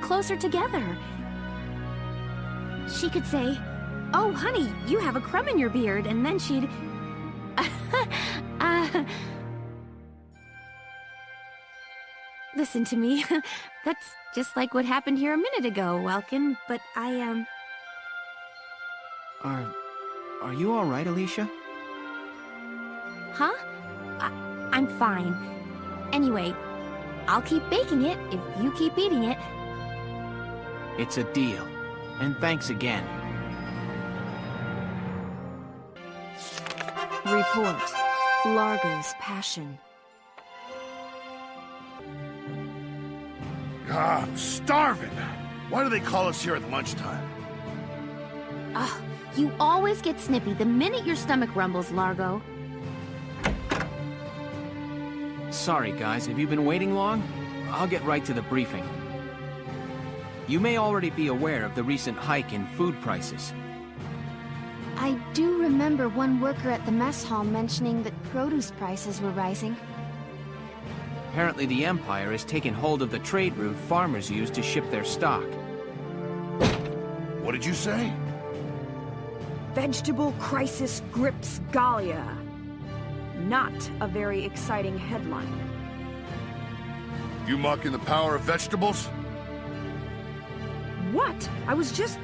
closer together. She could say, "Oh, honey, you have a crumb in your beard," and then she'd... Listen to me. That's just like what happened here a minute ago, Welkin, but Are you all right, Alicia? Huh? I'm fine. Anyway, I'll keep baking it if you keep eating it. It's a deal. And thanks again. Report. Largo's passion. I'm starving. Why do they call us here at lunchtime? Ugh, you always get snippy the minute your stomach rumbles, Largo. Sorry, guys. Have you been waiting long? I'll get right to the briefing. You may already be aware of the recent hike in food prices. I do remember one worker at the mess hall mentioning that produce prices were rising. Apparently the Empire has taken hold of the trade route farmers use to ship their stock. What did you say? Vegetable crisis grips Gallia. Not a very exciting headline. You mocking the power of vegetables? What? I was just...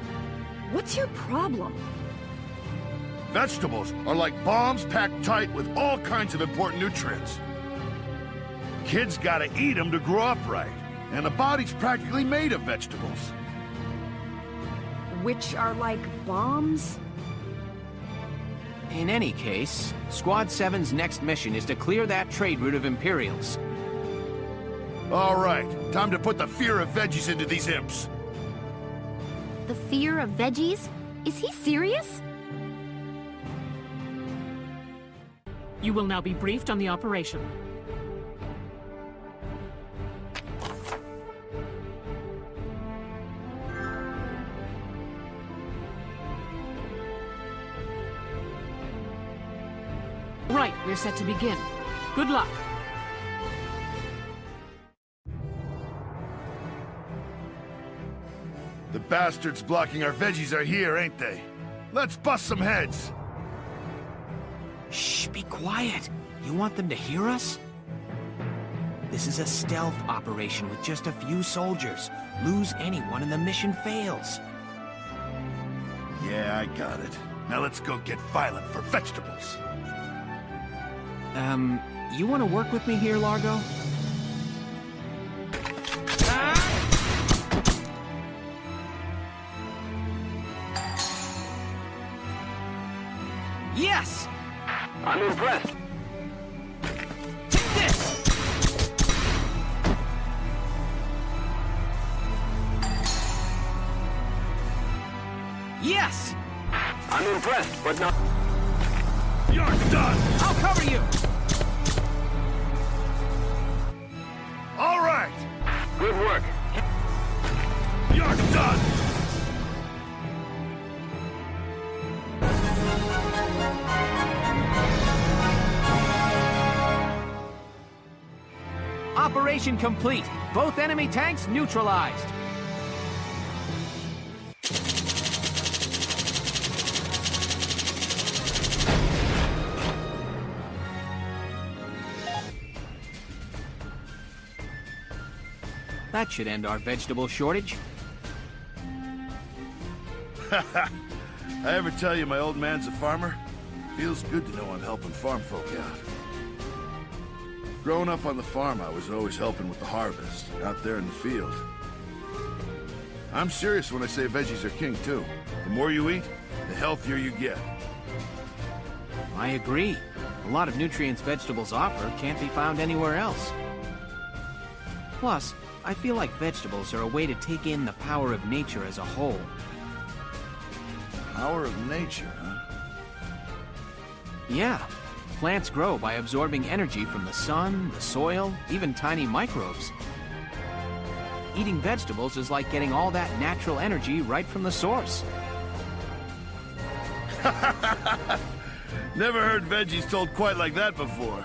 What's your problem? Vegetables are like bombs packed tight with all kinds of important nutrients. Kids gotta eat them to grow up right, and the body's practically made of vegetables. Which are like bombs? In any case, Squad 7's next mission is to clear that trade route of Imperials. All right, time to put the fear of veggies into these imps. The fear of veggies? Is he serious? You will now be briefed on the operation. Right, we're set to begin. Good luck. The bastards blocking our veggies are here, ain't they? Let's bust some heads. Shh, be quiet. You want them to hear us? This is a stealth operation with just a few soldiers. Lose anyone and the mission fails. Yeah, I got it. Now let's go get violent for vegetables. You want to work with me here, Largo? Yes! I'm impressed. Take this! Yes! I'm impressed, but not... You're done! I'll cover you! All right! Good work. You're done! Operation complete. Both enemy tanks neutralized. That should end our vegetable shortage. I ever tell you my old man's a farmer? Feels good to know I'm helping farm folk out. Growing up on the farm, I was always helping with the harvest, out there in the field. I'm serious when I say veggies are king, too. The more you eat, the healthier you get. I agree. A lot of nutrients vegetables offer can't be found anywhere else. Plus, I feel like vegetables are a way to take in the power of nature as a whole. Power of nature, huh? Yeah. Plants grow by absorbing energy from the sun, the soil, even tiny microbes. Eating vegetables is like getting all that natural energy right from the source. Never heard veggies told quite like that before.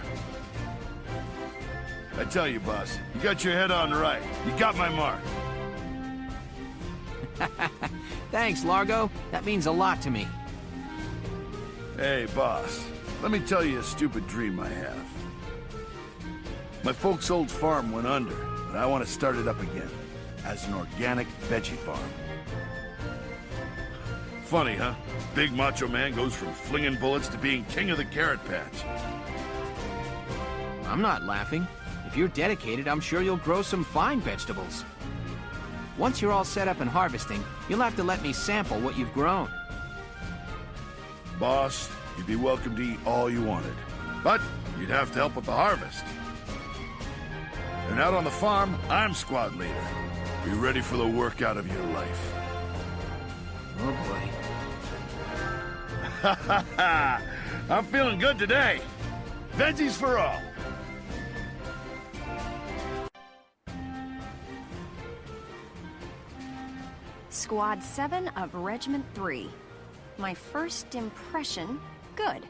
I tell you, boss, you got your head on right. You got my mark. Thanks, Largo. That means a lot to me. Hey, boss. Let me tell you a stupid dream I have. My folks' old farm went under, but I want to start it up again. As an organic veggie farm. Funny, huh? Big macho man goes from flinging bullets to being king of the carrot patch. I'm not laughing. If you're dedicated, I'm sure you'll grow some fine vegetables. Once you're all set up and harvesting, you'll have to let me sample what you've grown. Boss, you'd be welcome to eat all you wanted. But you'd have to help with the harvest. And out on the farm, I'm squad leader. Be ready for the workout of your life. Oh boy. Ha ha ha! I'm feeling good today. Veggies for all. Squad 7 of Regiment 3. My first impression, good.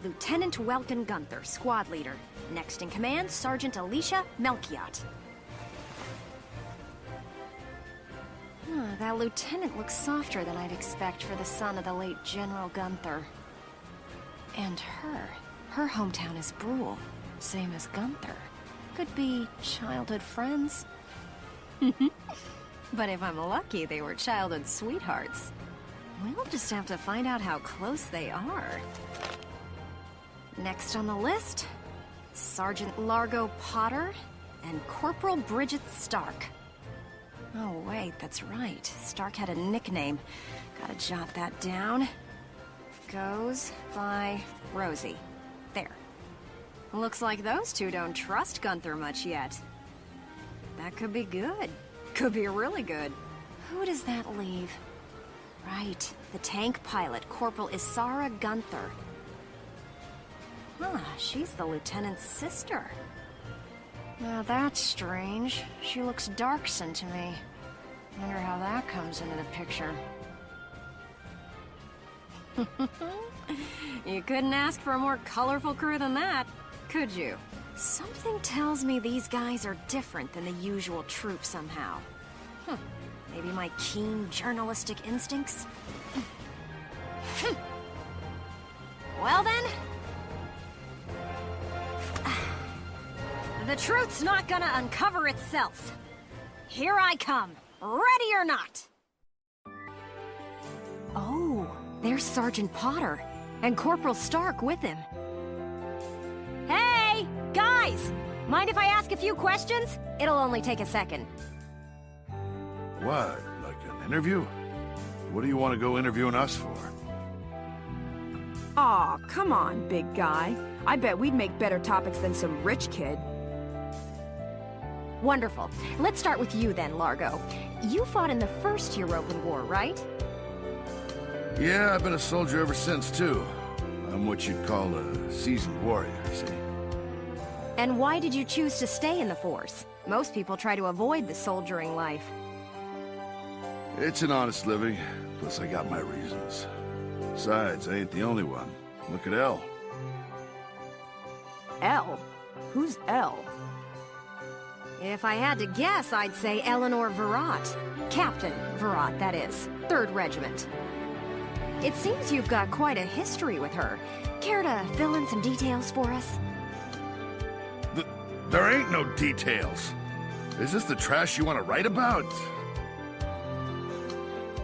Lieutenant Welkin Gunther, squad leader. Next in command, Sergeant Alicia Melchiot. That lieutenant looks softer than I'd expect for the son of the late General Gunther. And her hometown is Brule, same as Gunther. Could be childhood friends. But if I'm lucky, they were childhood sweethearts. We'll just have to find out how close they are. Next on the list, Sergeant Largo Potter and Corporal Bridget Stark. Oh wait, that's right. Stark had a nickname. Gotta jot that down. Goes by Rosie. There. Looks like those two don't trust Gunther much yet. That could be good. Could be really good. Who does that leave? Right, the tank pilot, Corporal Isara Gunther. Huh, she's the lieutenant's sister. Now that's strange. She looks Darkson to me. Wonder how that comes into the picture. You couldn't ask for a more colorful crew than that, could you? Something tells me these guys are different than the usual troop somehow. Maybe my keen journalistic instincts? Well then... the truth's not gonna uncover itself. Here I come, ready or not. Oh, there's Sergeant Potter, and Corporal Stark with him. Hey, guys! Mind if I ask a few questions? It'll only take a second. What, like an interview? What do you want to go interviewing us for? Aw, come on, big guy. I bet we'd make better topics than some rich kid. Wonderful. Let's start with you then, Largo. You fought in the first European War, right? Yeah, I've been a soldier ever since, too. I'm what you'd call a seasoned warrior, see? And why did you choose to stay in the force? Most people try to avoid the soldiering life. It's an honest living, plus I got my reasons. Besides, I ain't the only one. Look at Elle. Elle? Who's Elle? If I had to guess, I'd say Eleanor Virat. Captain Virat, that is. 3rd Regiment. It seems you've got quite a history with her. Care to fill in some details for us? There ain't no details. Is this the trash you want to write about?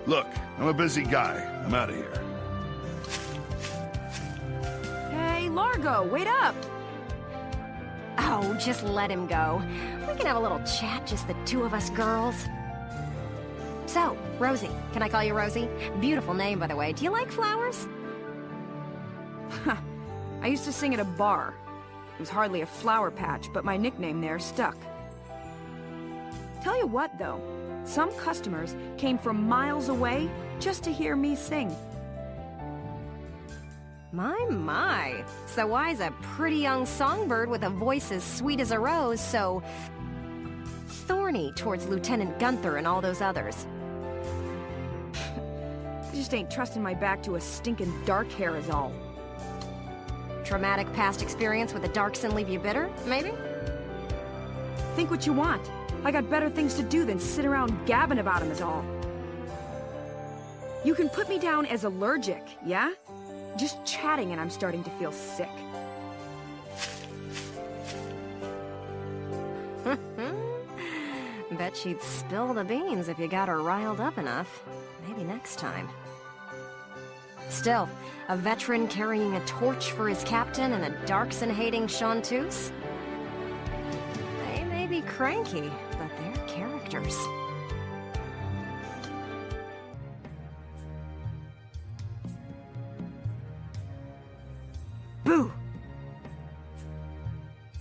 Look, I'm a busy guy. I'm out of here. Hey, Largo, wait up! Oh, just let him go. We can have a little chat, just the two of us girls. So, Rosie. Can I call you Rosie? Beautiful name, by the way. Do you like flowers? I used to sing at a bar. It was hardly a flower patch, but my nickname there stuck. Tell you what, though. Some customers came from miles away just to hear me sing. My. So why's a pretty young songbird with a voice as sweet as a rose so... thorny towards Lieutenant Gunther and all those others? I just ain't trusting my back to a stinking dark hair is all. Traumatic past experience with a Darkson leave you bitter, maybe? Think what you want. I got better things to do than sit around gabbing about him is all. You can put me down as allergic, yeah? Just chatting and I'm starting to feel sick. Bet she'd spill the beans if you got her riled up enough. Maybe next time. Still, a veteran carrying a torch for his captain and a Darkson-hating chanteuse? They may be cranky, but they're characters. Boo!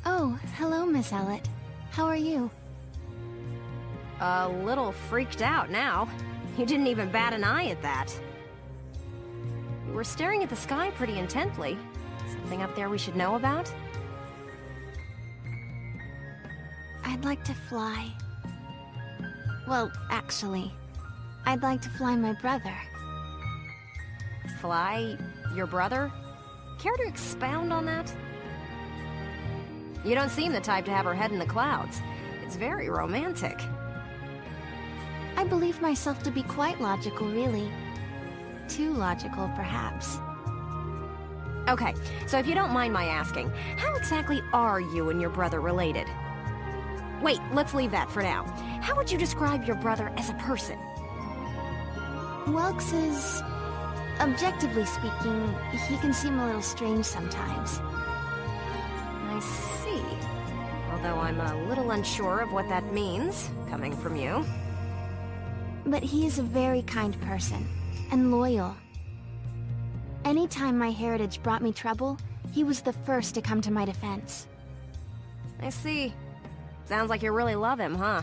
Oh, hello, Miss Ellett. How are you? A little freaked out now. You didn't even bat an eye at that. You were staring at the sky pretty intently. Something up there we should know about? I'd like to fly. Well, actually, I'd like to fly my brother. Fly your brother? Care to expound on that? You don't seem the type to have her head in the clouds. It's very romantic. I believe myself to be quite logical, really. Too logical, perhaps. Okay, so if you don't mind my asking, how exactly are you and your brother related? Wait, let's leave that for now. How would you describe your brother as a person? Welks is... objectively speaking, he can seem a little strange sometimes. I see. Although I'm a little unsure of what that means, coming from you. But he is a very kind person, and loyal. Anytime my heritage brought me trouble, he was the first to come to my defense. I see. Sounds like you really love him, huh?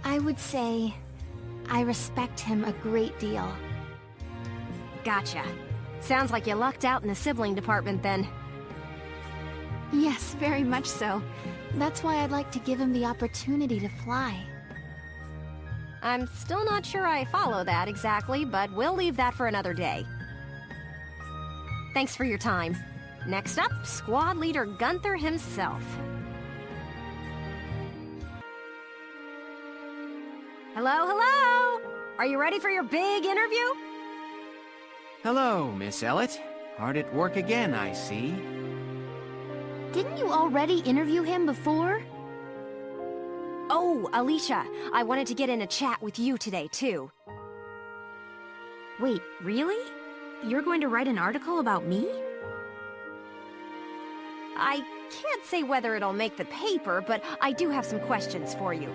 I would say I respect him a great deal. Gotcha. Sounds like you lucked out in the sibling department then. Yes, very much so. That's why I'd like to give him the opportunity to fly. I'm still not sure I follow that exactly, but we'll leave that for another day. Thanks for your time. Next up, Squad Leader Gunther himself. Hello, hello! Are you ready for your big interview? Hello, Miss Ellett. Hard at work again, I see. Didn't you already interview him before? Oh, Alicia, I wanted to get in a chat with you today, too. Wait, really? You're going to write an article about me? I can't say whether it'll make the paper, but I do have some questions for you.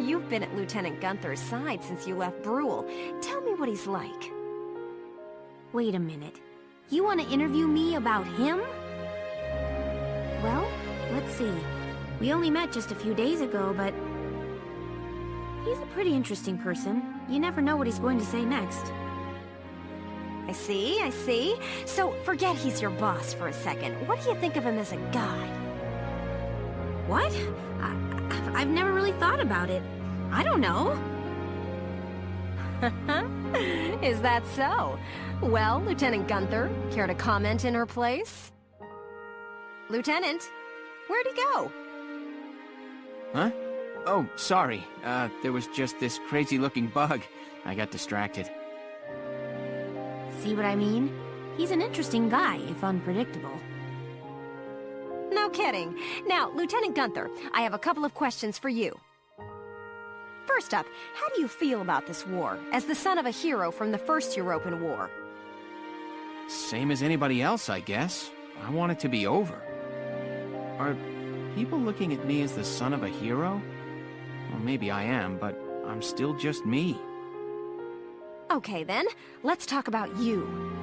You've been at Lieutenant Gunther's side since you left Brule. Tell me what he's like. Wait a minute. You want to interview me about him? Well, let's see. We only met just a few days ago, but... he's a pretty interesting person. You never know what he's going to say next. I see, I see. So, forget he's your boss for a second. What do you think of him as a guy? What? I've never really thought about it. I don't know. Is that so? Well, Lieutenant Gunther, care to comment in her place? Lieutenant, where'd he go? Huh? Oh, sorry. There was just this crazy-looking bug. I got distracted. See what I mean? He's an interesting guy, if unpredictable. No kidding. Now, Lieutenant Gunther, I have a couple of questions for you. First up, how do you feel about this war, as the son of a hero from the First European War? Same as anybody else, I guess. I want it to be over. Are people looking at me as the son of a hero? Well, maybe I am, but I'm still just me. Okay then, let's talk about you.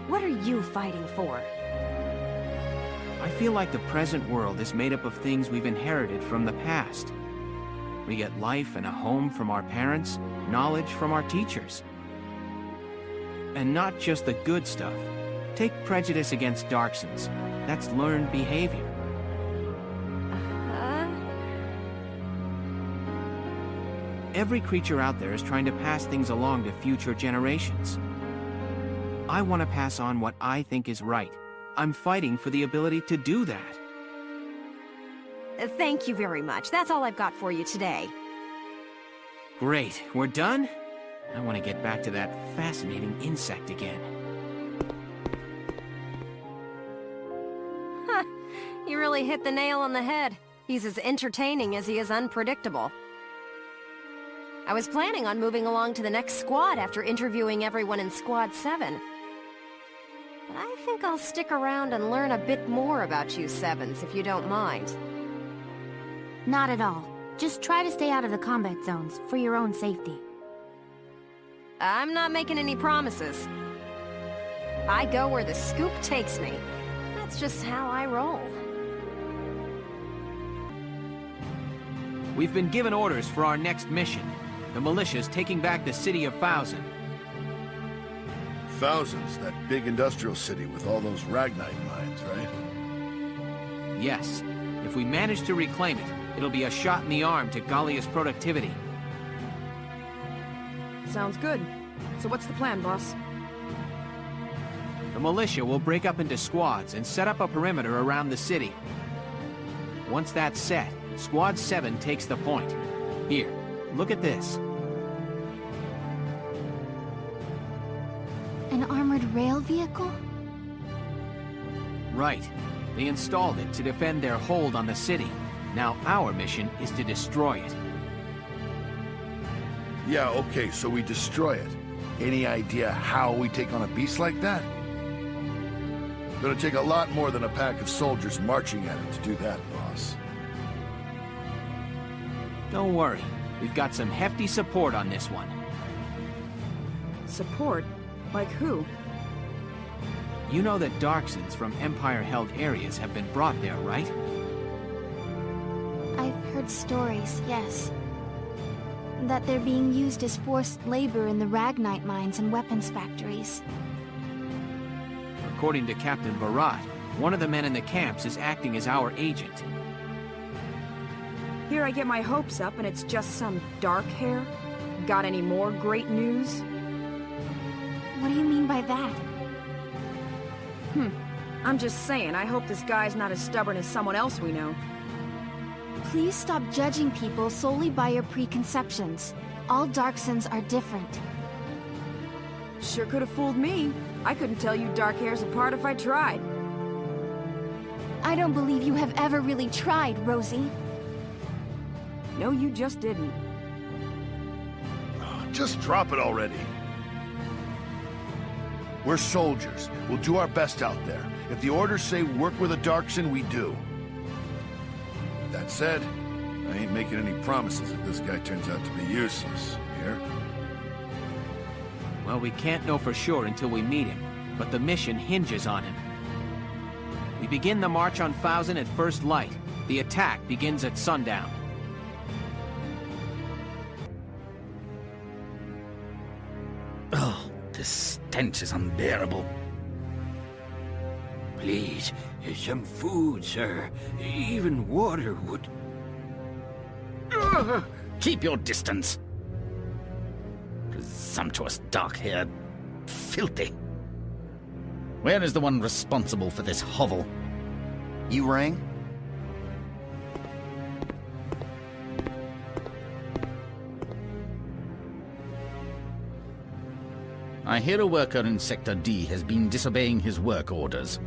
What are you fighting for? I feel like the present world is made up of things we've inherited from the past. We get life and a home from our parents, knowledge from our teachers. And not just the good stuff. Take prejudice against Darksons. That's learned behavior. Every creature out there is trying to pass things along to future generations. I want to pass on what I think is right. I'm fighting for the ability to do that. Thank you very much. That's all I've got for you today. Great, we're done? I want to get back to that fascinating insect again. You really hit the nail on the head. He's as entertaining as he is unpredictable. I was planning on moving along to the next squad after interviewing everyone in Squad 7. But I think I'll stick around and learn a bit more about you Sevens, if you don't mind. Not at all. Just try to stay out of the combat zones, for your own safety. I'm not making any promises. I go where the scoop takes me. That's just how I roll. We've been given orders for our next mission. The militia's taking back the city of Thousand. Thousands, that big industrial city with all those Ragnite mines, right? Yes. If we manage to reclaim it, it'll be a shot in the arm to Gallia's productivity. Sounds good. So what's the plan, boss? The militia will break up into squads and set up a perimeter around the city. Once that's set, Squad 7 takes the point. Here, look at this. An armored rail vehicle? Right. They installed it to defend their hold on the city. Now our mission is to destroy it. Yeah, okay, so we destroy it. Any idea how we take on a beast like that? Gonna take a lot more than a pack of soldiers marching at it to do that, boss. Don't worry. We've got some hefty support on this one. Support? Like who? You know that Darksons from Empire-held areas have been brought there, right? I've heard stories, yes. That they're being used as forced labor in the Ragnite mines and weapons factories. According to Captain Virat, one of the men in the camps is acting as our agent. Here I get my hopes up and it's just some dark hair? Got any more great news? What do you mean by that? I'm just saying, I hope this guy's not as stubborn as someone else we know. Please stop judging people solely by your preconceptions. All Darksons are different. Sure could have fooled me. I couldn't tell you dark hairs apart if I tried. I don't believe you have ever really tried, Rosie. No, you just didn't. Just drop it already. We're soldiers. We'll do our best out there. If the orders say work with a Darkson, we do. That said, I ain't making any promises if this guy turns out to be useless. Here? Well, we can't know for sure until we meet him, but the mission hinges on him. We begin the march on Thousand at first light. The attack begins at sundown. Oh, this stench is unbearable. Please, some food, sir. Even water would... Ugh! Keep your distance. Presumptuous, dark-haired, filthy. Where is the one responsible for this hovel? You rang? I hear a worker in Sector D has been disobeying his work orders.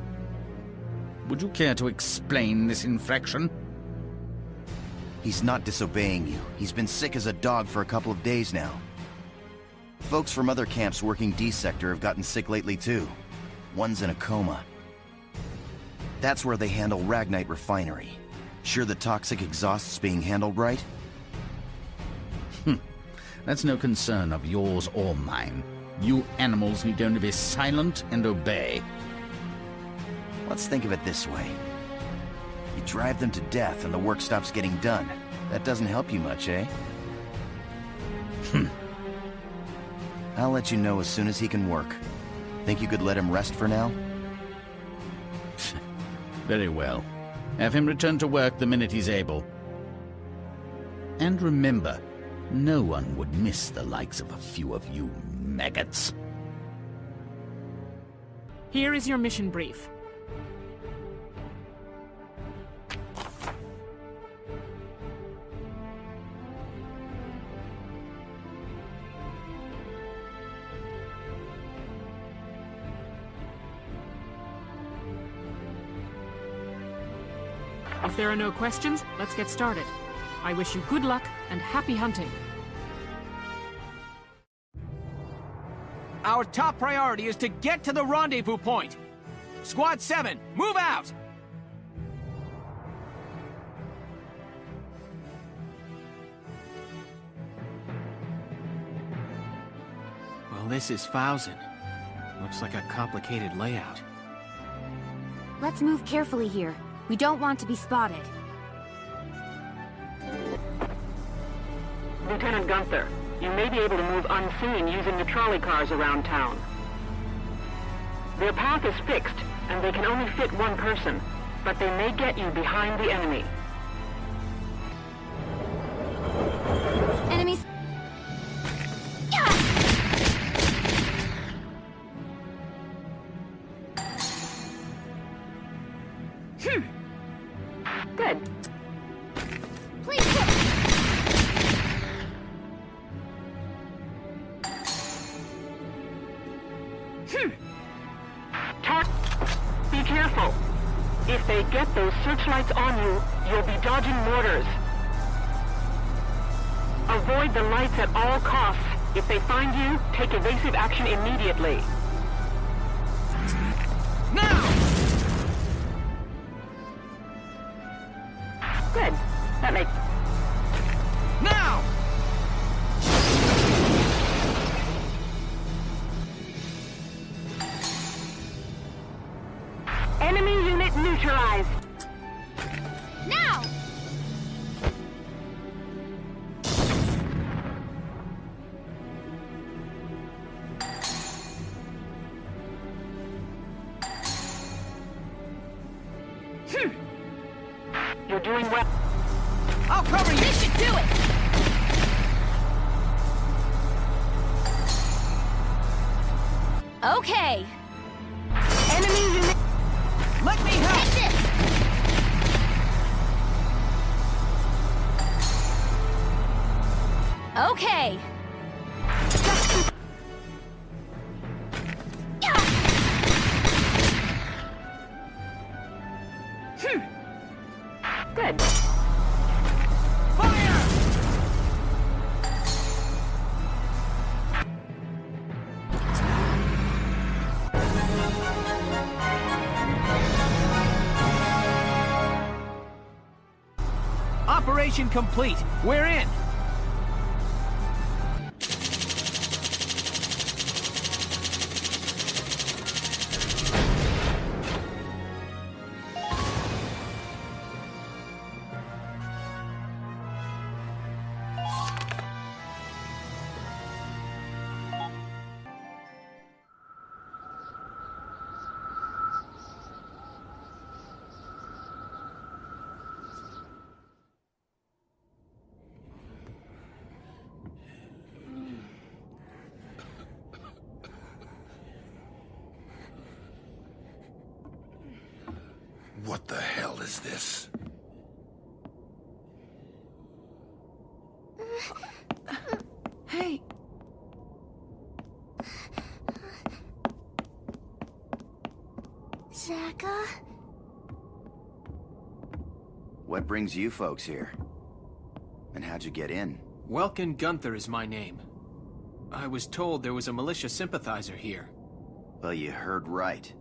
Would you care to explain this infraction? He's not disobeying you. He's been sick as a dog for a couple of days now. Folks from other camps working D Sector have gotten sick lately too. One's in a coma. That's where they handle Ragnite Refinery. Sure the toxic exhaust's being handled right? That's no concern of yours or mine. You animals need only be silent and obey. Let's think of it this way. You drive them to death and the work stops getting done. That doesn't help you much, eh? I'll let you know as soon as he can work. Think you could let him rest for now? Very well. Have him return to work the minute he's able. And remember, no one would miss the likes of a few of you maggots. Here is your mission brief. If there are no questions, let's get started. I wish you good luck and happy hunting. Our top priority is to get to the rendezvous point. Squad 7, move out! Well, this is Fousen. Looks like a complicated layout. Let's move carefully here. We don't want to be spotted. Lieutenant Gunther, you may be able to move unseen using the trolley cars around town. Their path is fixed, and they can only fit one person, but they may get you behind the enemy. Enemies. Good. Please. Be careful. If they get those searchlights on you, you'll be dodging mortars. Avoid the lights at all costs. If they find you, take evasive action immediately. Now! Good. That makes... Now! Enemy unit neutralized. Now! You're doing well. I'll cover you! This should do it! Okay. Enemy unit... Let me help! Take this! Okay. Good. Fire! Operation complete. We're in. What the hell is this? Hey, Zaka? What brings you folks here? And how'd you get in? Welkin Gunther is my name. I was told there was a militia sympathizer here. Well, you heard right.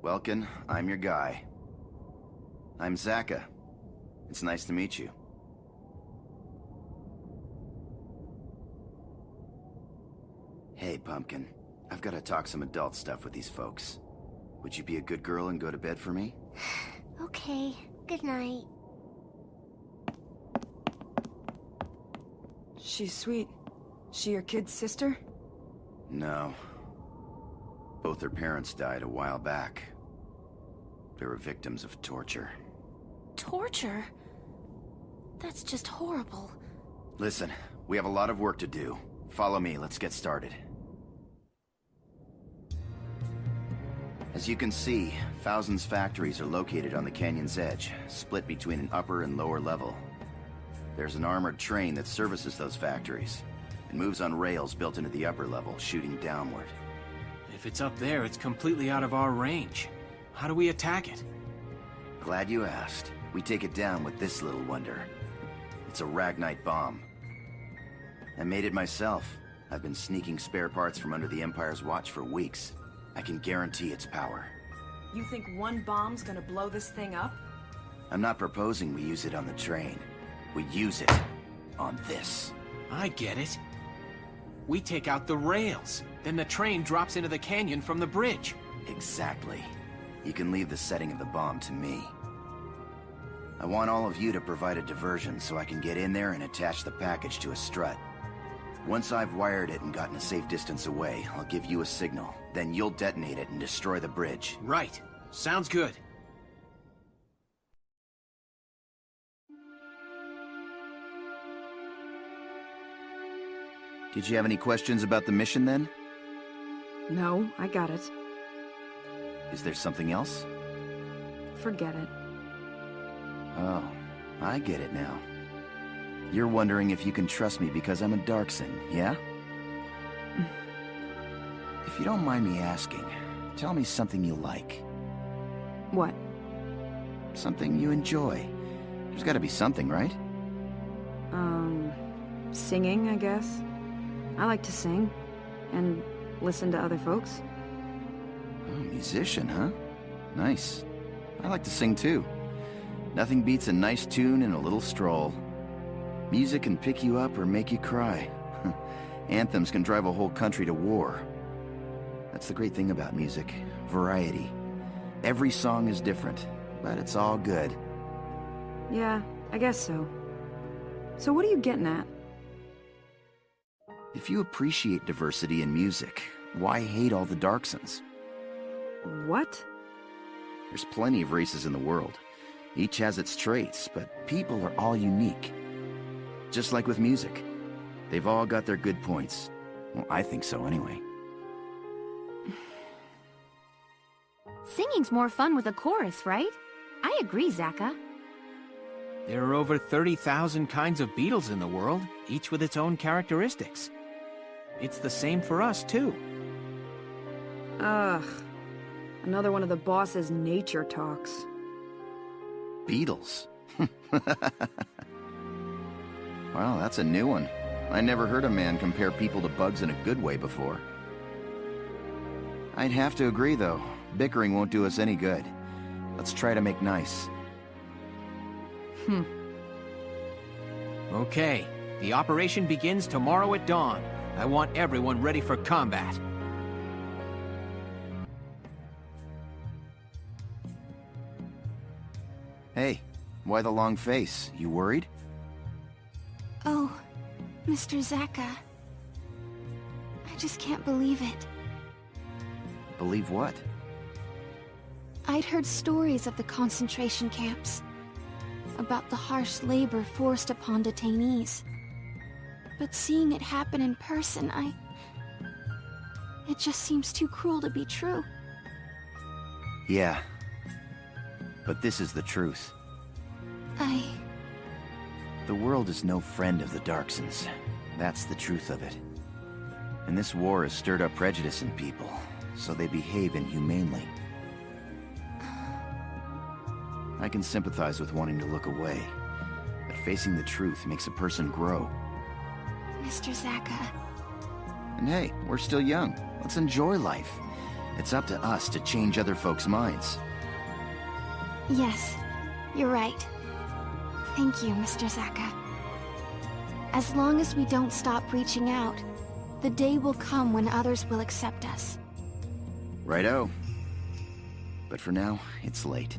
Welkin, I'm your guy. I'm Zaka. It's nice to meet you. Hey, Pumpkin. I've got to talk some adult stuff with these folks. Would you be a good girl and go to bed for me? Okay, good night. she's sweet. She your kid's sister? No. Both their parents died a while back. They were victims of torture. Torture? That's just horrible. Listen, we have a lot of work to do. Follow me, let's get started. As you can see, Fousen's factories are located on the canyon's edge, split between an upper and lower level. There's an armored train that services those factories. It moves on rails built into the upper level, shooting downward. If it's up there, it's completely out of our range. How do we attack it? Glad you asked. We take it down with this little wonder. It's a Ragnite bomb. I made it myself. I've been sneaking spare parts from under the Empire's watch for weeks. I can guarantee its power. You think one bomb's gonna blow this thing up? I'm not proposing we use it on the train. We use it on this. I get it. We take out the rails, then the train drops into the canyon from the bridge. Exactly. You can leave the setting of the bomb to me. I want all of you to provide a diversion so I can get in there and attach the package to a strut. Once I've wired it and gotten a safe distance away, I'll give you a signal. Then you'll detonate it and destroy the bridge. Right. Sounds good. Did you have any questions about the mission then? No, I got it. Is there something else? Forget it. Oh, I get it now. You're wondering if you can trust me because I'm a Darkson, yeah? If you don't mind me asking, tell me something you like. What? Something you enjoy. There's gotta be something, right? Singing, I guess. I like to sing. And listen to other folks. Oh, musician, huh? Nice. I like to sing too. Nothing beats a nice tune and a little stroll. Music can pick you up or make you cry. Anthems can drive a whole country to war. That's the great thing about music. Variety. Every song is different, but it's all good. Yeah, I guess so. So what are you getting at? If you appreciate diversity in music, why hate all the Darksons? What? There's plenty of races in the world. Each has its traits, but people are all unique. Just like with music. They've all got their good points. Well, I think so anyway. Singing's more fun with a chorus, right? I agree, Zaka. There are over 30,000 kinds of beetles in the world, each with its own characteristics. It's the same for us, too. Ugh. Another one of the boss's nature talks. Beetles? Wow, that's a new one. I never heard a man compare people to bugs in a good way before. I'd have to agree, though. Bickering won't do us any good. Let's try to make nice. Okay, the operation begins tomorrow at dawn. I want everyone ready for combat. Hey, why the long face? You worried? Oh, Mr. Zaka. I just can't believe it. Believe what? I'd heard stories of the concentration camps, about the harsh labor forced upon detainees. But seeing it happen in person, it just seems too cruel to be true. Yeah. But this is the truth. The world is no friend of the Darksons. That's the truth of it. And this war has stirred up prejudice in people, so they behave inhumanely. I can sympathize with wanting to look away, but facing the truth makes a person grow. Mr. Zaka. And hey, we're still young. Let's enjoy life. It's up to us to change other folks' minds. Yes, you're right. Thank you, Mr. Zaka. As long as we don't stop reaching out, the day will come when others will accept us. Righto. But for now, it's late.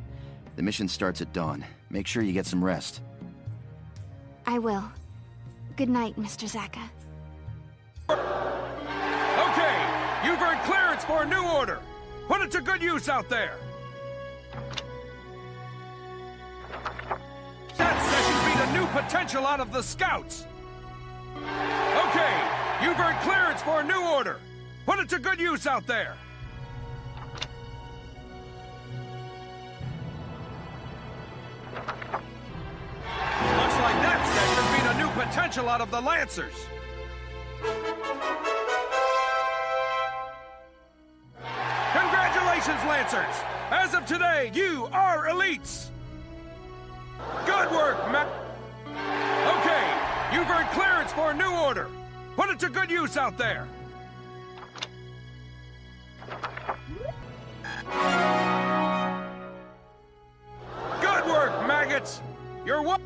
The mission starts at dawn. Make sure you get some rest. I will. Good night, Mr. Zaka. Okay, you've earned clearance for a new order. Put it to good use out there. That session beat a new potential out of the scouts. Okay, you've earned clearance for a new order. Put it to good use out there. Looks like that session beat a new potential out of the Lancers. Congratulations, Lancers! As of today, you are elites! Good work, Matt. Okay, you've earned clearance for a new order. Put it to good use out there. Good work, maggots. You're what?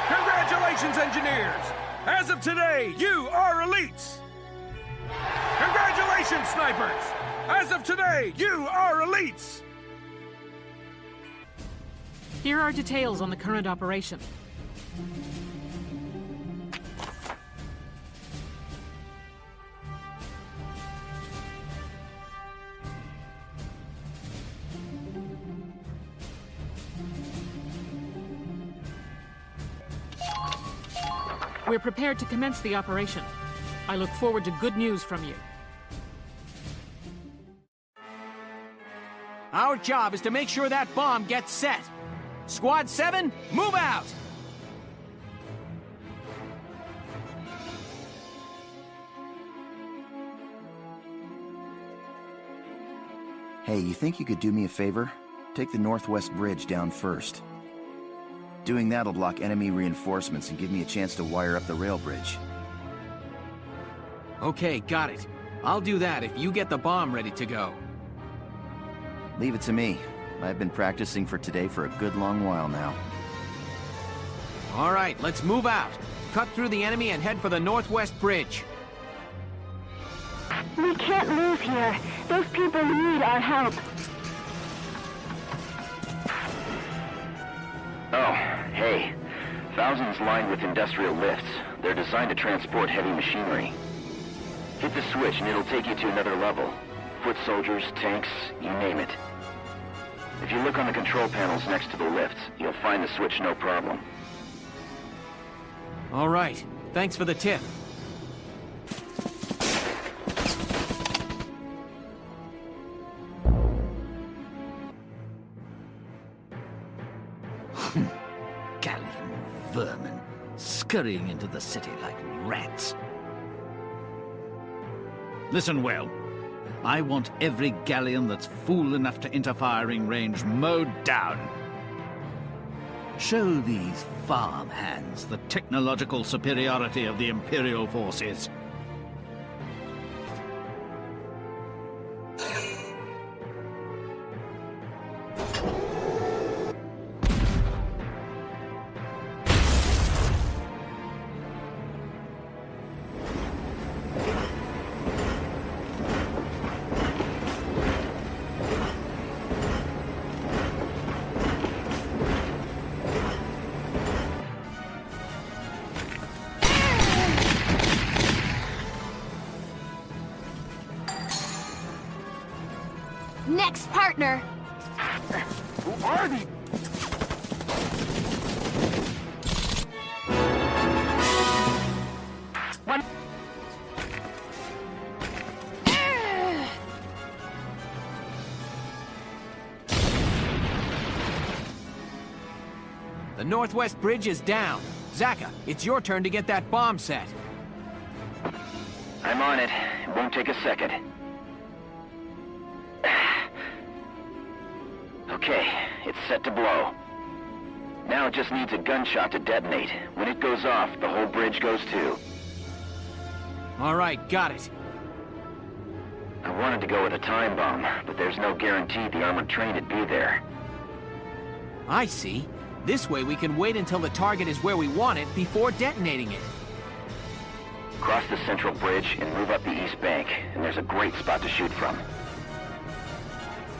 Congratulations, engineers. As of today, you are elites. Congratulations, snipers. As of today, you are elites. Here are details on the current operation. We're prepared to commence the operation. I look forward to good news from you. Our job is to make sure that bomb gets set. Squad 7, move out! Hey, you think you could do me a favor? Take the Northwest Bridge down first. Doing that'll block enemy reinforcements and give me a chance to wire up the rail bridge. Okay, got it. I'll do that if you get the bomb ready to go. Leave it to me. I've been practicing for today for a good long while now. All right, let's move out. Cut through the enemy and head for the Northwest Bridge. We can't lose here. Those people need our help. Oh, hey. Thousands lined with industrial lifts. They're designed to transport heavy machinery. Hit the switch and it'll take you to another level. Foot soldiers, tanks, you name it. If you look on the control panels next to the lifts, you'll find the switch no problem. All right, thanks for the tip. Galleon vermin, scurrying into the city like rats. Listen well. I want every galleon that's fool enough to enter firing range mowed down. Show these farmhands the technological superiority of the Imperial forces. Next partner! Who are these? The Northwest Bridge is down. Zaka, it's your turn to get that bomb set. I'm on it. It won't take a second. Okay, it's set to blow. Now it just needs a gunshot to detonate. When it goes off, the whole bridge goes too. All right, got it. I wanted to go with a time bomb, but there's no guarantee the armored train would be there. I see. This way we can wait until the target is where we want it before detonating it. Cross the central bridge and move up the east bank, and there's a great spot to shoot from.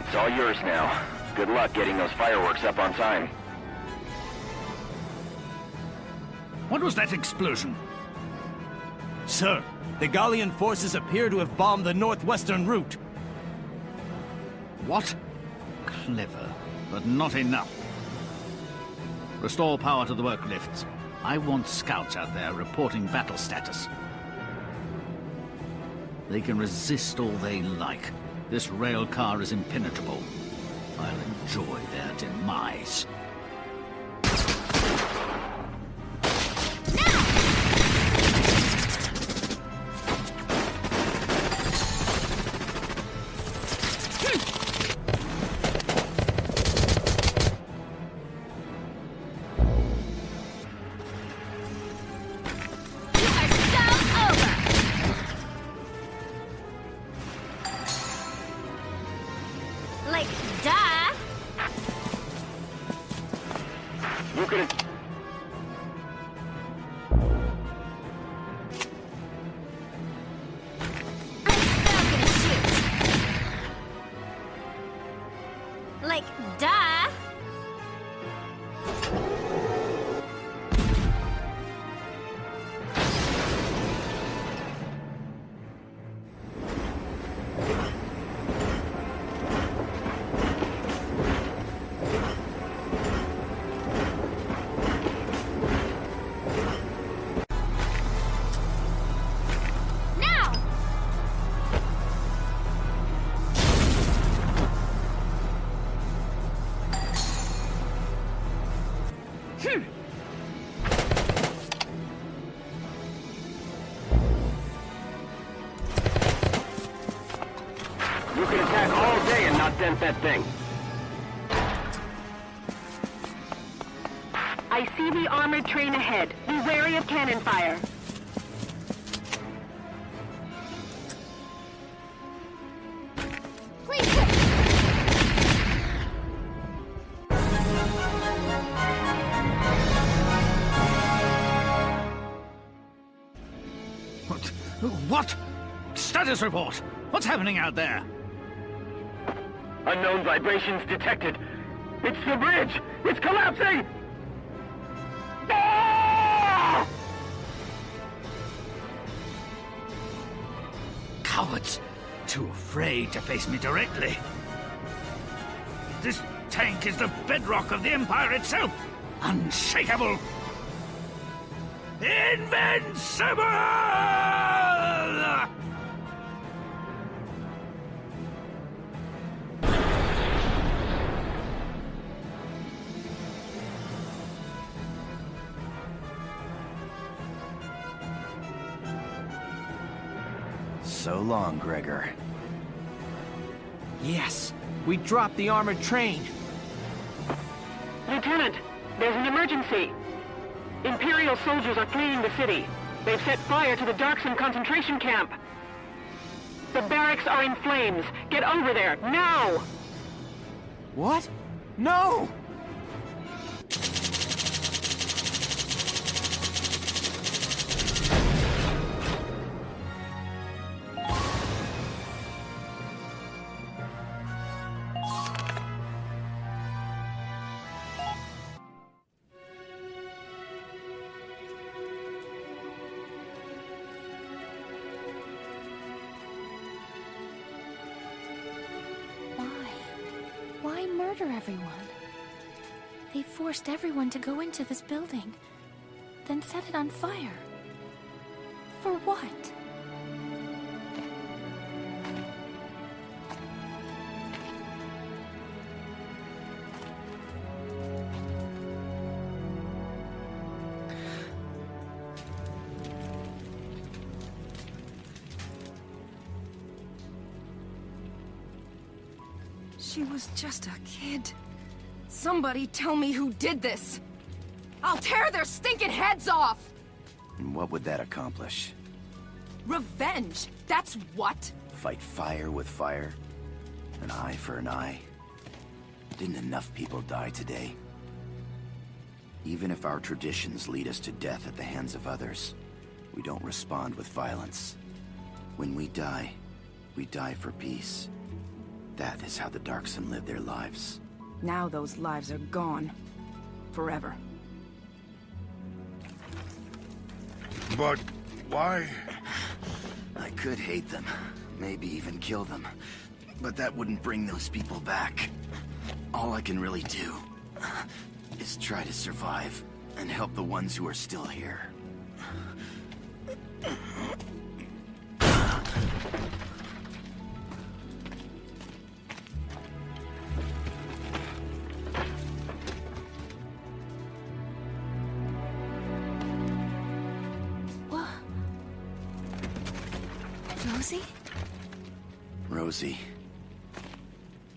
It's all yours now. Good luck getting those fireworks up on time. What was that explosion? Sir, the Galleon forces appear to have bombed the northwestern route. What? Clever, but not enough. Restore power to the work lifts. I want scouts out there reporting battle status. They can resist all they like. This rail car is impenetrable. I'll enjoy their demise. Like, duh! You could... Like, duh! You can attack all day and not dent that thing. I see the armored train ahead. Be wary of cannon fire. What? Status report! What's happening out there? Unknown vibrations detected. It's the bridge! It's collapsing! Ah! Cowards! Too afraid to face me directly. This tank is the bedrock of the Empire itself! Unshakable! Invincible! So long, Gregor. Yes, we dropped the armored train. Lieutenant, there's an emergency. Imperial soldiers are fleeing the city. They've set fire to the Darkson concentration camp. The barracks are in flames. Get over there, now! What? No! Why murder everyone? They forced everyone to go into this building, then set it on fire. For what? She was just a kid. Somebody tell me who did this! I'll tear their stinking heads off! And what would that accomplish? Revenge! That's what? Fight fire with fire? An eye for an eye? Didn't enough people die today? Even if our traditions lead us to death at the hands of others, we don't respond with violence. When we die for peace. That is how the Darkson live their lives. Now those lives are gone. Forever. But why? I could hate them, maybe even kill them, but that wouldn't bring those people back. All I can really do is try to survive and help the ones who are still here. Rosie? Rosie.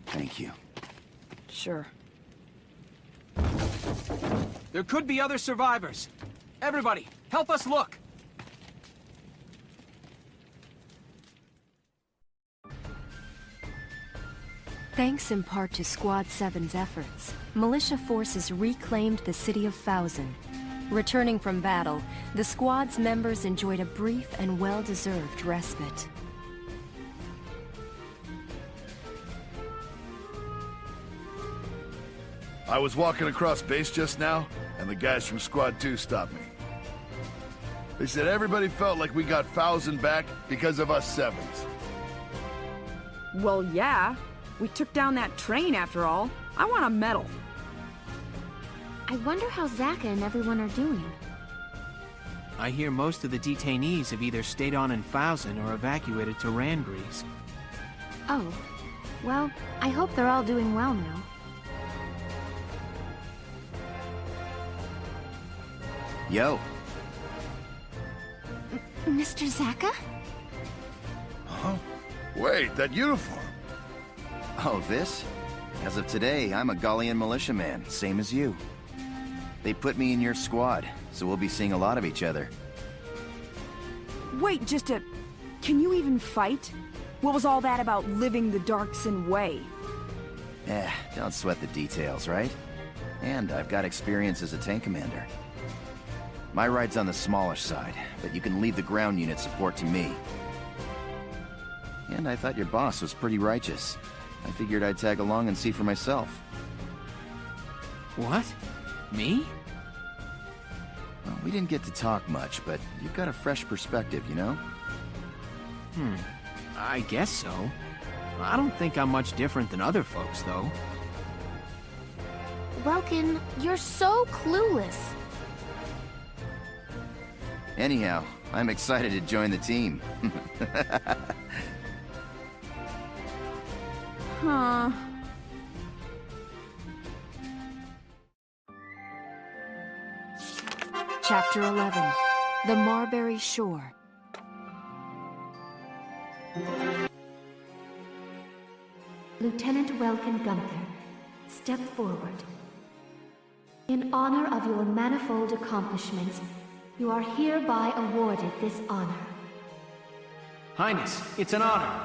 Thank you. Sure. There could be other survivors. Everybody, help us look! Thanks in part to Squad 7's efforts, militia forces reclaimed the city of Thousand. Returning from battle, the Squad's members enjoyed a brief and well-deserved respite. I was walking across base just now, and the guys from Squad 2 stopped me. They said everybody felt like we got Thousand back because of us Sevens. Well, yeah. We took down that train after all. I want a medal. I wonder how Zaka and everyone are doing. I hear most of the detainees have either stayed on in Thousand or evacuated to Rangrease. Oh. Well, I hope they're all doing well now. Yo. Mr. Zaka? Huh? Wait, that uniform. Oh, this? As of today, I'm a Gallian militiaman, same as you. They put me in your squad, so we'll be seeing a lot of each other. Wait, can you even fight? What was all that about living the Darkson way? Don't sweat the details, right? And I've got experience as a tank commander. My ride's on the smallish side, but you can leave the ground unit support to me. And I thought your boss was pretty righteous. I figured I'd tag along and see for myself. What? Me? Well, we didn't get to talk much, but you've got a fresh perspective, you know? I guess so. I don't think I'm much different than other folks, though. Welkin, you're so clueless. Anyhow, I'm excited to join the team. Huh. Chapter 11. The Marbury Shore. Lieutenant Welkin Gunther, step forward. In honor of your manifold accomplishments, you are hereby awarded this honor. Highness, it's an honor.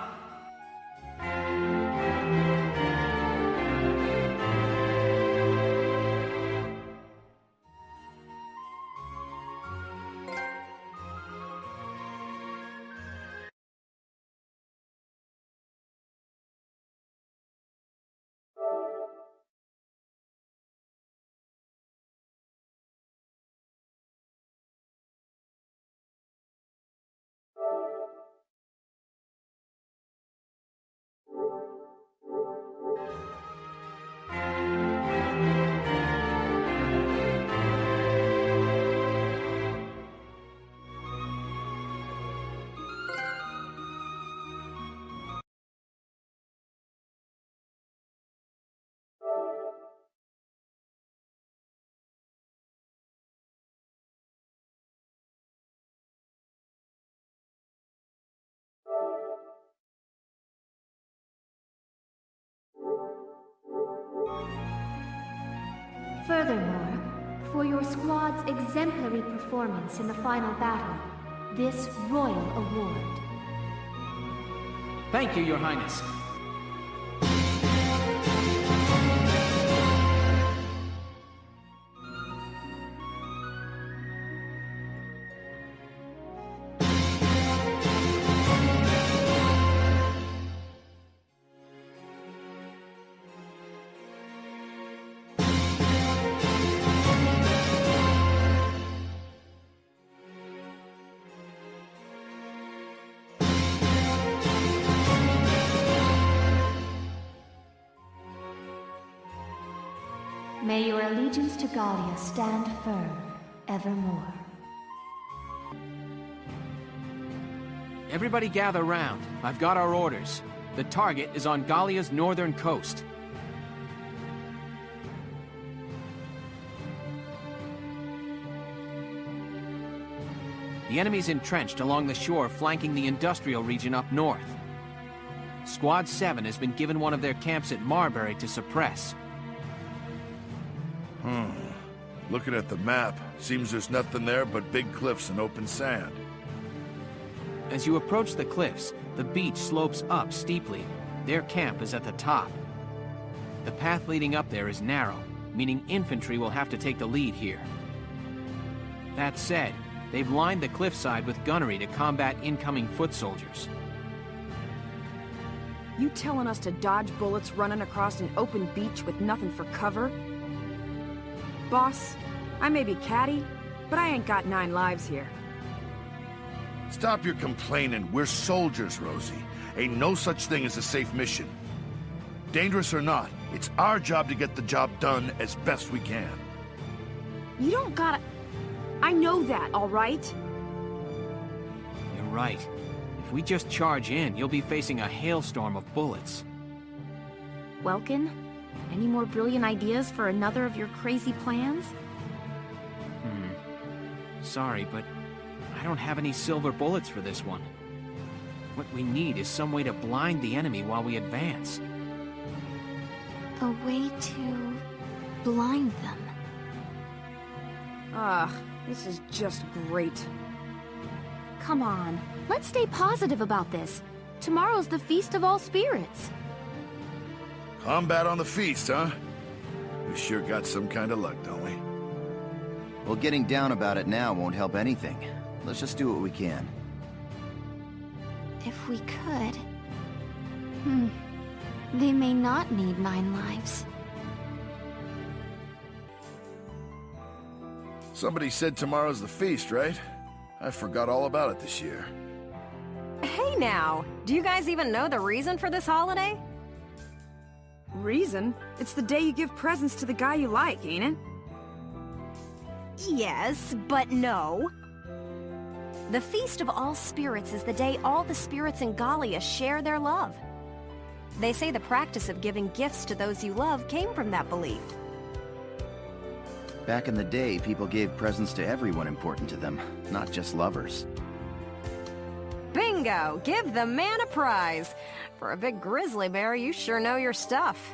Furthermore, for your squad's exemplary performance in the final battle, this Royal Award. Thank you, Your Highness. May your allegiance to Gallia stand firm, evermore. Everybody gather round. I've got our orders. The target is on Gallia's northern coast. The enemy's entrenched along the shore flanking the industrial region up north. Squad 7 has been given one of their camps at Marbury to suppress. Looking at the map, seems there's nothing there but big cliffs and open sand. As you approach the cliffs, the beach slopes up steeply. Their camp is at the top. The path leading up there is narrow, meaning infantry will have to take the lead here. That said, they've lined the cliffside with gunnery to combat incoming foot soldiers. You telling us to dodge bullets running across an open beach with nothing for cover? Boss, I may be catty, but I ain't got 9 lives here. Stop your complaining. We're soldiers, Rosie. Ain't no such thing as a safe mission. Dangerous or not, it's our job to get the job done as best we can. You don't gotta... I know that, all right? You're right. If we just charge in, you'll be facing a hailstorm of bullets. Welkin, any more brilliant ideas for another of your crazy plans? Sorry, but I don't have any silver bullets for this one. What we need is some way to blind the enemy while we advance. A way to blind them. This is just great. Come on, let's stay positive about this. Tomorrow's the Feast of All Spirits. Combat on the feast, huh? We sure got some kind of luck, don't we? Well, getting down about it now won't help anything. Let's just do what we can. If we could... They may not need 9 lives. Somebody said tomorrow's the feast, right? I forgot all about it this year. Hey now, do you guys even know the reason for this holiday? Reason? It's the day you give presents to the guy you like, ain't it? Yes, but no. The Feast of All Spirits is the day all the spirits in Gallia share their love. They say the practice of giving gifts to those you love came from that belief. Back in the day, people gave presents to everyone important to them, not just lovers. Bingo! Give the man a prize! For a big grizzly bear, you sure know your stuff.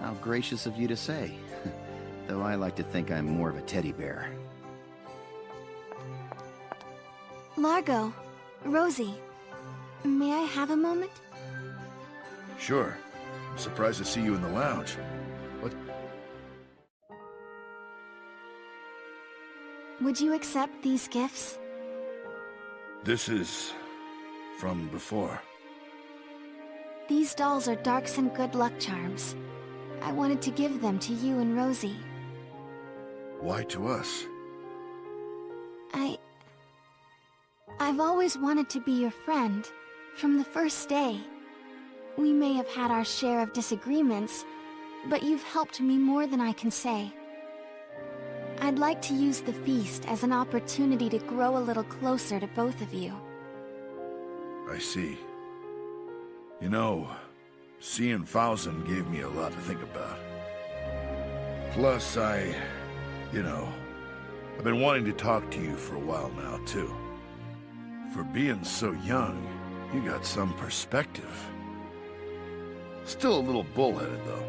How gracious of you to say. Though I like to think I'm more of a teddy bear. Largo, Rosie, may I have a moment? Sure. I'm surprised to see you in the lounge. What? Would you accept these gifts? This is... from before. These dolls are Dark's and good luck charms. I wanted to give them to you and Rosie. Why to us? I've always wanted to be your friend, from the first day. We may have had our share of disagreements, but you've helped me more than I can say. I'd like to use the feast as an opportunity to grow a little closer to both of you. I see. You know, seeing Fausen gave me a lot to think about. Plus, I've been wanting to talk to you for a while now, too. For being so young, you got some perspective. Still a little bullheaded, though.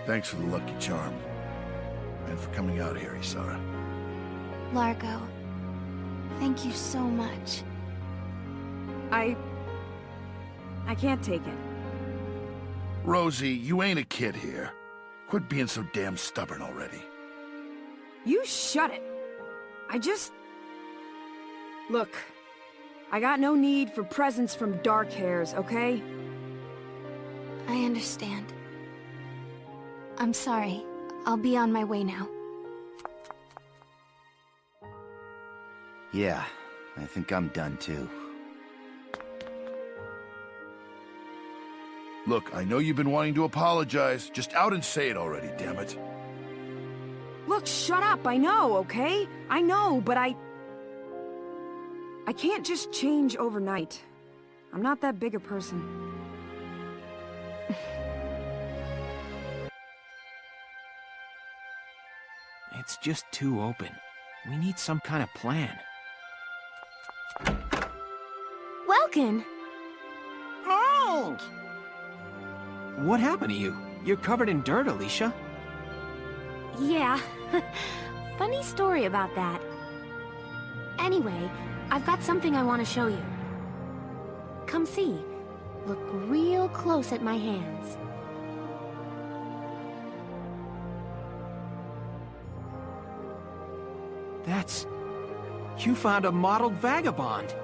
Thanks for the lucky charm. And for coming out here, Isara. Largo, thank you so much. I can't take it. Rosie, you ain't a kid here. Quit being so damn stubborn already. You shut it. Look, I got no need for presents from dark hairs, okay? I understand. I'm sorry. I'll be on my way now. Yeah, I think I'm done too. Look, I know you've been wanting to apologize. Just out and say it already, damn it. Look, shut up, I know, okay? I know, but I can't just change overnight. I'm not that big a person. It's just too open. We need some kind of plan. Welkin! Hank! What happened to you? You're covered in dirt, Alicia. Yeah, funny story about that. Anyway, I've got something I want to show you. Come see. Look real close at my hands. That's... You found a mottled vagabond.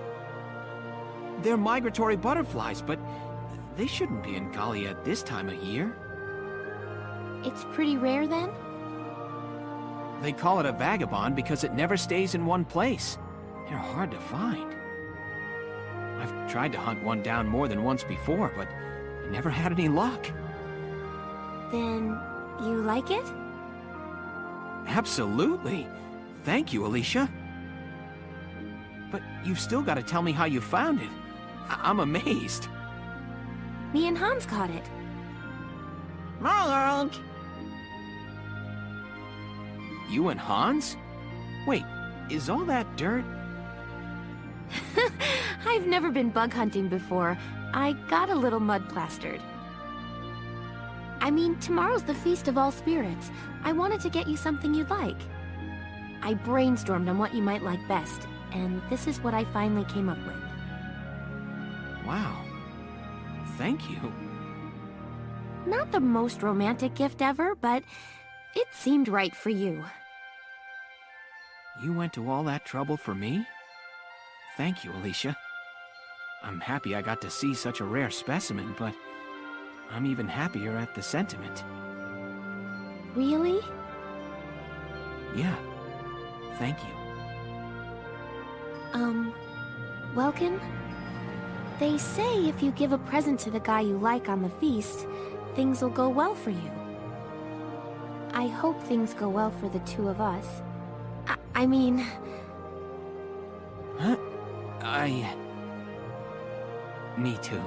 They're migratory butterflies, but they shouldn't be in Galia at this time of year. It's pretty rare then? They call it a vagabond because it never stays in one place. They're hard to find. I've tried to hunt one down more than once before, but I never had any luck. Then, you like it? Absolutely. Thank you, Alicia. But you've still got to tell me how you found it. I'm amazed. Me and Hans caught it. You and Hans? Wait, is all that dirt? I've never been bug hunting before. I got a little mud plastered. I mean, tomorrow's the Feast of All Spirits. I wanted to get you something you'd like. I brainstormed on what you might like best, and this is what I finally came up with. Wow. Thank you. Not the most romantic gift ever, but it seemed right for you. You went to all that trouble for me? Thank you, Alicia. I'm happy I got to see such a rare specimen, but I'm even happier at the sentiment. Really? Yeah. Thank you. Welkin? They say if you give a present to the guy you like on the feast, things will go well for you. I hope things go well for the two of us. I mean... Huh? Me too.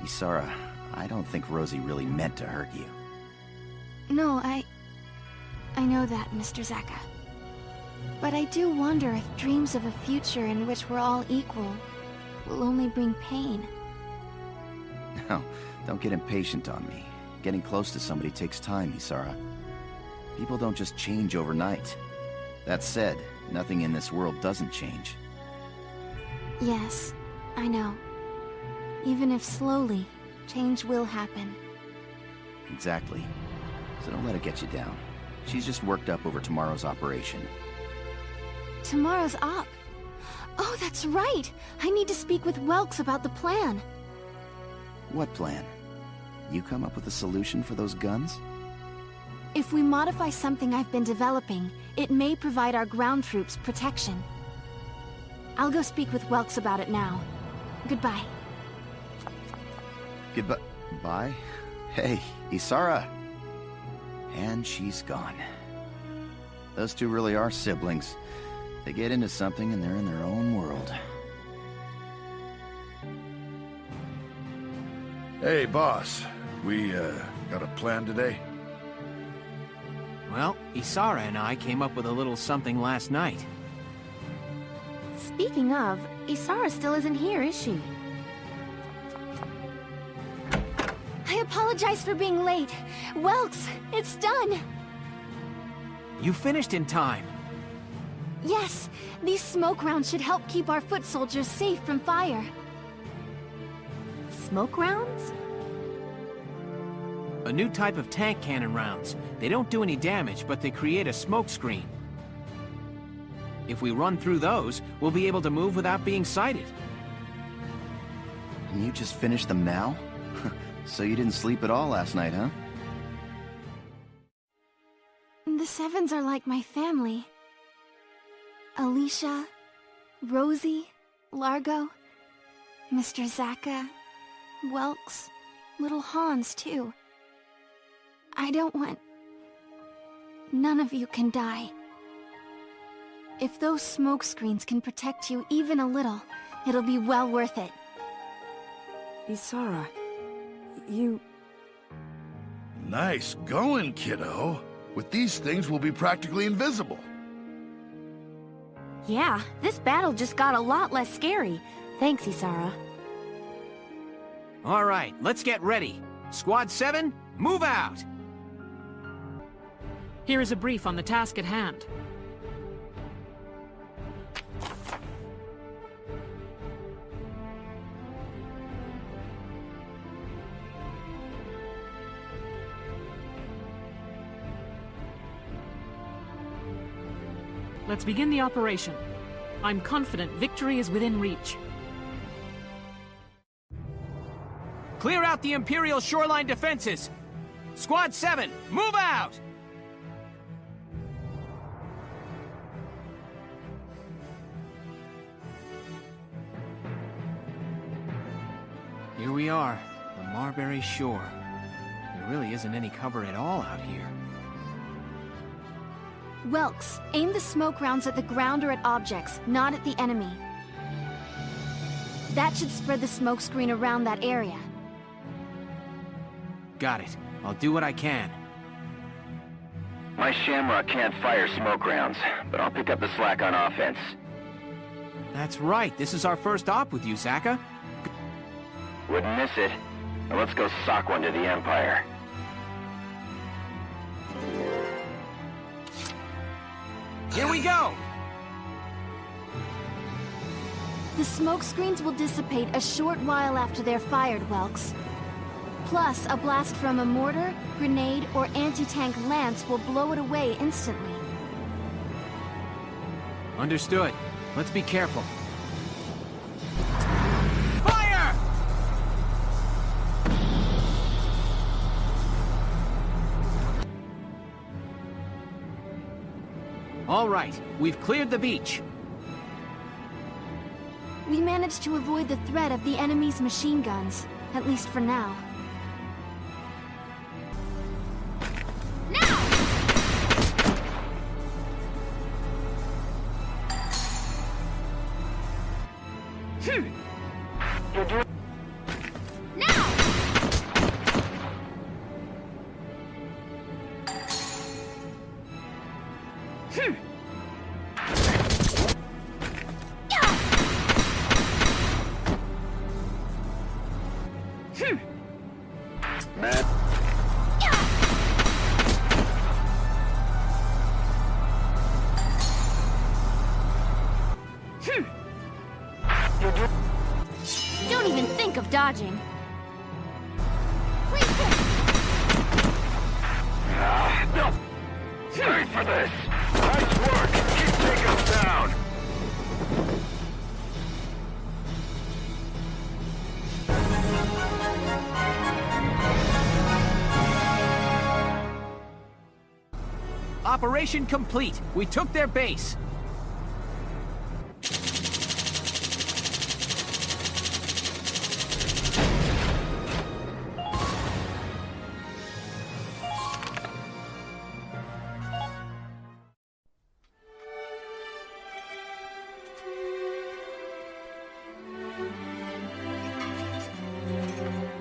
Isara, I don't think Rosie really meant to hurt you. No, I know that, Mr. Zaka. But I do wonder if dreams of a future in which we're all equal will only bring pain. No, don't get impatient on me. Getting close to somebody takes time, Isara. People don't just change overnight. That said, nothing in this world doesn't change. Yes, I know. Even if slowly, change will happen. Exactly. So don't let it get you down. She's just worked up over tomorrow's operation. Tomorrow's op. Oh, that's right! I need to speak with Welks about the plan. What plan? You come up with a solution for those guns? If we modify something I've been developing, it may provide our ground troops protection. I'll go speak with Welks about it now. Goodbye. Goodbye. Bye? Hey, Isara! And she's gone. Those two really are siblings. They get into something and they're in their own world. Hey, boss. We, got a plan today? Well, Isara and I came up with a little something last night. Speaking of, Isara still isn't here, is she? I apologize for being late. Welks, it's done! You finished in time. Yes, these smoke rounds should help keep our foot soldiers safe from fire. Smoke rounds? A new type of tank cannon rounds. They don't do any damage, but they create a smoke screen. If we run through those, we'll be able to move without being sighted. And you just finished them now? So you didn't sleep at all last night, huh? The Sevens are like my family. Alicia, Rosie, Largo, Mr. Zaka, Welks, little Hans, too. I don't want... None of you can die. If those smoke screens can protect you even a little, it'll be well worth it. Isara, you... Nice going, kiddo. With these things, we'll be practically invisible. Yeah, this battle just got a lot less scary. Thanks, Isara. All right, let's get ready. Squad 7, move out! Here is a brief on the task at hand. Let's begin the operation. I'm confident victory is within reach. Clear out the Imperial shoreline defenses! Squad 7, move out! Here we are, the Marbury Shore. There really isn't any cover at all out here. Welks, aim the smoke rounds at the ground or at objects, not at the enemy. That should spread the smoke screen around that area. Got it. I'll do what I can. My Shamrock can't fire smoke rounds, but I'll pick up the slack on offense. That's right. This is our first op with you, Zaka. Wouldn't miss it. Now let's go sock one to the Empire. Here we go! The smoke screens will dissipate a short while after they're fired, Welks. Plus, a blast from a mortar, grenade, or anti-tank lance will blow it away instantly. Understood. Let's be careful. All right, we've cleared the beach. We managed to avoid the threat of the enemy's machine guns, at least for now. Don't even think of dodging. No! Sorry for this! Nice work! Keep taking us down! Operation complete. We took their base.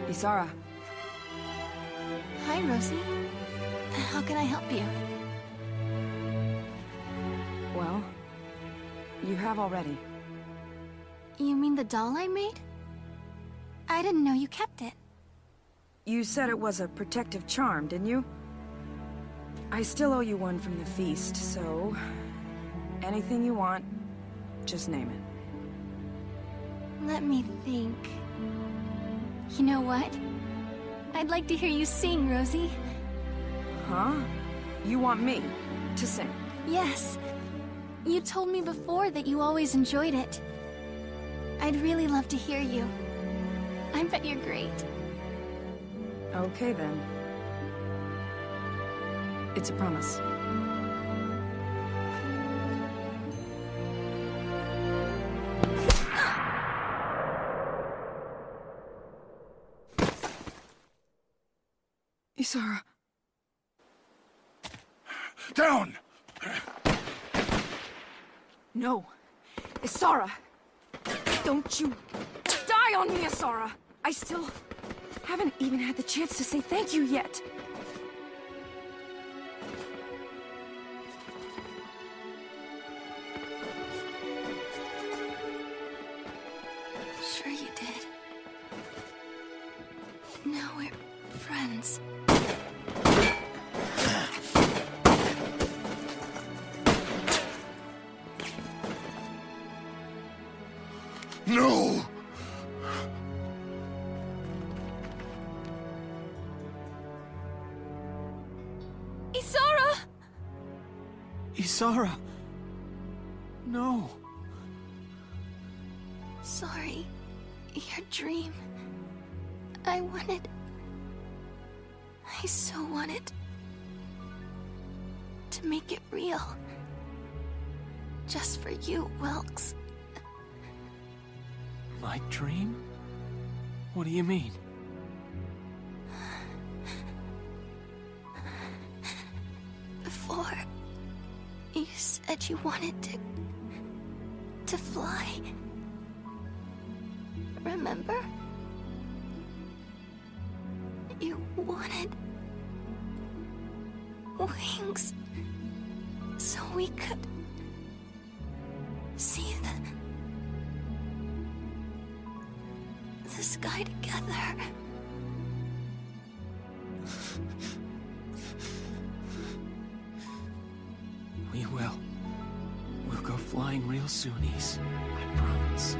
Isara. Hi, Rosie. How can I help you? Well, you have already. You mean the doll I made? I didn't know you kept it. You said it was a protective charm, didn't you? I still owe you one from the feast, so... anything you want, just name it. Let me think. You know what? I'd like to hear you sing, Rosie. Huh? You want me to sing? Yes. You told me before that you always enjoyed it. I'd really love to hear you. I bet you're great. Okay, then. It's a promise. Isara. Down! No. Isara! Don't you die on me, Isara! I still haven't even had the chance to say thank you yet. Sure you did. Now we're friends. No! Isara! Isara! No. Sorry. Your dream. I so wanted to make it real. Just for you, Wilkes. My dream? What do you mean? Before, you said you wanted to fly. Remember? You wanted wings so we could see the sky together. We will. We'll go flying real soonies. I promise.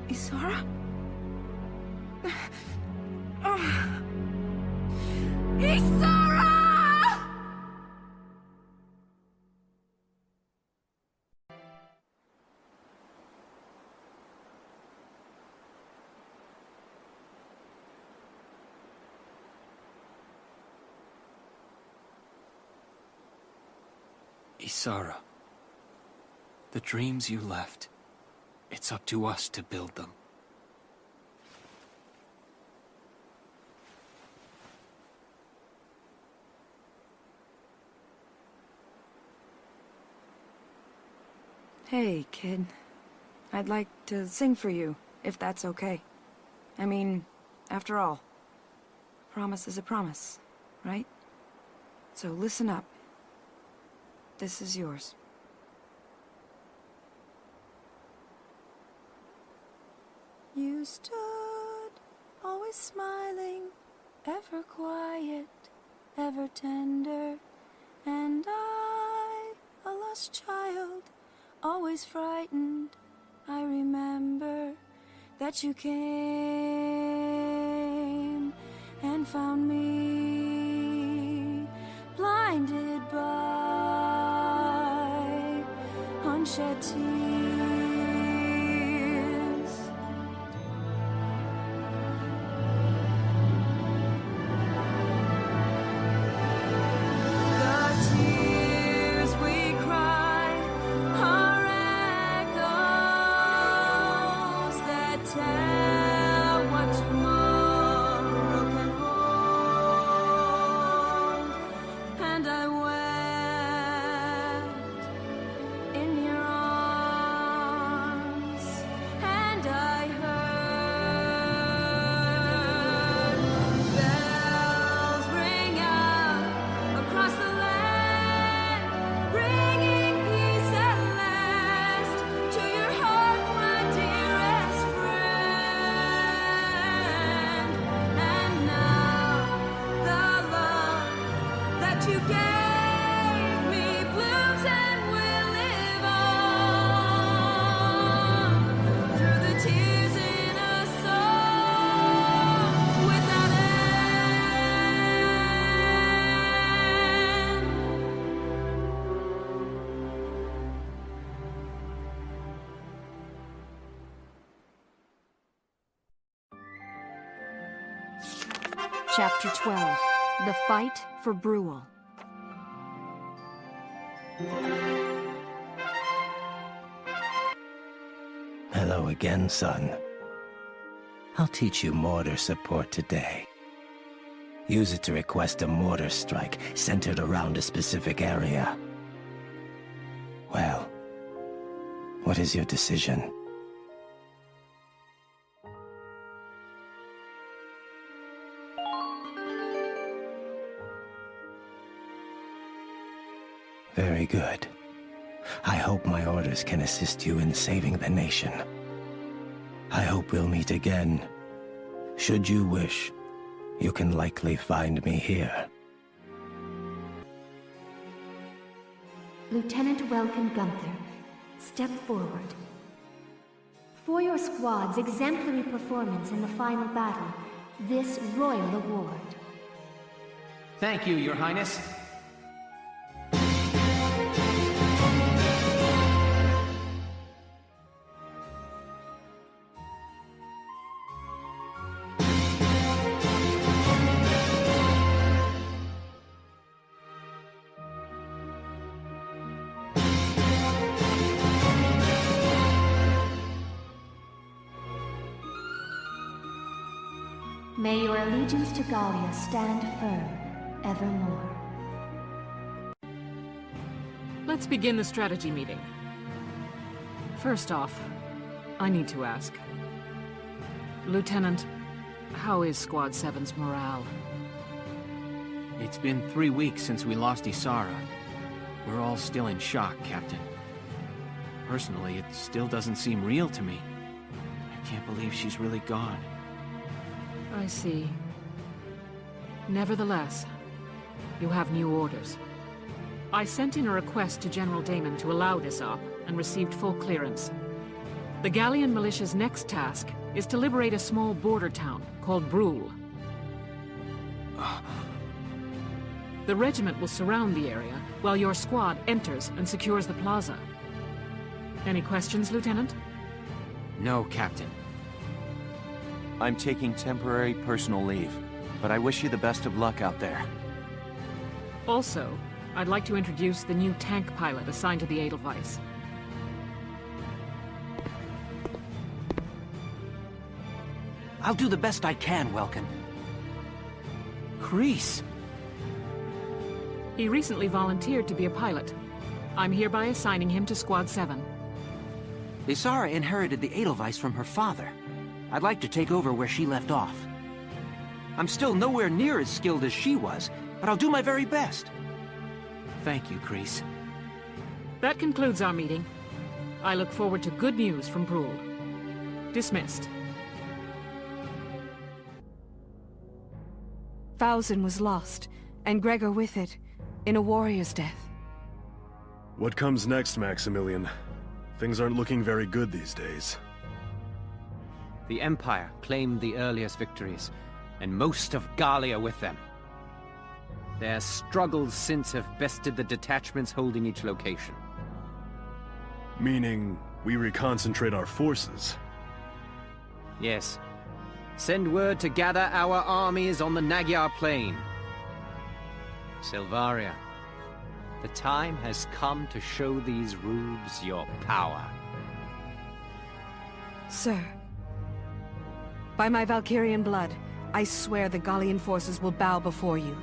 Isara? Isara! Isara. The dreams you left. It's up to us to build them. Hey, kid. I'd like to sing for you, if that's okay. I mean, after all, a promise is a promise, right? So listen up. This is yours. You stood, always smiling, ever quiet, ever tender, and I, a lost child, always frightened. I remember that you came and found me, blinded by unshed tears. Chapter 12. The Fight for Brule. Hello again, son. I'll teach you mortar support today. Use it to request a mortar strike centered around a specific area. Well, what is your decision? Very good. I hope my orders can assist you in saving the nation. I hope we'll meet again. Should you wish, you can likely find me here. Lieutenant Welkin Gunther, step forward. For your squad's exemplary performance in the final battle, this Royal Award. Thank you, Your Highness. May your allegiance to Gallia stand firm, evermore. Let's begin the strategy meeting. First off, I need to ask. Lieutenant, how is Squad 7's morale? It's been 3 weeks since we lost Isara. We're all still in shock, Captain. Personally, it still doesn't seem real to me. I can't believe she's really gone. I see. Nevertheless, you have new orders. I sent in a request to General Damon to allow this op, and received full clearance. The Gallian militia's next task is to liberate a small border town called Brule. The regiment will surround the area, while your squad enters and secures the plaza. Any questions, Lieutenant? No, Captain. I'm taking temporary personal leave, but I wish you the best of luck out there. Also, I'd like to introduce the new tank pilot assigned to the Edelweiss. I'll do the best I can, Welkin. Kreese! He recently volunteered to be a pilot. I'm hereby assigning him to Squad 7. Isara inherited the Edelweiss from her father. I'd like to take over where she left off. I'm still nowhere near as skilled as she was, but I'll do my very best. Thank you, Kreese. That concludes our meeting. I look forward to good news from Brule. Dismissed. Thousand was lost, and Gregor with it, in a warrior's death. What comes next, Maximilian? Things aren't looking very good these days. The Empire claimed the earliest victories, and most of Gallia with them. Their struggles since have bested the detachments holding each location. Meaning, we reconcentrate our forces? Yes. Send word to gather our armies on the Magyar Plain. Silvaria, the time has come to show these rubes your power. Sir, by my Valkyrian blood, I swear the Gallian forces will bow before you.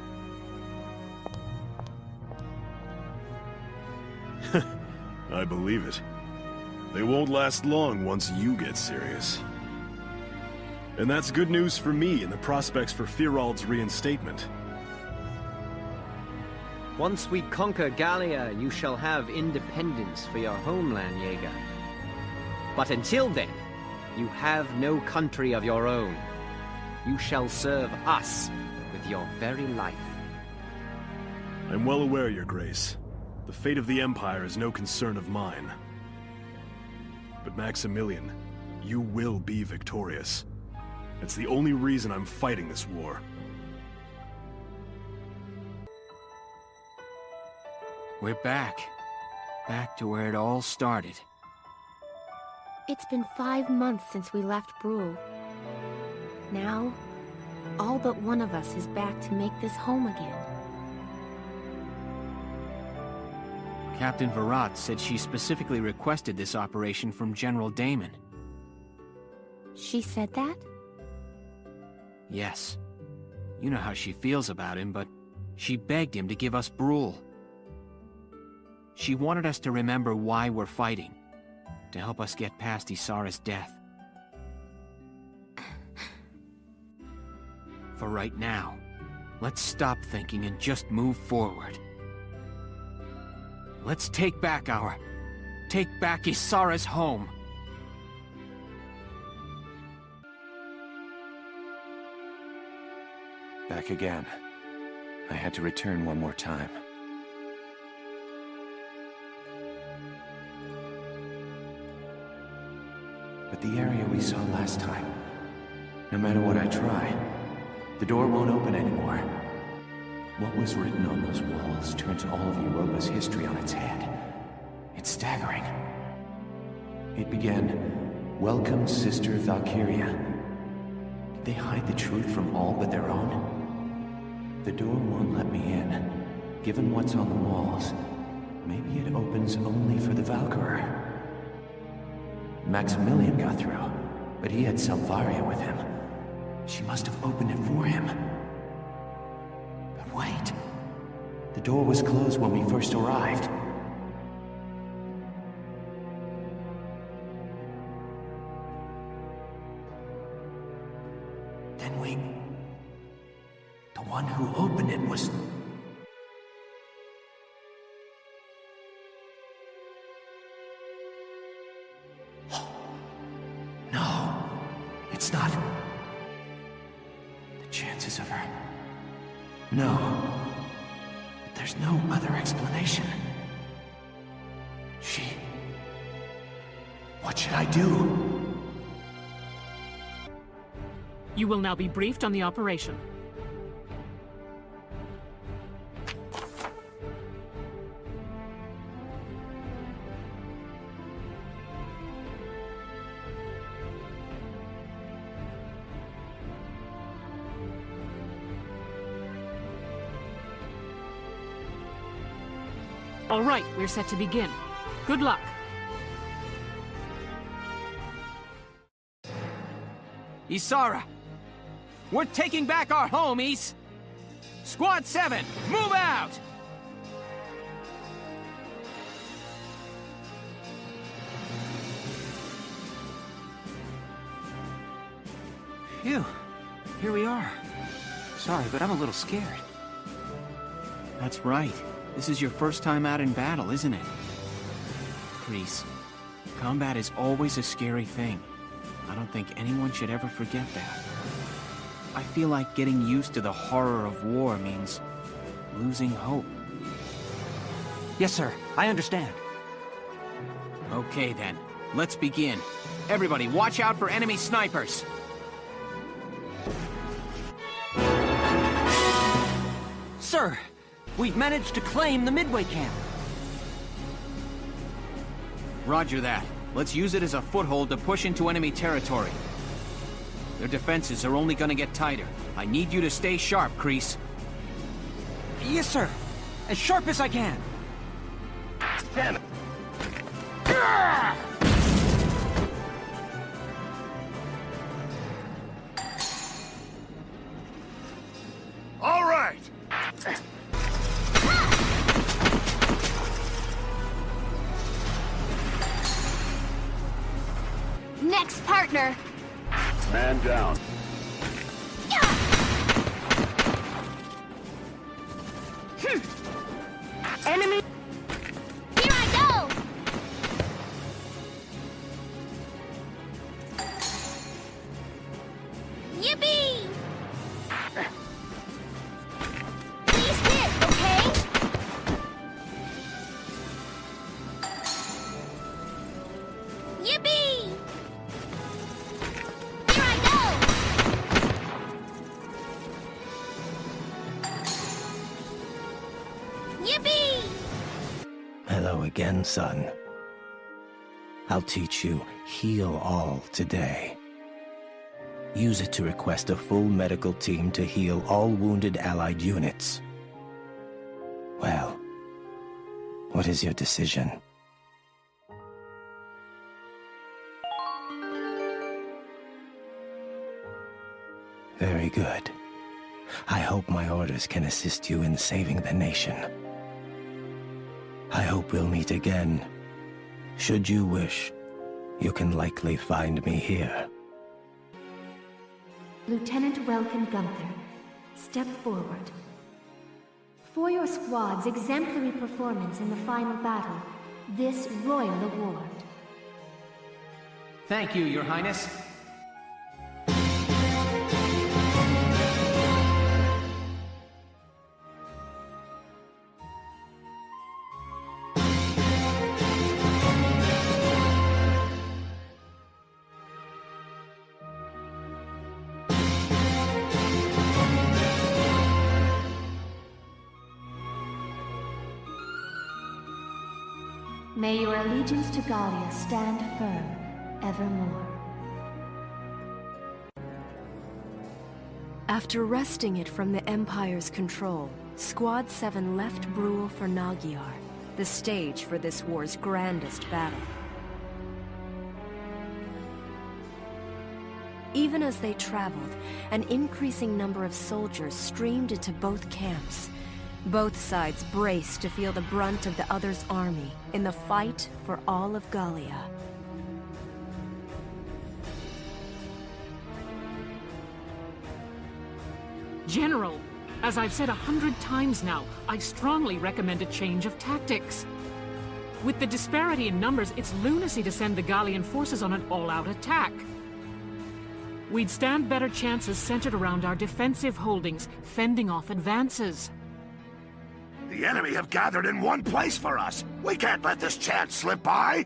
I believe it. They won't last long once you get serious. And that's good news for me and the prospects for Firald's reinstatement. Once we conquer Gallia, you shall have independence for your homeland, Jaeger. But until then, you have no country of your own. You shall serve us with your very life. I'm well aware, Your Grace. The fate of the Empire is no concern of mine. But Maximilian, you will be victorious. It's the only reason I'm fighting this war. We're back. Back to where it all started. It's been 5 months since we left Brule. Now, all but one of us is back to make this home again. Captain Virat said she specifically requested this operation from General Damon. She said that? Yes. You know how she feels about him, but she begged him to give us Brule. She wanted us to remember why we're fighting, to help us get past Isara's death. For right now, let's stop thinking and just move forward. Let's take back Isara's home. Back again. I had to return one more time. But the area we saw last time, no matter what I try, the door won't open anymore. What was written on those walls turns all of Europa's history on its head. It's staggering. It began, "Welcome, Sister Valkyria." Did they hide the truth from all but their own? The door won't let me in. Given what's on the walls, maybe it opens only for the Valkyrie. Maximilian got through, but he had Valkyria with him. She must have opened it for him. But wait. The door was closed when we first arrived. The one who opened it was... No, it's not. The chances of her... No. But there's no other explanation. She... What should I do? You will now be briefed on the operation. All right, we're set to begin. Good luck. Isara! We're taking back our home, Is! Squad 7, move out! Phew. Here we are. Sorry, but I'm a little scared. That's right. This is your first time out in battle, isn't it? Kreese, combat is always a scary thing. I don't think anyone should ever forget that. I feel like getting used to the horror of war means losing hope. Yes, sir. I understand. Okay, then. Let's begin. Everybody, watch out for enemy snipers! Sir, we've managed to claim the Midway camp. Roger that. Let's use it as a foothold to push into enemy territory. Their defenses are only gonna get tighter. I need you to stay sharp, Kreese. Yes, sir. As sharp as I can. Damn it. All right. Next partner. Man down. Enemy. Here I go. Yippee! Please hit, okay? Yippee! Here I go! Yippee! Hello again, son. I'll teach you Heal All today. Use it to request a full medical team to heal all wounded Allied units. Well, what is your decision? Very good. I hope my orders can assist you in saving the nation. I hope we'll meet again. Should you wish, you can likely find me here. Lieutenant Welkin Gunther, step forward. For your squad's exemplary performance in the final battle, this Royal Award. Thank you, Your Highness. May your allegiance to Gallia stand firm, evermore. After wresting it from the Empire's control, Squad 7 left Brule for Nagyar, the stage for this war's grandest battle. Even as they traveled, an increasing number of soldiers streamed into both camps. Both sides braced to feel the brunt of the other's army in the fight for all of Gallia. General, as I've said 100 times now, I strongly recommend a change of tactics. With the disparity in numbers, it's lunacy to send the Gallian forces on an all-out attack. We'd stand better chances centered around our defensive holdings, fending off advances. The enemy have gathered in one place for us. We can't let this chance slip by.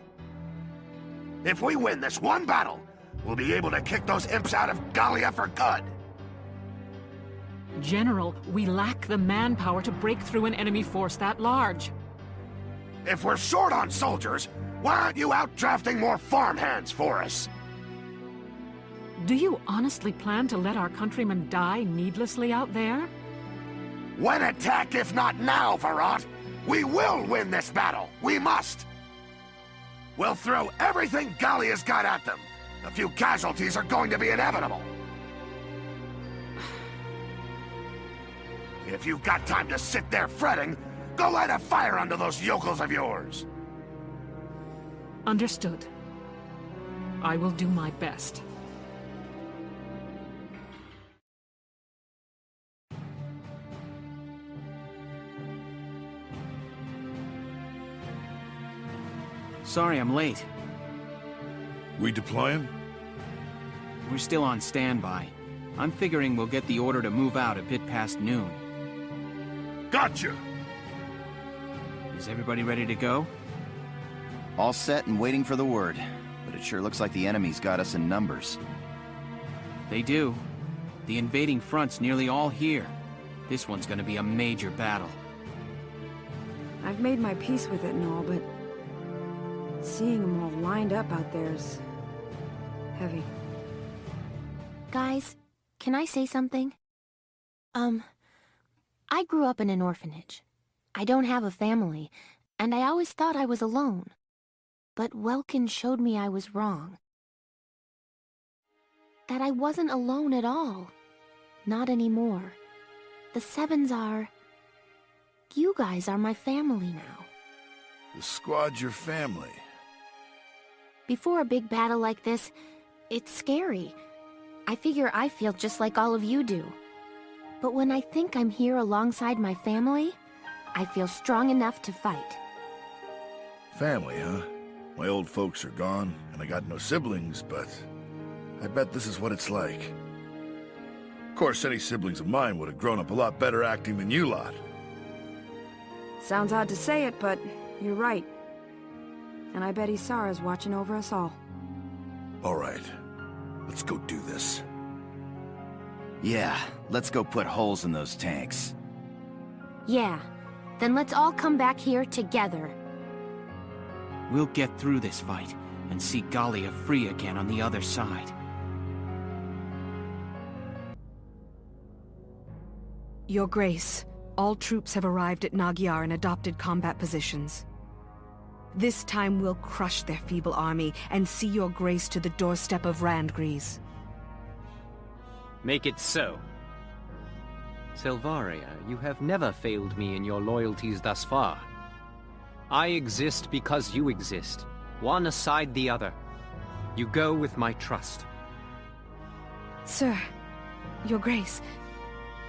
If we win this one battle, we'll be able to kick those imps out of Gallia for good. General, we lack the manpower to break through an enemy force that large. If we're short on soldiers, why aren't you out drafting more farmhands for us? Do you honestly plan to let our countrymen die needlessly out there? When attacked, if not now, Varrot, we will win this battle. We must. We'll throw everything Gallia's got at them. A few casualties are going to be inevitable. If you've got time to sit there fretting, go light a fire under those yokels of yours. Understood. I will do my best. Sorry I'm late. We deploying? We're still on standby. I'm figuring we'll get the order to move out a bit past noon. Gotcha! Is everybody ready to go? All set and waiting for the word, but it sure looks like the enemy's got us in numbers. They do. The invading front's nearly all here. This one's gonna be a major battle. I've made my peace with it and all, but seeing them all lined up out there's heavy. Guys, can I say something? I grew up in an orphanage. I don't have a family, and I always thought I was alone. But Welkin showed me I was wrong. That I wasn't alone at all. Not anymore. The Sevens are... You guys are my family now. The squad's your family. Before a big battle like this, it's scary. I figure I feel just like all of you do. But when I think I'm here alongside my family, I feel strong enough to fight. Family, huh? My old folks are gone, and I got no siblings, but I bet this is what it's like. Of course, any siblings of mine would have grown up a lot better acting than you lot. Sounds odd to say it, but you're right. And I bet Isara's watching over us all. All right. Let's go do this. Yeah, let's go put holes in those tanks. Yeah, then let's all come back here together. We'll get through this fight and see Gallia free again on the other side. Your Grace, all troops have arrived at Nagyar and adopted combat positions. This time we'll crush their feeble army and see your Grace to the doorstep of Randgries. Make it so. Silvaria, you have never failed me in your loyalties thus far. I exist because you exist, one aside the other. You go with my trust. Sir, your Grace,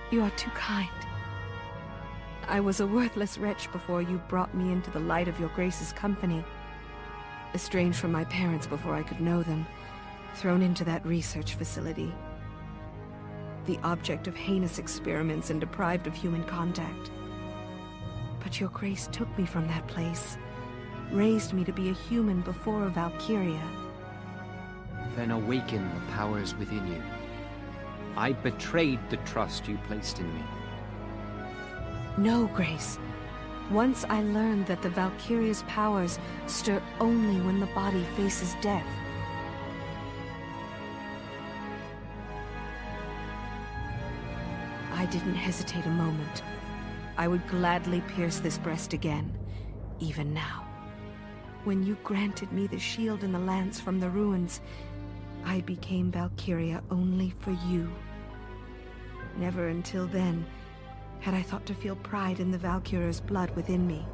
you are too kind. I was a worthless wretch before you brought me into the light of your Grace's company. Estranged from my parents before I could know them, thrown into that research facility. The object of heinous experiments and deprived of human contact. But your Grace took me from that place, raised me to be a human before a Valkyria. Then awaken the powers within you. I betrayed the trust you placed in me. No, Grace. Once I learned that the Valkyria's powers stir only when the body faces death. I didn't hesitate a moment. I would gladly pierce this breast again, even now. When you granted me the shield and the lance from the ruins, I became Valkyria only for you. Never until then had I thought to feel pride in the Valkyria's blood within me.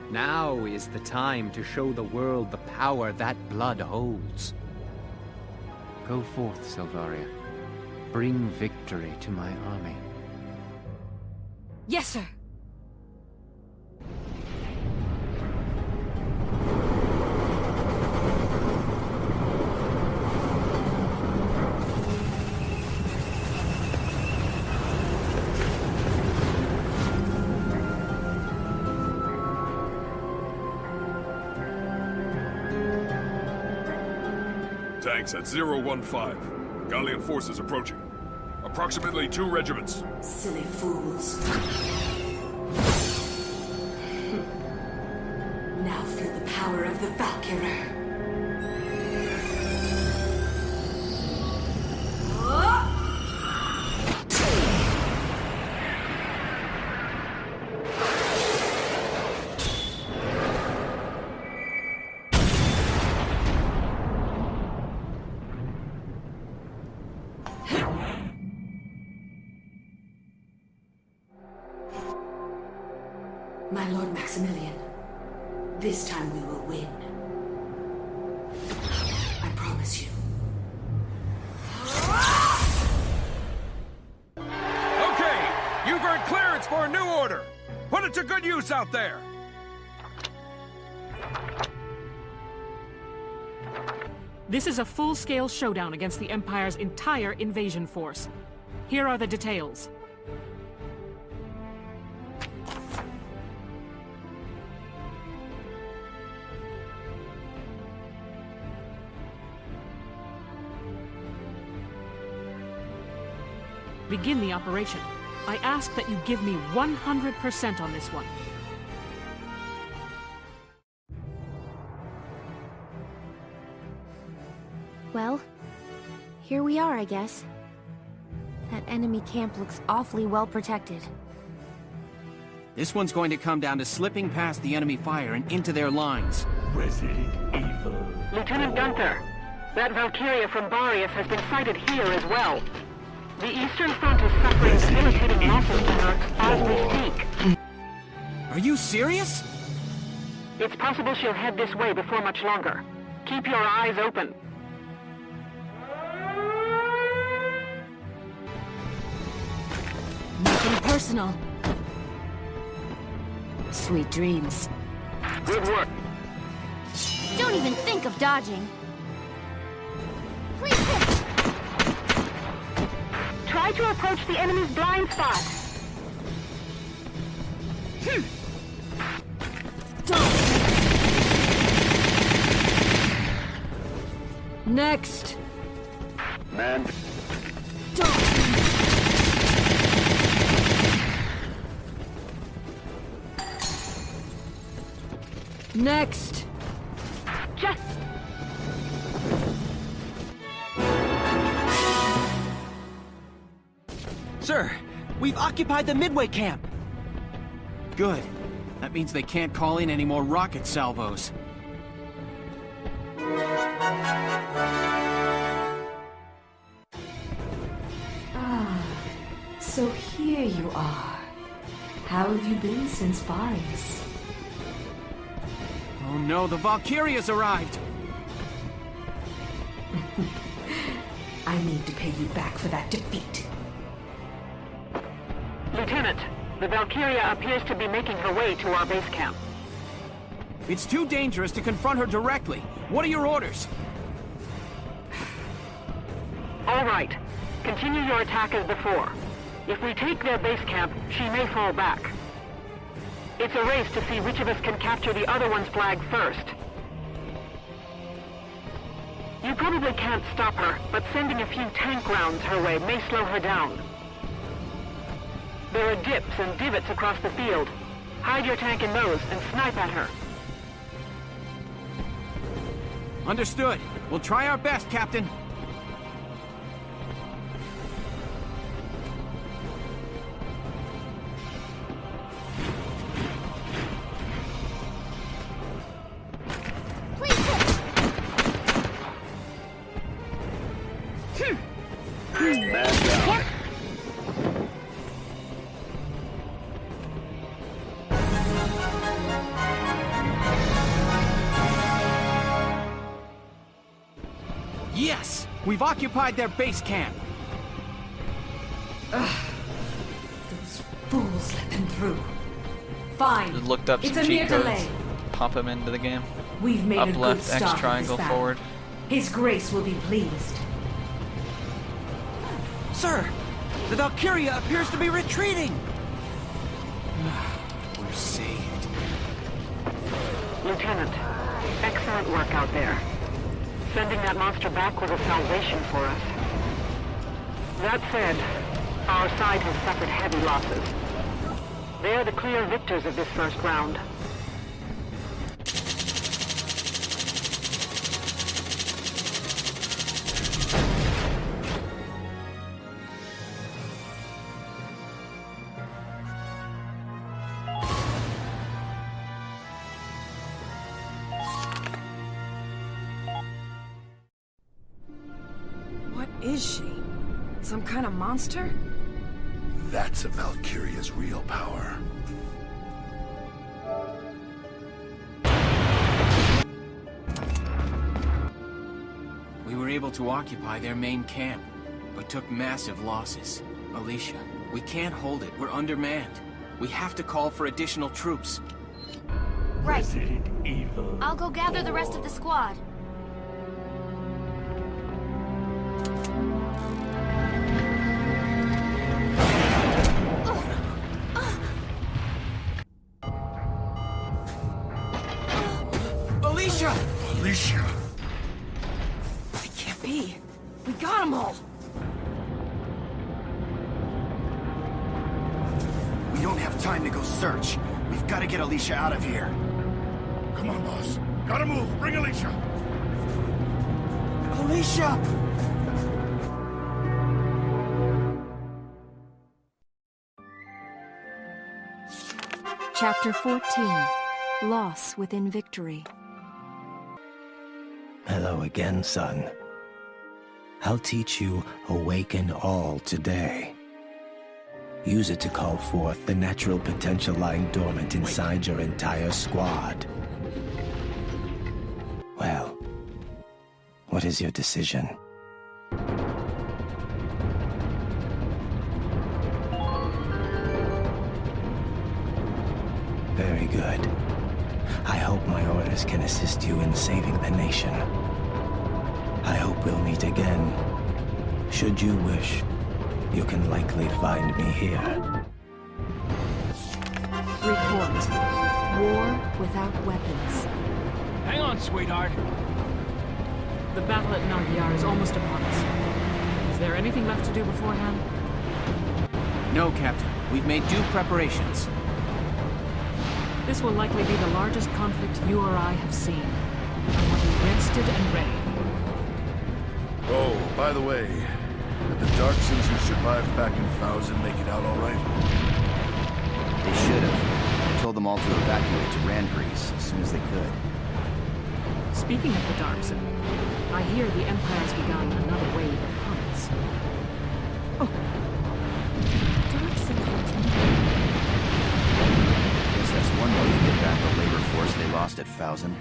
Now is the time to show the world the power that blood holds. Go forth, Silvaria. Bring victory to my army. Yes, sir! Tanks at 015. Gallian forces approaching. Approximately 2 regiments. Silly fools. Now feel the power of the Valkyrie. My Lord Maximilian, this time we will win. I promise you. Okay! You've earned clearance for a new order! Put it to good use out there! This is a full-scale showdown against the Empire's entire invasion force. Here are the details. Begin the operation. I ask that you give me 100% on this one. Well, here we are, I guess. That enemy camp looks awfully well protected. This one's going to come down to slipping past the enemy fire and into their lines. Resident Evil. Lieutenant Gunther, that Valkyria from Boreas has been sighted here as well. The Eastern Front is suffering debilitating losses to her as we speak. Are you serious? It's possible she'll head this way before much longer. Keep your eyes open. Nothing personal. Sweet dreams. Good work. Don't even think of dodging. Please hit! Try to approach the enemy's blind spot. Next! Man. Next! Just... Sir, we've occupied the Midway camp. Good. That means they can't call in any more rocket salvos. Ah, so here you are. How have you been since Boreas? Oh no, the Valkyria's arrived! I need to pay you back for that defeat. Lieutenant, the Valkyria appears to be making her way to our base camp. It's too dangerous to confront her directly. What are your orders? All right. Continue your attack as before. If we take their base camp, she may fall back. It's a race to see which of us can capture the other one's flag first. You probably can't stop her, but sending a few tank rounds her way may slow her down. There are dips and divots across the field. Hide your tank in those and snipe at her. Understood. We'll try our best, Captain. Yes! We've occupied their base camp! Those fools let them through. Fine. Just looked up It's some a cheat mere codes. delay. Pop him into the game. We've made Up, a good left, start X with triangle, this battle. forward. His Grace will be pleased. Sir, the Valkyria appears to be retreating. We're saved. Lieutenant, excellent work out there. Sending that monster back was a salvation for us. That said, our side has suffered heavy losses. They're the clear victors of this first round. What is she? Some kind of monster? That's a Valkyria's real power. We were able to occupy their main camp, but took massive losses. Alicia, we can't hold it. We're undermanned. We have to call for additional troops. Right. I'll go gather the rest of the squad. Alicia! Alicia! It can't be. We got them all. We don't have time to go search. We've got to get Alicia out of here. Come on, boss. Gotta move. Bring Alicia. Alicia! Chapter 14. Loss within victory. Hello again, son. I'll teach you Awaken All today. Use it to call forth the natural potential lying dormant inside your entire squad. Well, what is your decision? Very good. I hope my orders can assist you in saving the nation. I hope we'll meet again. Should you wish, you can likely find me here. Report. War without weapons. Hang on, sweetheart. The battle at Magyar is almost upon us. Is there anything left to do beforehand? No, Captain. We've made due preparations. This will likely be the largest conflict you or I have seen. I want you rested and ready. Oh, by the way, did the Darksons who survived back in 1000 make it out all right? They should have. I told them all to evacuate to Randgrease as soon as they could. Speaking of the Darkson, I hear the Empire's begun another wave of hunts. Oh. Darkson hunting. Guess that's one way to get back the labor force they lost at 1000.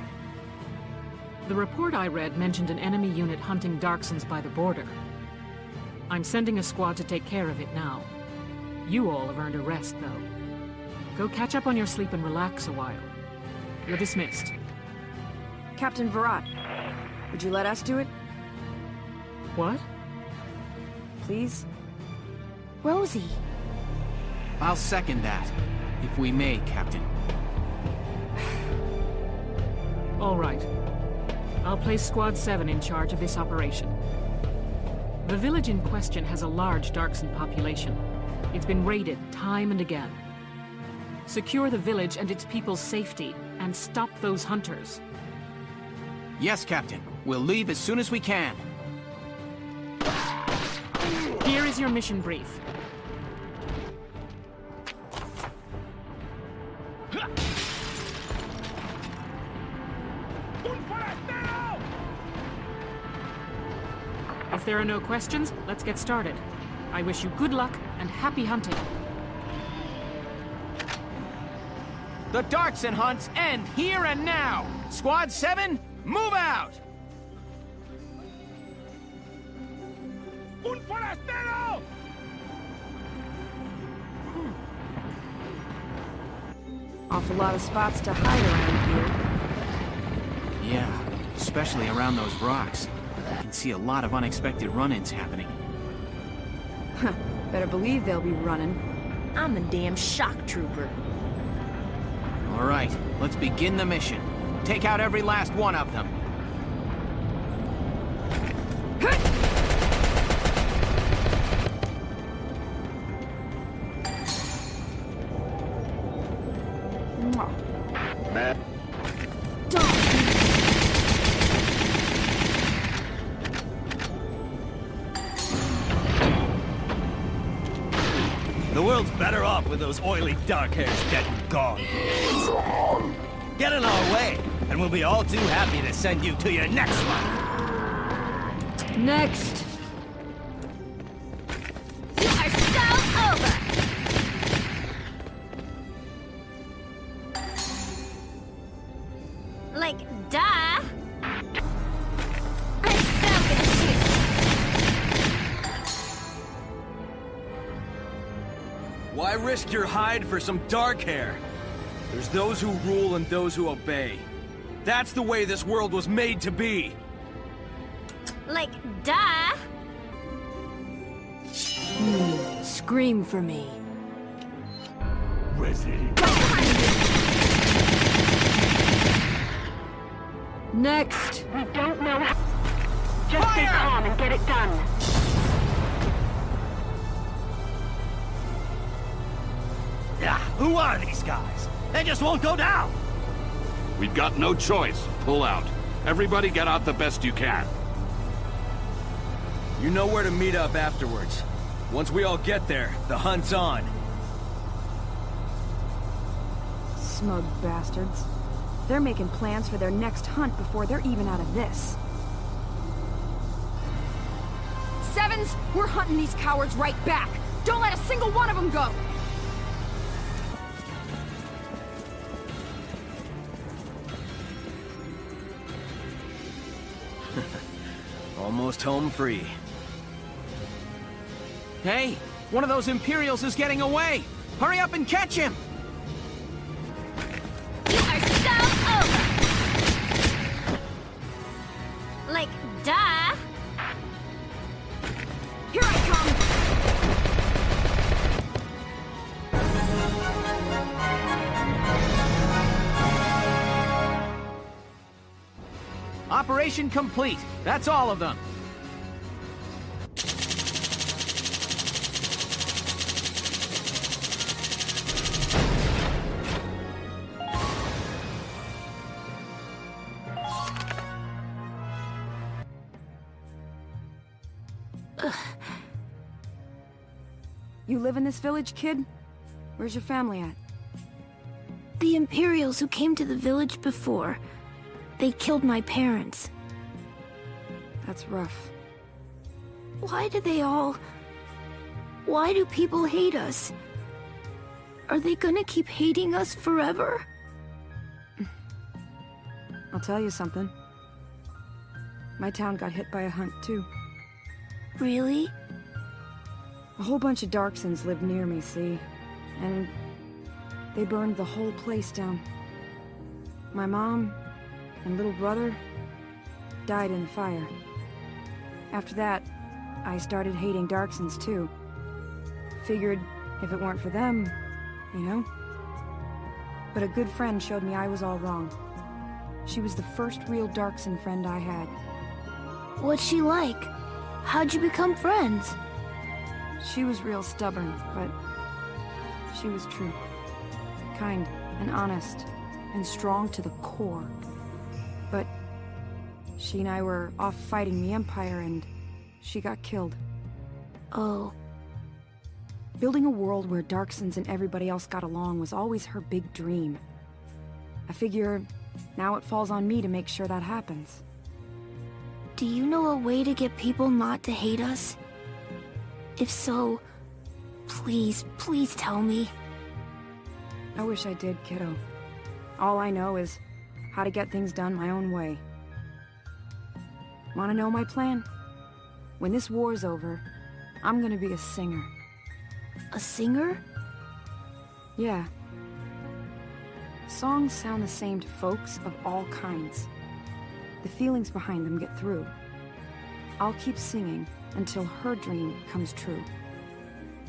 The report I read mentioned an enemy unit hunting Darksons by the border. I'm sending a squad to take care of it now. You all have earned a rest, though. Go catch up on your sleep and relax a while. You're dismissed. Captain Virat, would you let us do it? What? Please? Rosie. I'll second that, if we may, Captain. All right. I'll place Squad 7 in charge of this operation. The village in question has a large Darkson population. It's been raided time and again. Secure the village and its people's safety, and stop those hunters. Yes, Captain. We'll leave as soon as we can. Here is your mission brief. If there are no questions, let's get started. I wish you good luck and happy hunting. The Darkson hunts end here and now! Squad 7, move out! Un forastero! Awful lot of spots to hide around here. Yeah, especially around those rocks. I can see a lot of unexpected run-ins happening. Huh, better believe they'll be running. I'm a damn shock trooper. All right, let's begin the mission. Take out every last one of them. Man. The world's better off with those oily dark hairs dead and gone. Get in our way, and we'll be all too happy to send you to your next one. Next! You are so over! Like, duh! I'm so gonna shoot! Why risk your hide for some dark hair? There's those who rule and those who obey. That's the way this world was made to be. Like, duh! Scream for me. Next! We don't know how. Just stay calm and get it done. Yeah, who are these guys? They just won't go down! We've got no choice. Pull out. Everybody get out the best you can. You know where to meet up afterwards. Once we all get there, the hunt's on. Smug bastards. They're making plans for their next hunt before they're even out of this. Sevens, we're hunting these cowards right back! Don't let a single one of them go! Almost home free. Hey, one of those Imperials is getting away! Hurry up and catch him! You are so over! Like, duh! Here I come! Operation complete. That's all of them. You live in this village, kid? Where's your family at? The Imperials who came to the village before. They killed my parents. That's rough. Why do people hate us? Are they gonna keep hating us forever? I'll tell you something. My town got hit by a hunt, too. Really? A whole bunch of Darksons lived near me, see? And they burned the whole place down. My mom and little brother died in the fire. After that, I started hating Darksons too. Figured if it weren't for them, you know? But a good friend showed me I was all wrong. She was the first real Darkson friend I had. What's she like? How'd you become friends? She was real stubborn, but she was true. kind and honest and strong to the core. But she and I were off fighting the Empire and she got killed. Oh. Building a world where Darksons and everybody else got along was always her big dream. I figure now it falls on me to make sure that happens. Do you know a way to get people not to hate us? If so, please, please tell me. I wish I did, kiddo. All I know is how to get things done my own way. Want to know my plan? When this war's over, I'm gonna be a singer. A singer? Yeah. Songs sound the same to folks of all kinds. The feelings behind them get through. I'll keep singing until her dream comes true.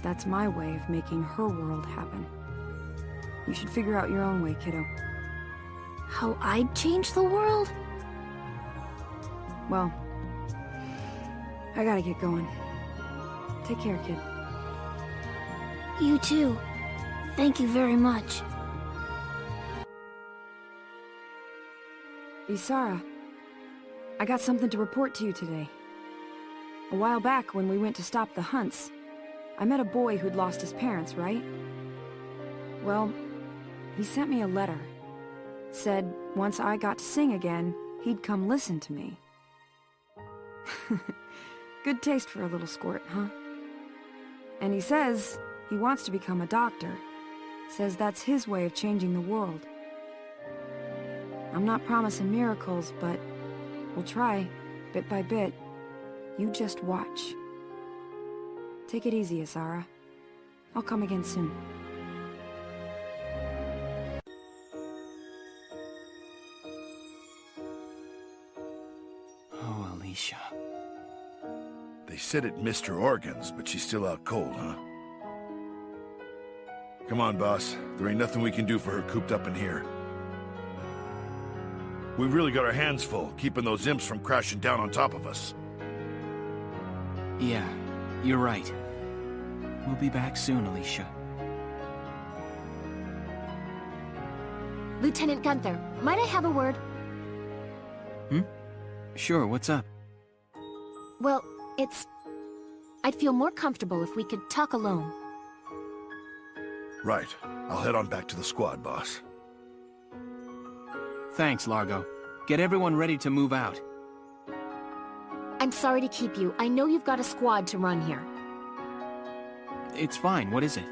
That's my way of making her world happen. You should figure out your own way, kiddo. How I'd change the world? Well, I gotta get going. Take care, kid. You too. Thank you very much. Isara, I got something to report to you today. A while back, when we went to stop the hunts, I met a boy who'd lost his parents, right? Well, he sent me a letter. Said once I got to sing again, he'd come listen to me. Good taste for a little squirt, huh? And he says he wants to become a doctor. Says that's his way of changing the world. I'm not promising miracles, but we'll try, bit by bit. You just watch. Take it easy, Isara. I'll come again soon. Oh, Alicia. They said it missed her organs, but she's still out cold, huh? Come on, boss. There ain't nothing we can do for her cooped up in here. We've really got our hands full, keeping those imps from crashing down on top of us. Yeah, you're right. We'll be back soon, Alicia. Lieutenant Gunther, might I have a word? Sure, what's up? Well, I'd feel more comfortable if we could talk alone. Right. I'll head on back to the squad, boss. Thanks, Largo. Get everyone ready to move out. I'm sorry to keep you. I know you've got a squad to run here. It's fine, what is it?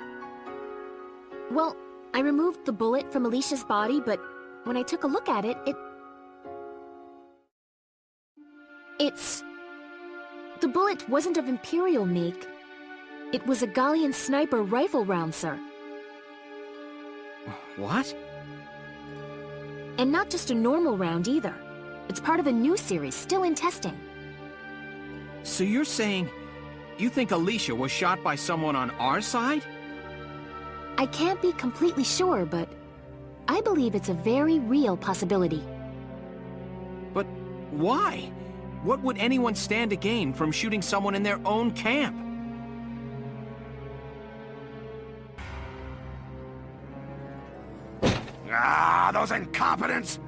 Well, I removed the bullet from Alicia's body, but when I took a look at it, the bullet wasn't of Imperial make. It was a Gallian sniper rifle round, sir. What? And not just a normal round either. It's part of a new series, still in testing. So you're saying you think Alicia was shot by someone on our side? I can't be completely sure, but I believe it's a very real possibility. But why? What would anyone stand to gain from shooting someone in their own camp? Ah, those incompetents!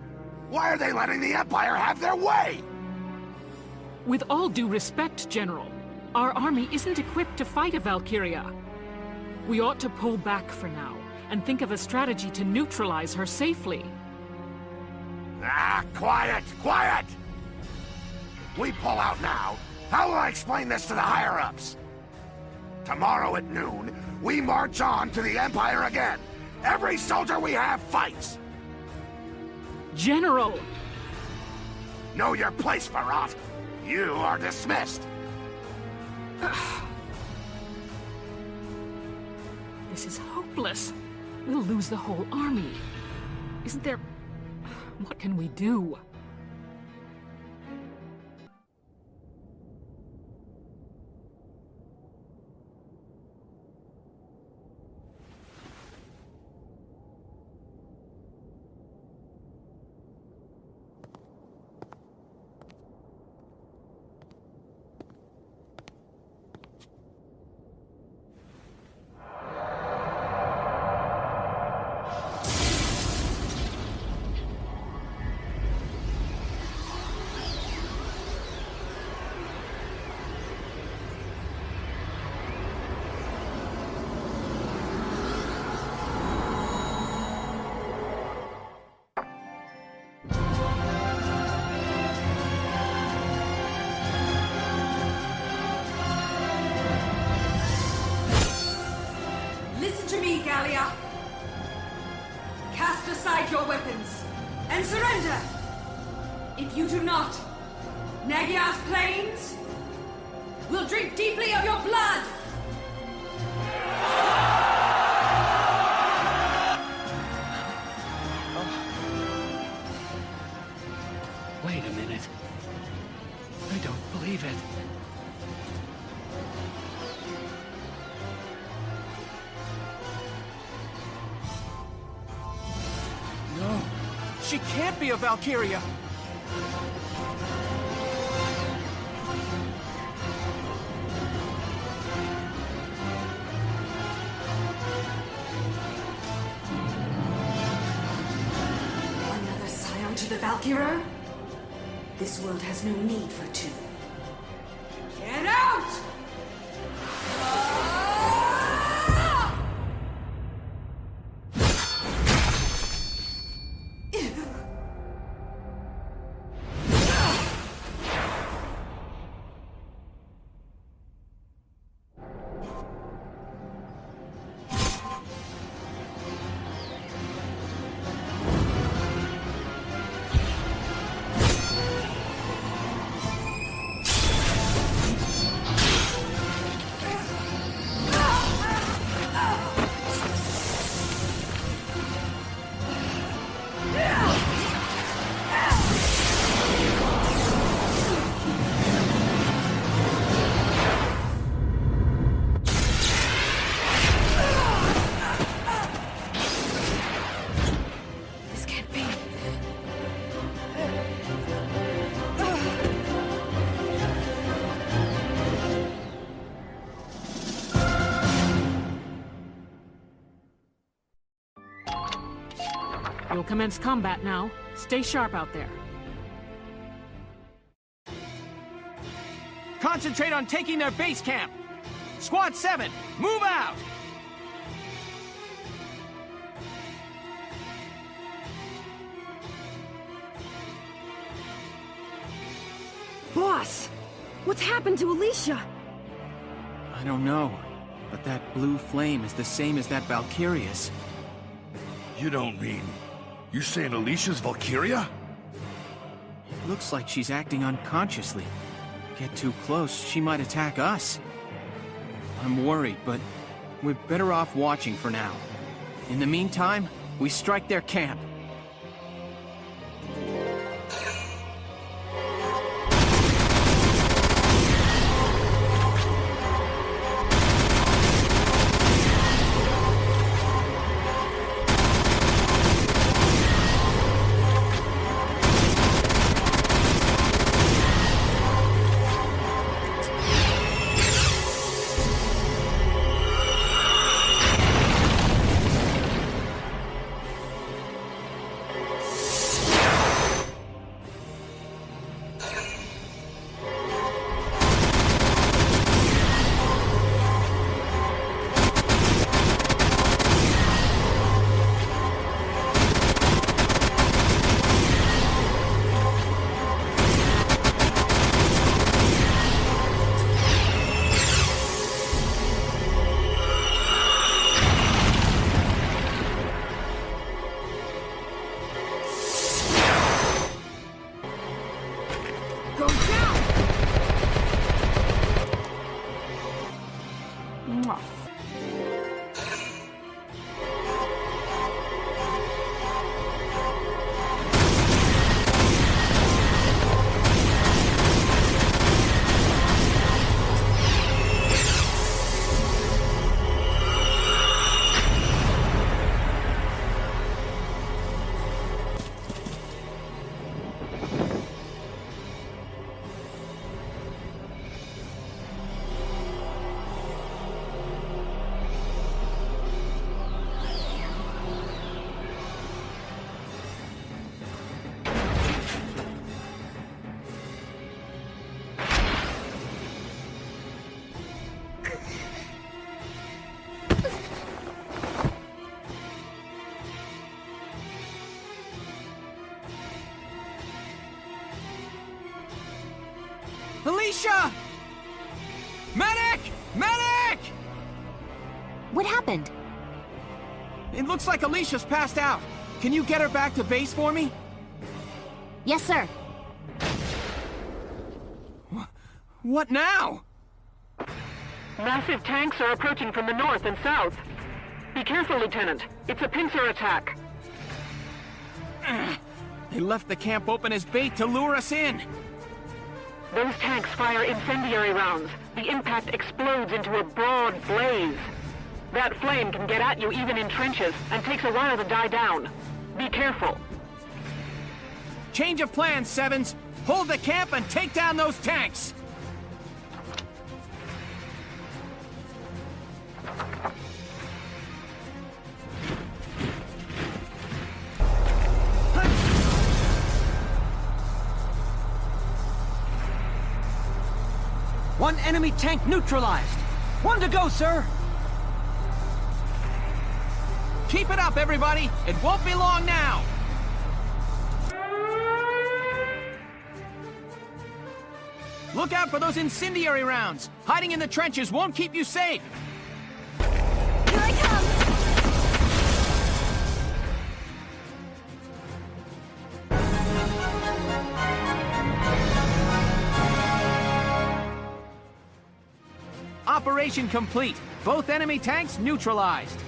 Why are they letting the Empire have their way? With all due respect, General, our army isn't equipped to fight a Valkyria. We ought to pull back for now, and think of a strategy to neutralize her safely. Ah, quiet! Quiet! We pull out now. How will I explain this to the higher-ups? Tomorrow at noon, we march on to the Empire again. Every soldier we have fights! General! Know your place, Marat. You are dismissed. This is hopeless. We'll lose the whole army. Isn't there... What can we do? Listen to me, Gallia. Cast aside your weapons and surrender. If you do not, Nagyar's plains will drink deeply of your blood. Wait a minute. I don't believe it. No, she can't be a Valkyria. Another scion to the Valkyria? This world has no need for two. Get out! You'll commence combat now. Stay sharp out there. Concentrate on taking their base camp! Squad 7, move out! Boss! What's happened to Alicia? I don't know, but that blue flame is the same as that Valkyria's. You don't mean... You saying Alicia's Valkyria? It looks like she's acting unconsciously. Get too close, she might attack us. I'm worried, but we're better off watching for now. In the meantime, we strike their camp. Alicia! Medic! Medic! What happened? It looks like Alicia's passed out. Can you get her back to base for me? Yes, sir. What now? Massive tanks are approaching from the north and south. Be careful, Lieutenant. It's a pincer attack. They left the camp open as bait to lure us in. Those tanks fire incendiary rounds. The impact explodes into a broad blaze. That flame can get at you even in trenches, and takes a while to die down. Be careful. Change of plans, Sevens. Hold the camp and take down those tanks. One enemy tank neutralized! One to go, sir! Keep it up, everybody! It won't be long now! Look out for those incendiary rounds! Hiding in the trenches won't keep you safe! Here I come! Operation complete. Both enemy tanks neutralized.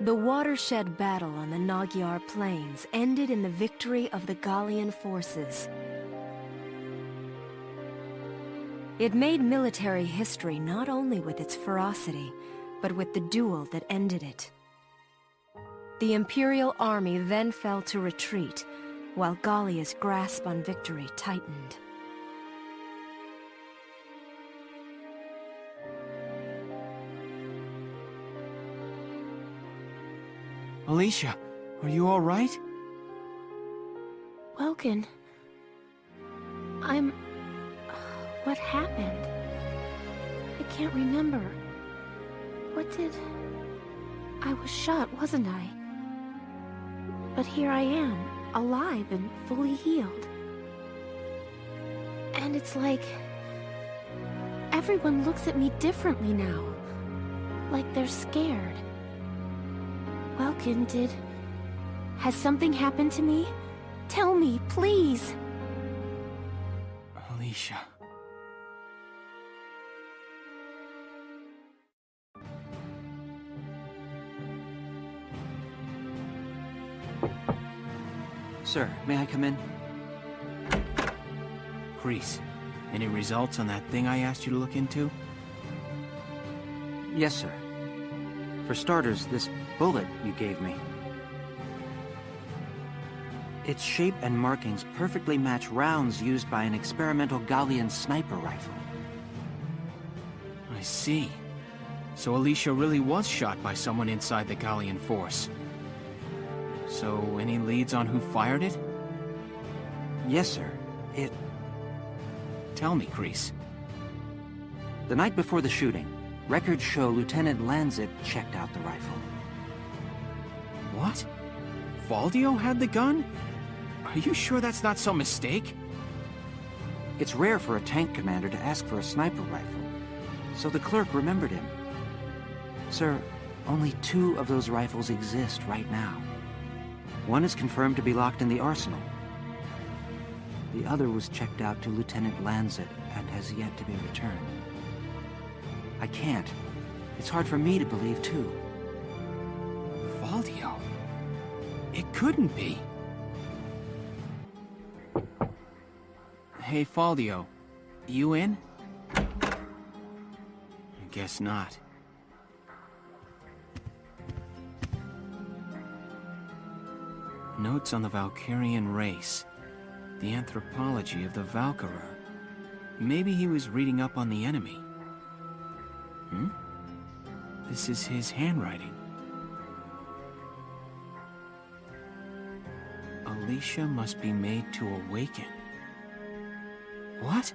The watershed battle on the Magyar Plains ended in the victory of the Gallian forces. It made military history not only with its ferocity, but with the duel that ended it. The Imperial army then fell to retreat, while Gallia's grasp on victory tightened. Alicia, are you all right? Welkin. What happened? I can't remember. I was shot, wasn't I? But here I am, alive and fully healed. And it's like... everyone looks at me differently now. Like they're scared. Welkin, has something happened to me? Tell me, please! Alicia... Sir, may I come in? Grease, any results on that thing I asked you to look into? Yes, sir. For starters, this bullet you gave me. Its shape and markings perfectly match rounds used by an experimental Gallian sniper rifle. I see. So Alicia really was shot by someone inside the Gallian force. So, any leads on who fired it? Yes, sir. Tell me, Grease. The night before the shooting, records show Lieutenant Lanzit checked out the rifle. What? Valdio had the gun? Are you sure that's not some mistake? It's rare for a tank commander to ask for a sniper rifle, so the clerk remembered him. Sir, only 2 of those rifles exist right now. One is confirmed to be locked in the arsenal. The other was checked out to Lieutenant Lanzit and has yet to be returned. I can't. It's hard for me to believe, too. Valdio? It couldn't be. Hey, Valdio. You in? I guess not. Notes on the Valkyrian race. The anthropology of the Valkyra. Maybe he was reading up on the enemy. This is his handwriting. Alicia must be made to awaken. What?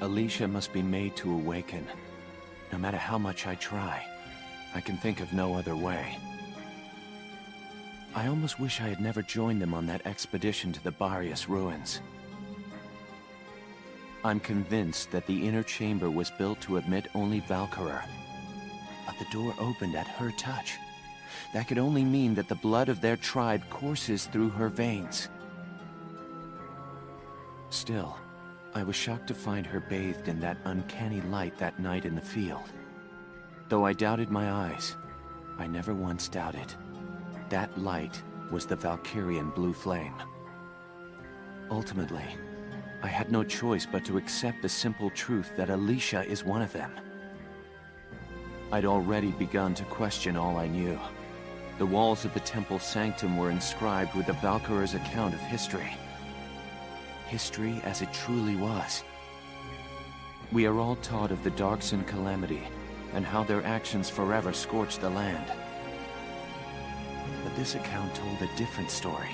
Alicia must be made to awaken. No matter how much I try, I can think of no other way. I almost wish I had never joined them on that expedition to the Barrios ruins. I'm convinced that the inner chamber was built to admit only Valkyria. But the door opened at her touch. That could only mean that the blood of their tribe courses through her veins. Still, I was shocked to find her bathed in that uncanny light that night in the field. Though I doubted my eyes, I never once doubted. That light was the Valkyrian blue flame. Ultimately, I had no choice but to accept the simple truth that Alicia is one of them. I'd already begun to question all I knew. The walls of the temple sanctum were inscribed with the Valkyria's account of history. History as it truly was. We are all taught of the Darkson calamity, and how their actions forever scorched the land. But this account told a different story.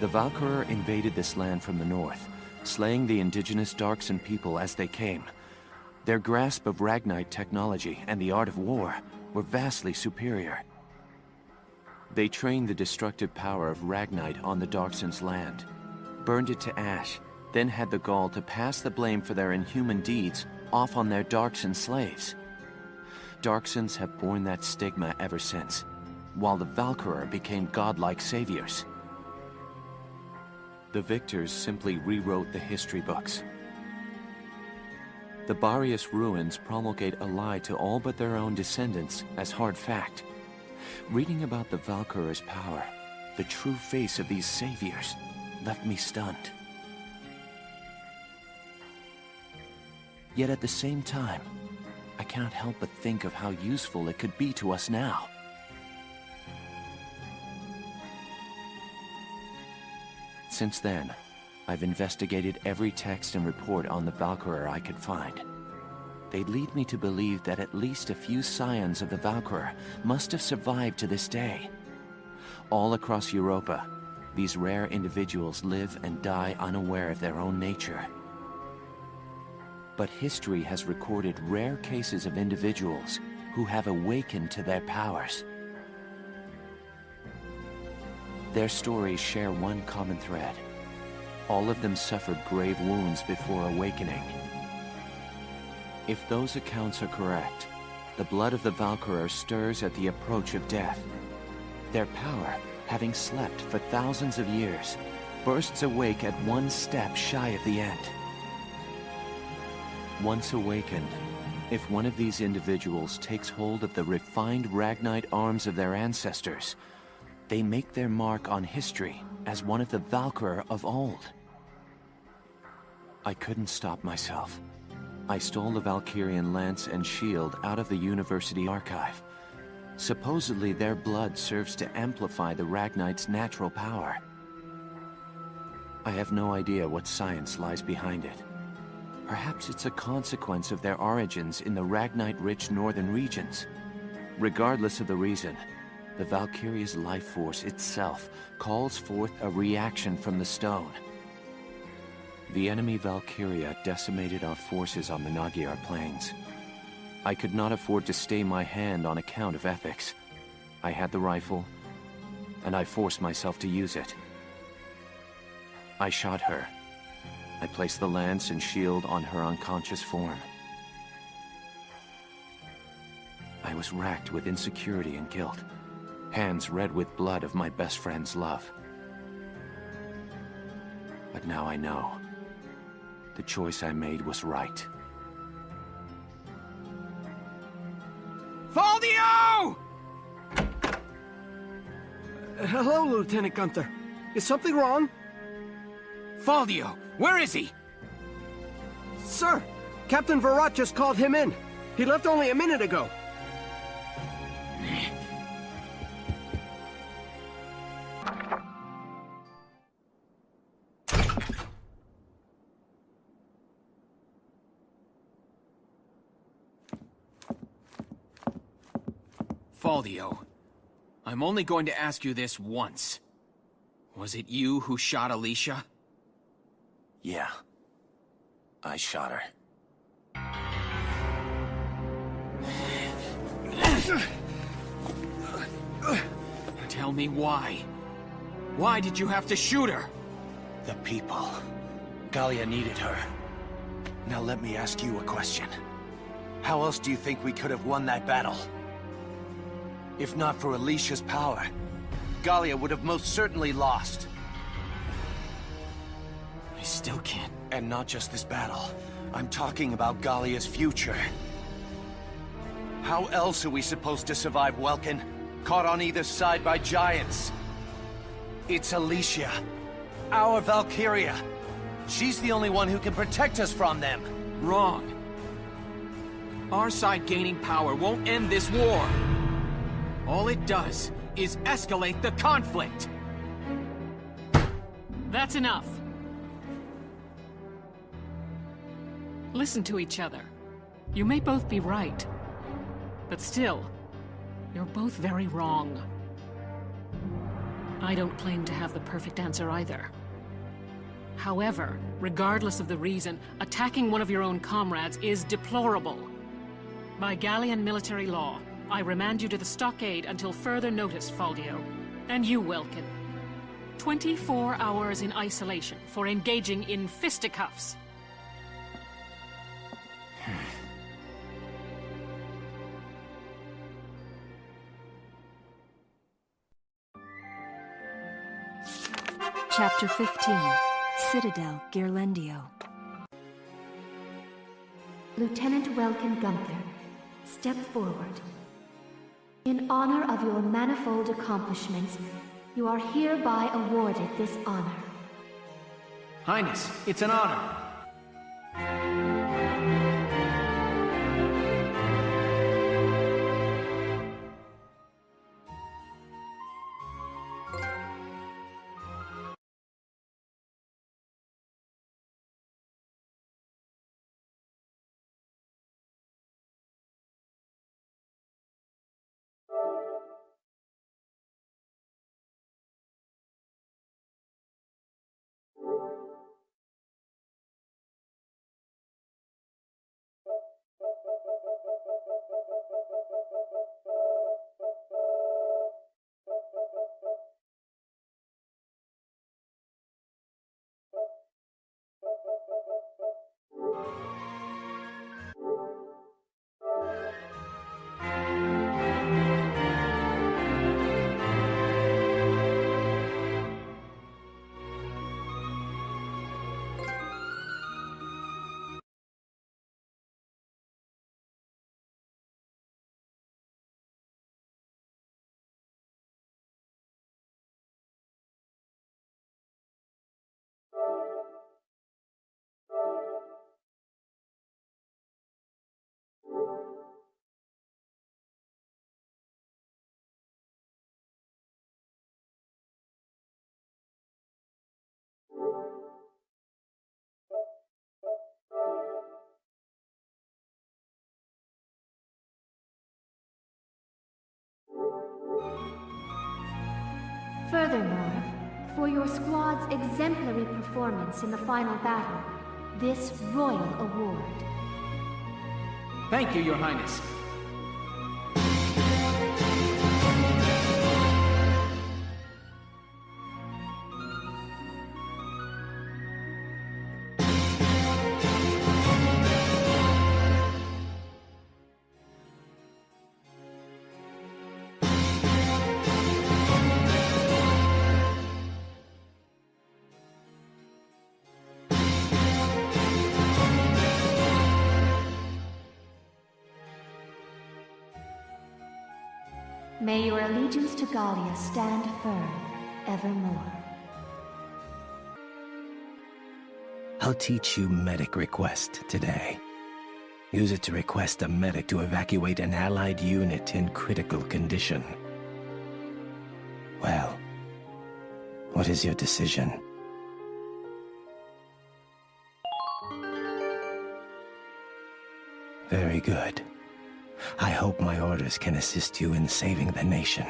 The Valkyria invaded this land from the north, slaying the indigenous Darkson people as they came. Their grasp of Ragnite technology and the art of war were vastly superior. They trained the destructive power of Ragnite on the Darkson's land, burned it to ash, then had the gall to pass the blame for their inhuman deeds off on their Darkson slaves. Darksons have borne that stigma ever since, while the Valkyria became godlike saviors. The victors simply rewrote the history books. The Barrios ruins promulgate a lie to all but their own descendants as hard fact. Reading about the Valkyria's power, the true face of these saviors, left me stunned. Yet at the same time, I cannot help but think of how useful it could be to us now. Since then, I've investigated every text and report on the Valkyria I could find. They lead me to believe that at least a few scions of the Valkyria must have survived to this day. All across Europa, these rare individuals live and die unaware of their own nature. But history has recorded rare cases of individuals who have awakened to their powers. Their stories share one common thread. All of them suffered grave wounds before awakening. If those accounts are correct, the blood of the Valkyria stirs at the approach of death. Their power, having slept for thousands of years, bursts awake at one step shy of the end. Once awakened, if one of these individuals takes hold of the refined Ragnite arms of their ancestors, they make their mark on history as one of the Valkyria of old. I couldn't stop myself. I stole the Valkyrian lance and shield out of the university archive. Supposedly their blood serves to amplify the Ragnite's natural power. I have no idea what science lies behind it. Perhaps it's a consequence of their origins in the Ragnite-rich northern regions. Regardless of the reason, the Valkyria's life force itself calls forth a reaction from the stone. The enemy Valkyria decimated our forces on the Magyar plains. I could not afford to stay my hand on account of ethics. I had the rifle, and I forced myself to use it. I shot her. I placed the lance and shield on her unconscious form. I was racked with insecurity and guilt, hands red with blood of my best friend's love. But now I know. The choice I made was right. Faldio! Hello, Lieutenant Gunther. Is something wrong? Faldio, where is he? Sir, Captain Virat just called him in. He left only a minute ago. Faldio, I'm only going to ask you this once. Was it you who shot Alicia? Yeah. I shot her. Tell me why. Why did you have to shoot her? The people. Gallia needed her. Now let me ask you a question. How else do you think we could have won that battle? If not for Alicia's power, Gallia would have most certainly lost. I still can't. And not just this battle. I'm talking about Gallia's future. How else are we supposed to survive Welkin? Caught on either side by giants. It's Alicia. Our Valkyria. She's the only one who can protect us from them. Wrong. Our side gaining power won't end this war. All it does is escalate the conflict. That's enough. Listen to each other. You may both be right, but still, you're both very wrong. I don't claim to have the perfect answer either. However, regardless of the reason, attacking one of your own comrades is deplorable. By Gallian military law, I remand you to the stockade until further notice, Faldio. And you, Welkin. 24 hours in isolation for engaging in fisticuffs. Chapter 15, Citadel Ghirlandaio. Lieutenant Welkin Gunther, step forward. In honor of your manifold accomplishments, you are hereby awarded this honor. Highness, it's an honor. Furthermore, for your squad's exemplary performance in the final battle, this Royal Award. Thank you, Your Highness. May your allegiance to Gallia stand firm evermore. I'll teach you medic request today. Use it to request a medic to evacuate an allied unit in critical condition. Well, what is your decision? Very good. I hope my orders can assist you in saving the nation.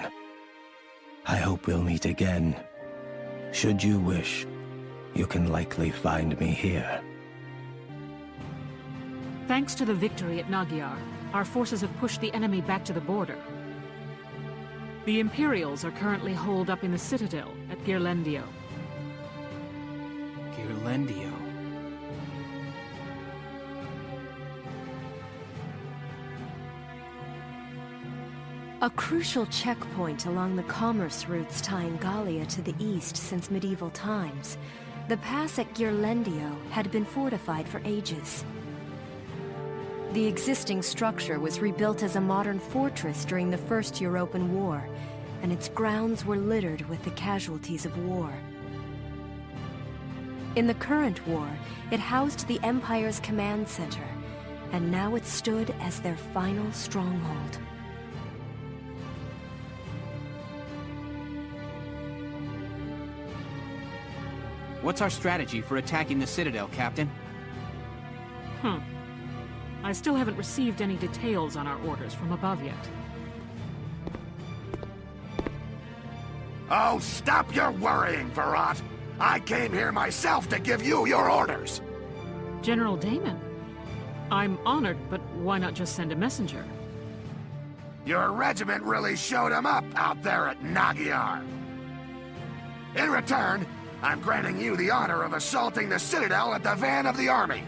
I hope we'll meet again. Should you wish, you can likely find me here. Thanks to the victory at Nagyar, our forces have pushed the enemy back to the border. The Imperials are currently holed up in the citadel at Girlendio. Girlendio. A crucial checkpoint along the commerce routes tying Gallia to the east since medieval times, the pass at Girlendio had been fortified for ages. The existing structure was rebuilt as a modern fortress during the First European War, and its grounds were littered with the casualties of war. In the current war, it housed the Empire's command center, and now it stood as their final stronghold. What's our strategy for attacking the Citadel, Captain? I still haven't received any details on our orders from above yet. Oh, stop your worrying, Varrot! I came here myself to give you your orders! General Damon, I'm honored, but why not just send a messenger? Your regiment really showed him up out there at Nagyar. In return, I'm granting you the honor of assaulting the Citadel at the van of the army.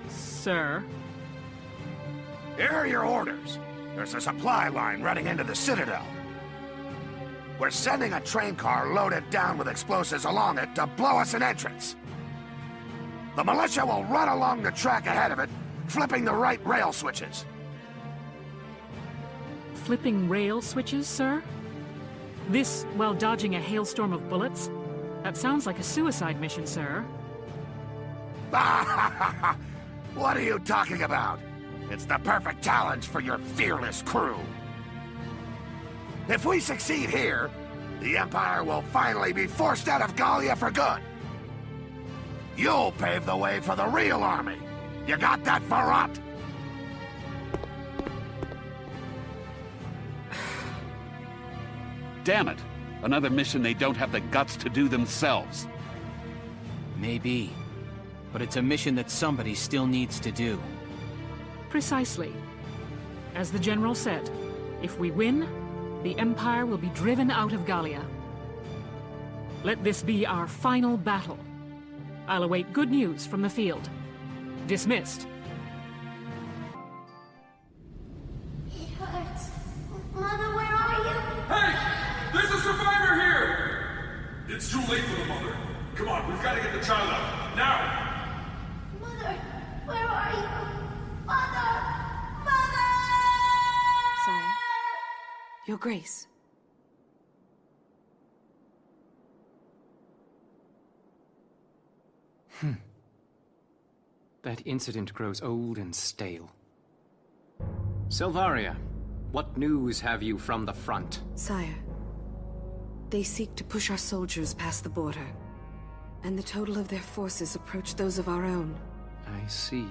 Sir? Here are your orders. There's a supply line running into the Citadel. We're sending a train car loaded down with explosives along it to blow us an entrance. The militia will run along the track ahead of it, flipping the right rail switches. Flipping rail switches, sir? This while dodging a hailstorm of bullets? That sounds like a suicide mission, sir. What are you talking about? It's the perfect challenge for your fearless crew. If we succeed here, the Empire will finally be forced out of Gallia for good. You'll pave the way for the real army. You got that, Varrot? Damn it! Another mission they don't have the guts to do themselves. Maybe. But it's a mission that somebody still needs to do. Precisely. As the General said, if we win, the Empire will be driven out of Gallia. Let this be our final battle. I'll await good news from the field. Dismissed. It hurts. Mother, where are you? Hey! There's a survivor here! It's too late for the mother. Come on, we've got to get the child out. Now! Mother, where are you? Mother! Mother! Sire, Your Grace. That incident grows old and stale. Silvaria, what news have you from the front? Sire, they seek to push our soldiers past the border, and the total of their forces approach those of our own. I see.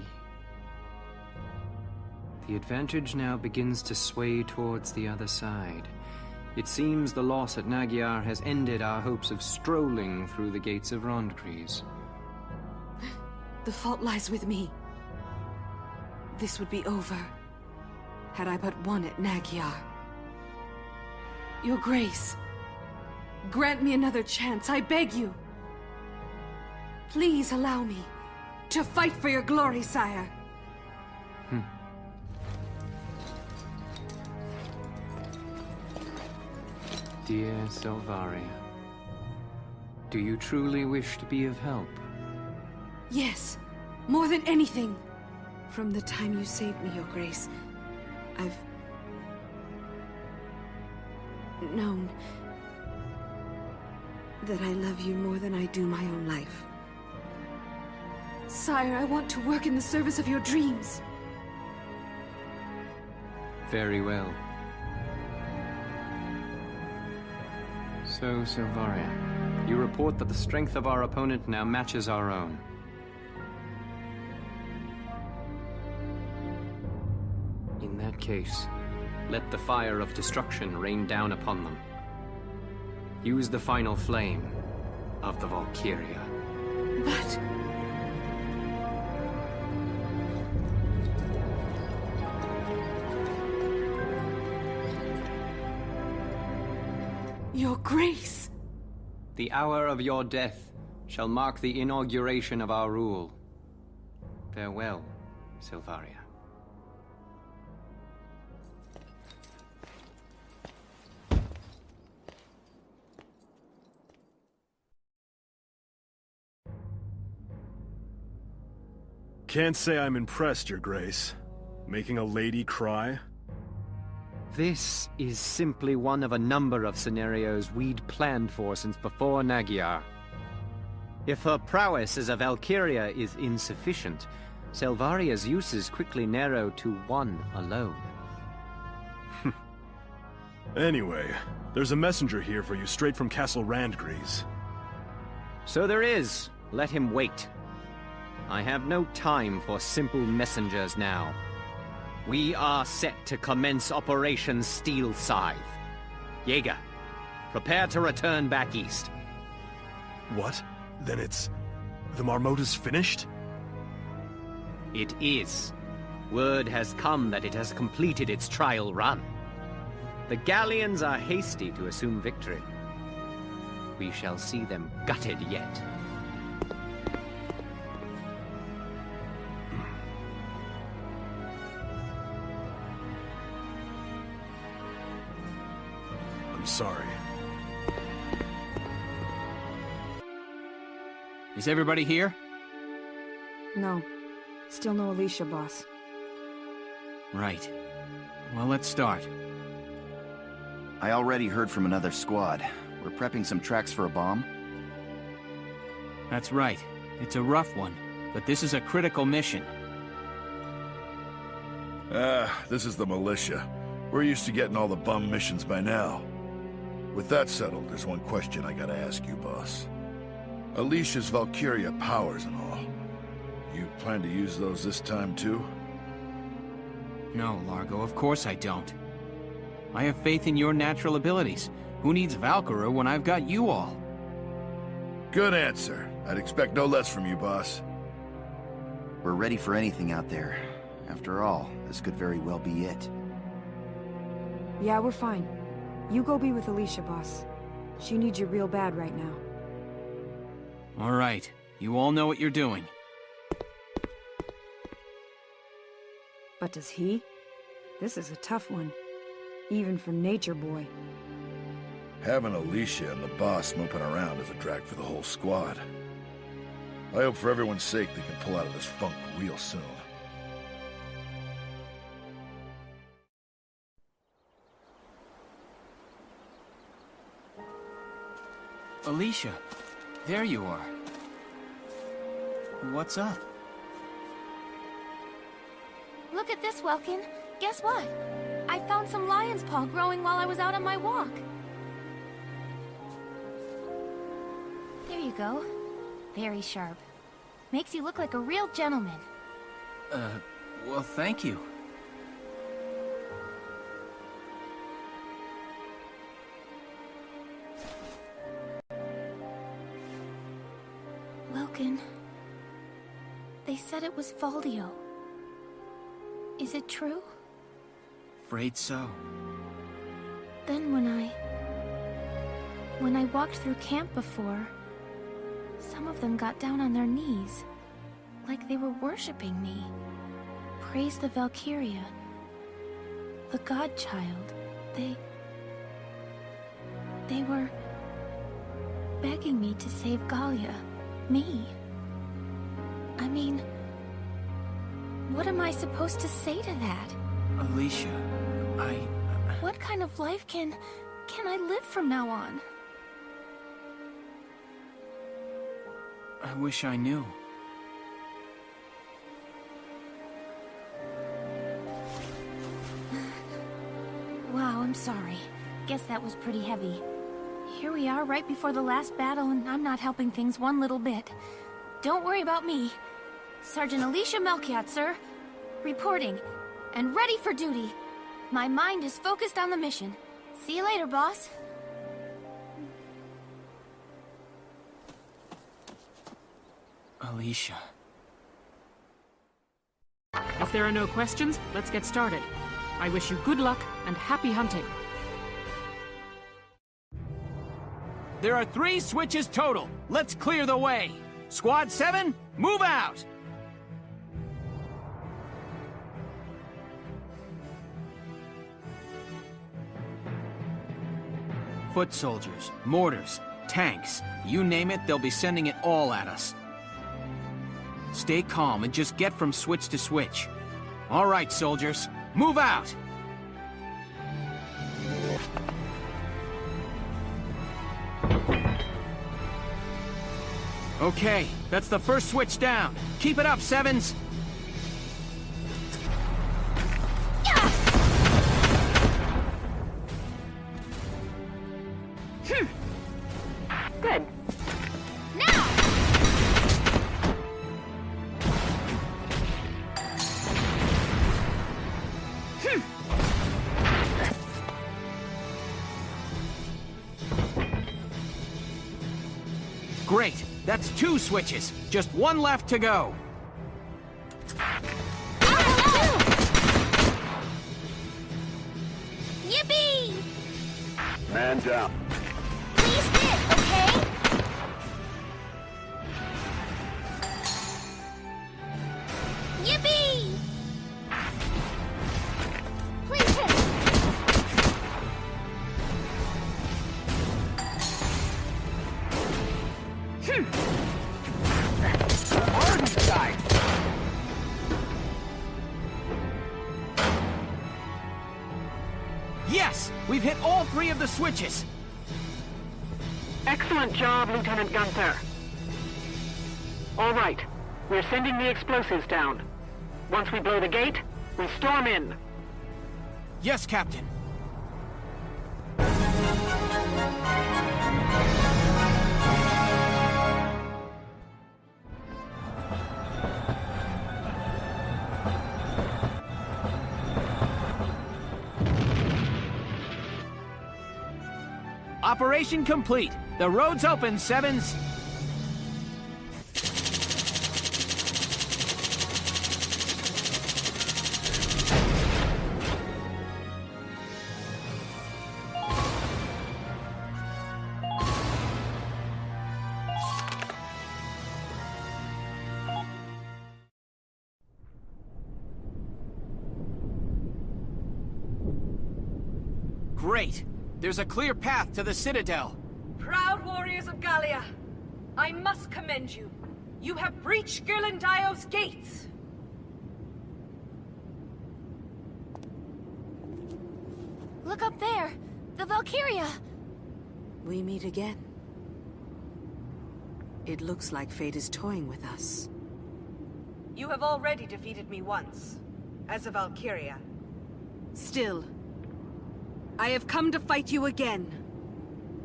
The advantage now begins to sway towards the other side. It seems the loss at Nagyar has ended our hopes of strolling through the gates of Rondgries. The fault lies with me. This would be over had I but won at Nagyar. Your Grace, grant me another chance, I beg you. Please allow me to fight for your glory, sire. Dear Silvaria, do you truly wish to be of help? Yes, more than anything. From the time you saved me, Your Grace, I've known that I love you more than I do my own life. Sire, I want to work in the service of your dreams. Very well. So, Silvaria, you report that the strength of our opponent now matches our own. In that case, let the fire of destruction rain down upon them. Use the final flame of the Valkyria. But... Your Grace! The hour of your death shall mark the inauguration of our rule. Farewell, Sylvaria. Can't say I'm impressed, Your Grace. Making a lady cry? This is simply one of a number of scenarios we'd planned for since before Magyar. If her prowess as a Valkyria is insufficient, Sylvaria's uses quickly narrow to one alone. Anyway, there's a messenger here for you straight from Castle Randgrease. So there is. Let him wait. I have no time for simple messengers now. We are set to commence Operation Steel Scythe. Jaeger, prepare to return back east. What? Then it's... the Marmota's finished? It is. Word has come that it has completed its trial run. The Galleons are hasty to assume victory. We shall see them gutted yet. I'm sorry. Is everybody here? No. Still no Alicia, boss. Right. Well, let's start. I already heard from another squad. We're prepping some tracks for a bomb. That's right. It's a rough one, but this is a critical mission. This is the militia. We're used to getting all the bum missions by now. With that settled, there's one question I gotta ask you, boss. Alicia's Valkyria powers and all. You plan to use those this time, too? No, Largo, of course I don't. I have faith in your natural abilities. Who needs Valkyria when I've got you all? Good answer. I'd expect no less from you, boss. We're ready for anything out there. After all, this could very well be it. Yeah, we're fine. You go be with Alicia, boss. She needs you real bad right now. All right. You all know what you're doing. But does he? This is a tough one. Even for Nature Boy. Having Alicia and the boss moping around is a drag for the whole squad. I hope for everyone's sake they can pull out of this funk real soon. Alicia, there you are. What's up? Look at this, Welkin. Guess what? I found some lion's paw growing while I was out on my walk. There you go. Very sharp. Makes you look like a real gentleman. Well, thank you. Welkin. They said it was Faldio. Is it true? Afraid so. Then when I walked through camp before, some of them got down on their knees, like they were worshipping me. Praise the Valkyria, the Godchild. They were begging me to save Gallia, me. I mean, what am I supposed to say to that? Alicia, What kind of life can I live from now on? I wish I knew. Wow, I'm sorry. Guess that was pretty heavy. Here we are right before the last battle, and I'm not helping things one little bit. Don't worry about me. Sergeant Alicia Melchiot, sir. Reporting. And ready for duty. My mind is focused on the mission. See you later, boss. Alicia. If there are no questions, let's get started. I wish you good luck and happy hunting. there are 3 switches total. Let's clear the way. Squad 7, move out! Foot soldiers, mortars, tanks, you name it, they'll be sending it all at us. Stay calm and just get from switch to switch. All right, soldiers, move out! Okay, that's the first switch down. Keep it up, Sevens! Good. Now! Great, that's 2 switches. Just 1 left to go. Yippee! Man down. Please hit, okay? Yippee! Please hit! Yes! We've hit all 3 of the switches! Excellent job, Lieutenant Gunther. All right, we're sending the explosives down. Once we blow the gate, we storm in. Yes, Captain. Operation complete. The road's open, Sevens. Great. There's a clear path to the Citadel. Proud warriors of Gallia, I must commend you. You have breached Ghirlandio's gates. Look up there! The Valkyria! We meet again. It looks like fate is toying with us. You have already defeated me once, as a Valkyria. Still, I have come to fight you again.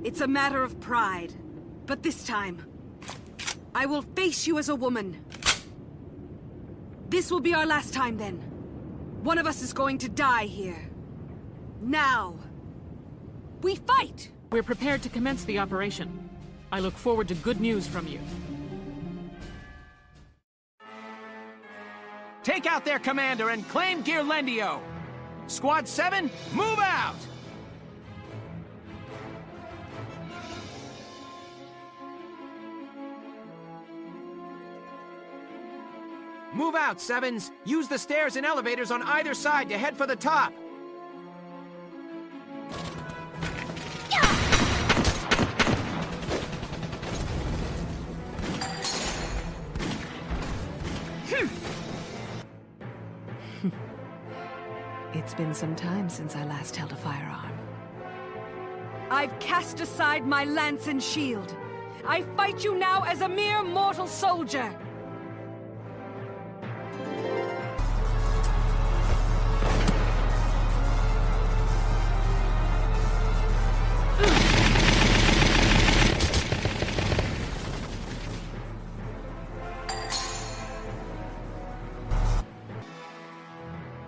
It's a matter of pride, but this time, I will face you as a woman. This will be our last time then. One of us is going to die here. Now, we fight! We're prepared to commence the operation. I look forward to good news from you. Take out their commander and claim Ghirlandio! Squad 7, move out! Move out, Sevens! Use the stairs and elevators on either side to head for the top! It's been some time since I last held a firearm. I've cast aside my lance and shield. I fight you now as a mere mortal soldier.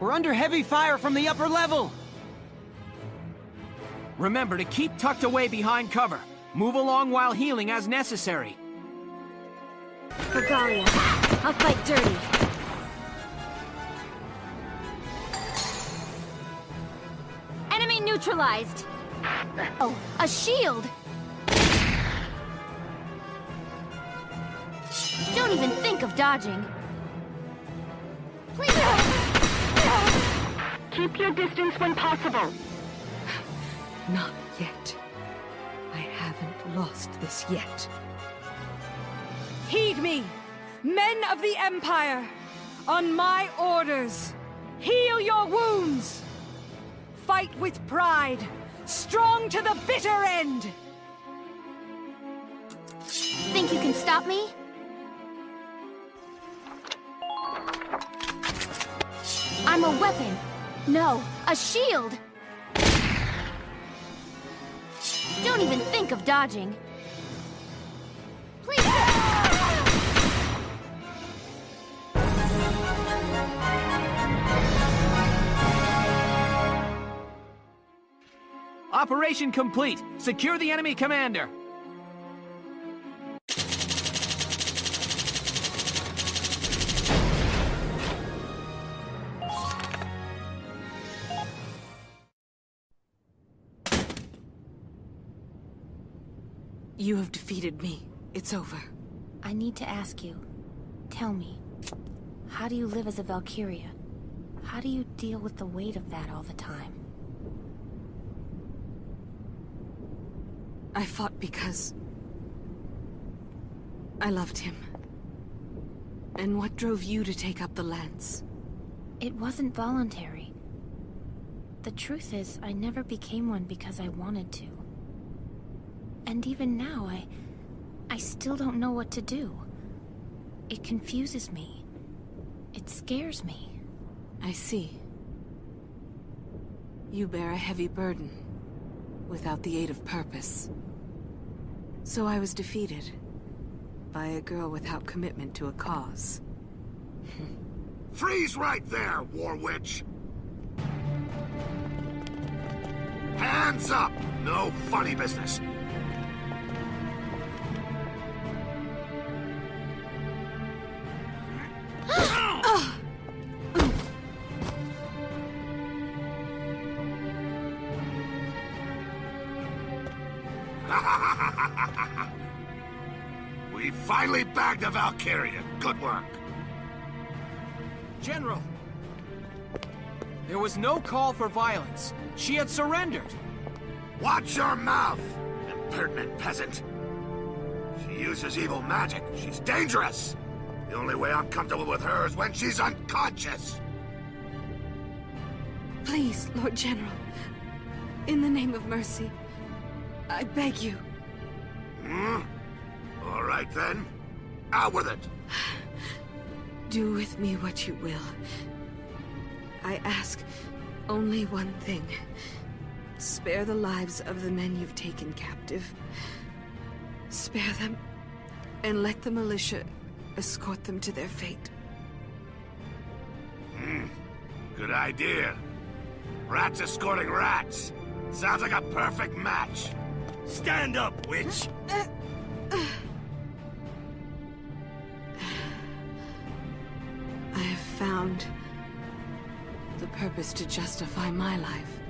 We're under heavy fire from the upper level! Remember to keep tucked away behind cover. Move along while healing as necessary. For Gallia, I'll fight dirty. Enemy neutralized! Oh, a shield! Don't even think of dodging. Please! Keep your distance when possible. Not yet. I haven't lost this yet. Heed me, men of the Empire! On my orders, heal your wounds! Fight with pride, strong to the bitter end! Think you can stop me? I'm a weapon. No, a shield! Don't even think of dodging. Please! Operation complete! Secure the enemy commander! You have defeated me. It's over. I need to ask you. Tell me, how do you live as a Valkyria? How do you deal with the weight of that all the time? I fought because I loved him. And what drove you to take up the lance? It wasn't voluntary. The truth is, I never became one because I wanted to. And even now, I still don't know what to do. It confuses me. It scares me. I see. You bear a heavy burden, without the aid of purpose. So I was defeated by a girl without commitment to a cause. Freeze right there, War Witch! Hands up! No funny business. We finally bagged a Valkyria. Good work. General! There was no call for violence. She had surrendered. Watch your mouth, impertinent peasant. She uses evil magic. She's dangerous. The only way I'm comfortable with her is when she's unconscious. Please, Lord General. In the name of mercy, I beg you. All right then. Out with it. Do with me what you will. I ask only one thing. Spare the lives of the men you've taken captive. Spare them, and let the militia escort them to their fate. Good idea. Rats escorting rats. Sounds like a perfect match. Stand up, witch! I have found the purpose to justify my life.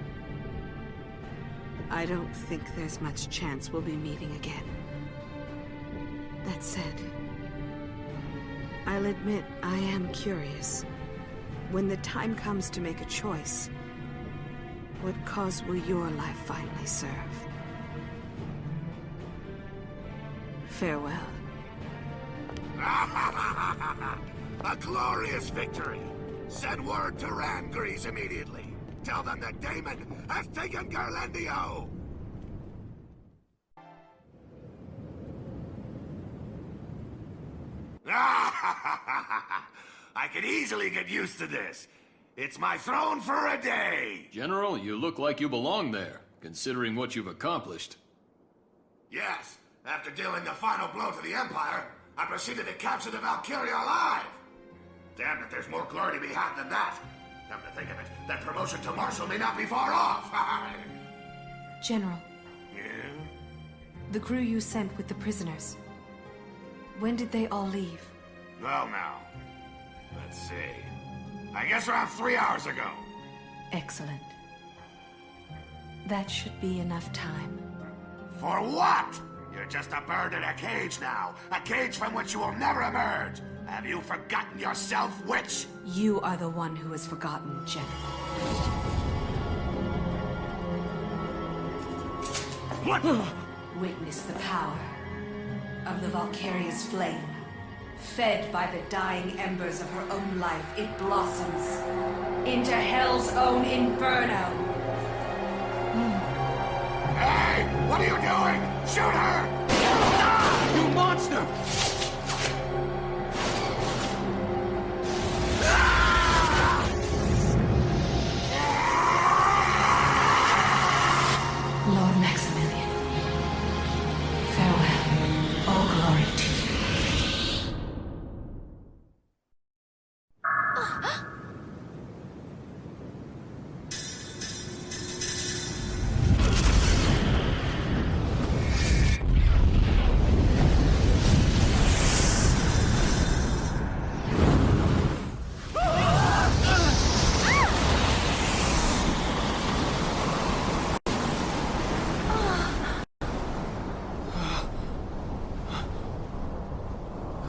I don't think there's much chance we'll be meeting again. That said, I'll admit I am curious. When the time comes to make a choice, what cause will your life finally serve? Farewell. A glorious victory! Send word to Rangrease immediately. Tell them that Damon has taken Garlandio! I could easily get used to this. It's my throne for a day! General, you look like you belong there, considering what you've accomplished. Yes, after dealing the final blow to the Empire, I proceeded to capture the Valkyria alive! Damn it, there's more glory to be had than that. Come to think of it, that promotion to Marshal may not be far off. General, Yeah? the crew you sent with the prisoners. When did they all leave? Well now, let's see. I guess around 3 hours ago. Excellent. That should be enough time. For what? You're just a bird in a cage now. A cage from which you will never emerge. Have you forgotten yourself, witch? You are the one who has forgotten, General. What? Witness the power of the Valkyria's flame. Fed by the dying embers of her own life, it blossoms into Hell's own inferno. Hey! What are you doing? Shoot her! You monster! Lord Maximilian, farewell. All glory to you.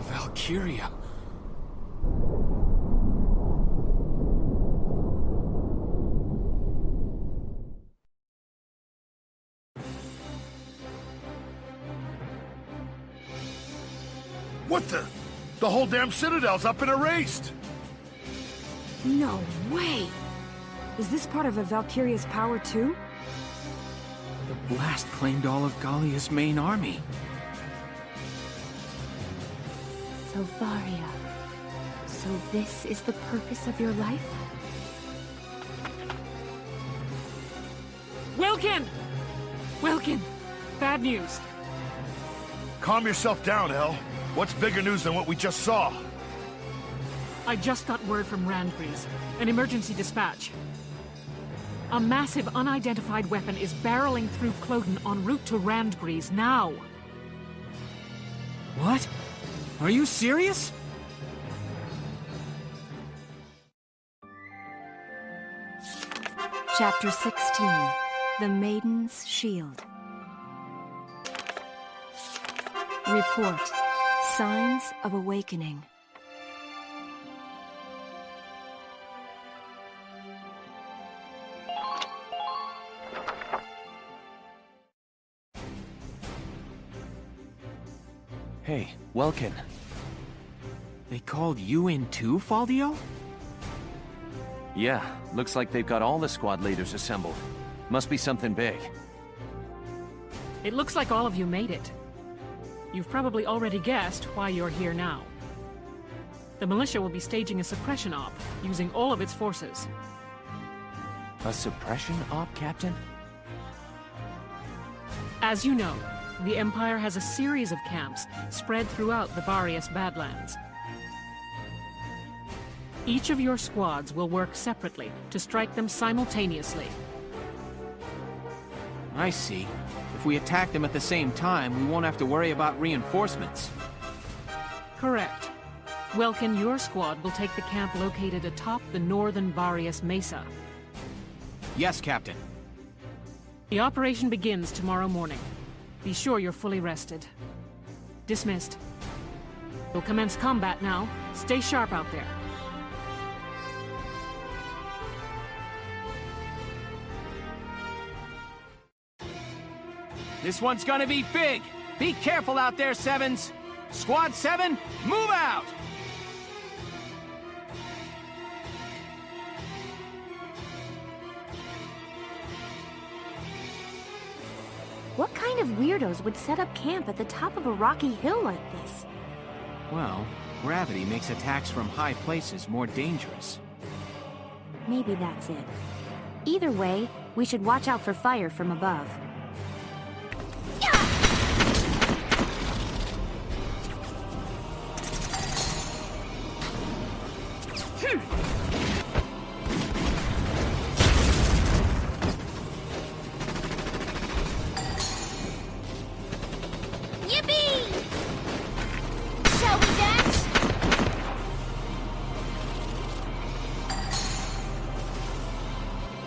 Valkyria. What the? The whole damn Citadel's up and erased! No way! Is this part of a Valkyria's power too? The blast claimed all of Gallia's main army. Valkyria. So this is the purpose of your life? Wilkin! Wilkin! Bad news. Calm yourself down, El. What's bigger news than what we just saw? I just got word from Randgrease. An emergency dispatch. A massive unidentified weapon is barreling through Cloden en route to Randgrease now. What? Are you serious? Chapter 16. The Maiden's Shield. Report. Signs of awakening. Hey, Welkin. They called you in too, Faldio? Yeah, looks like they've got all the squad leaders assembled. Must be something big. It looks like all of you made it. You've probably already guessed why you're here now. The militia will be staging a suppression op, using all of its forces. A suppression op, Captain? As you know, the Empire has a series of camps spread throughout the Various Badlands. Each of your squads will work separately to strike them simultaneously. I see. If we attack them at the same time, we won't have to worry about reinforcements. Correct. Welkin, your squad will take the camp located atop the northern Various Mesa. Yes, Captain. The operation begins tomorrow morning. Be sure you're fully rested. Dismissed. We'll commence combat now. Stay sharp out there. This one's gonna be big! Be careful out there, Sevens! Squad 7, move out! What kind of weirdos would set up camp at the top of a rocky hill like this? Well, gravity makes attacks from high places more dangerous. Maybe that's it. Either way, we should watch out for fire from above. Yippee! Shall we dance?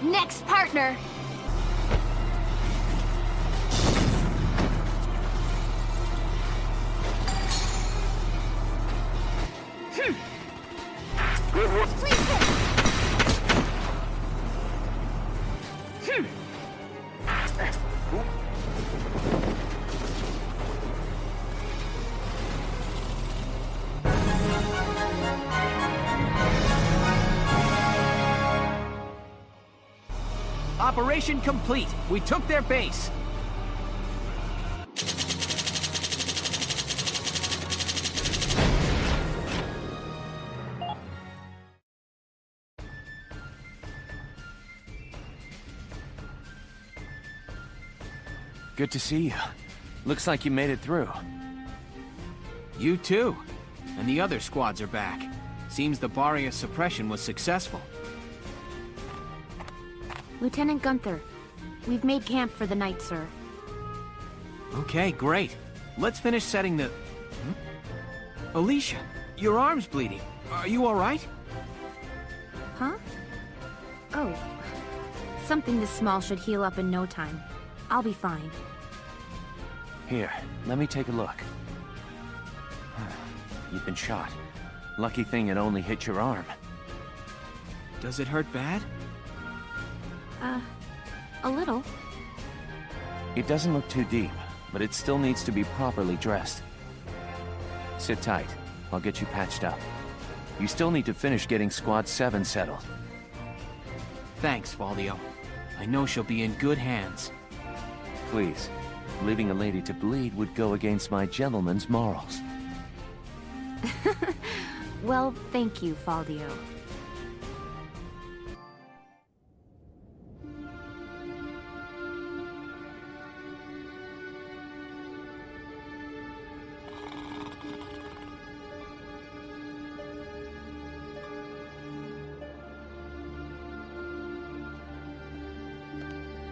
Next partner. Good work. Please hit. Operation complete. We took their base. Good to see you. Looks like you made it through. You too. And the other squads are back. Seems the barrier suppression was successful. Lieutenant Gunther, we've made camp for the night, sir. Okay, great. Let's finish setting the... Alicia, your arm's bleeding. Are you alright? Huh? Oh. Something this small should heal up in no time. I'll be fine. Here, let me take a look. You've been shot. Lucky thing it only hit your arm. Does it hurt bad? A little. It doesn't look too deep, but it still needs to be properly dressed. Sit tight. I'll get you patched up. You still need to finish getting Squad 7 settled. Thanks, Valdio. I know she'll be in good hands. Please, leaving a lady to bleed would go against my gentleman's morals. Well, thank you, Valdio.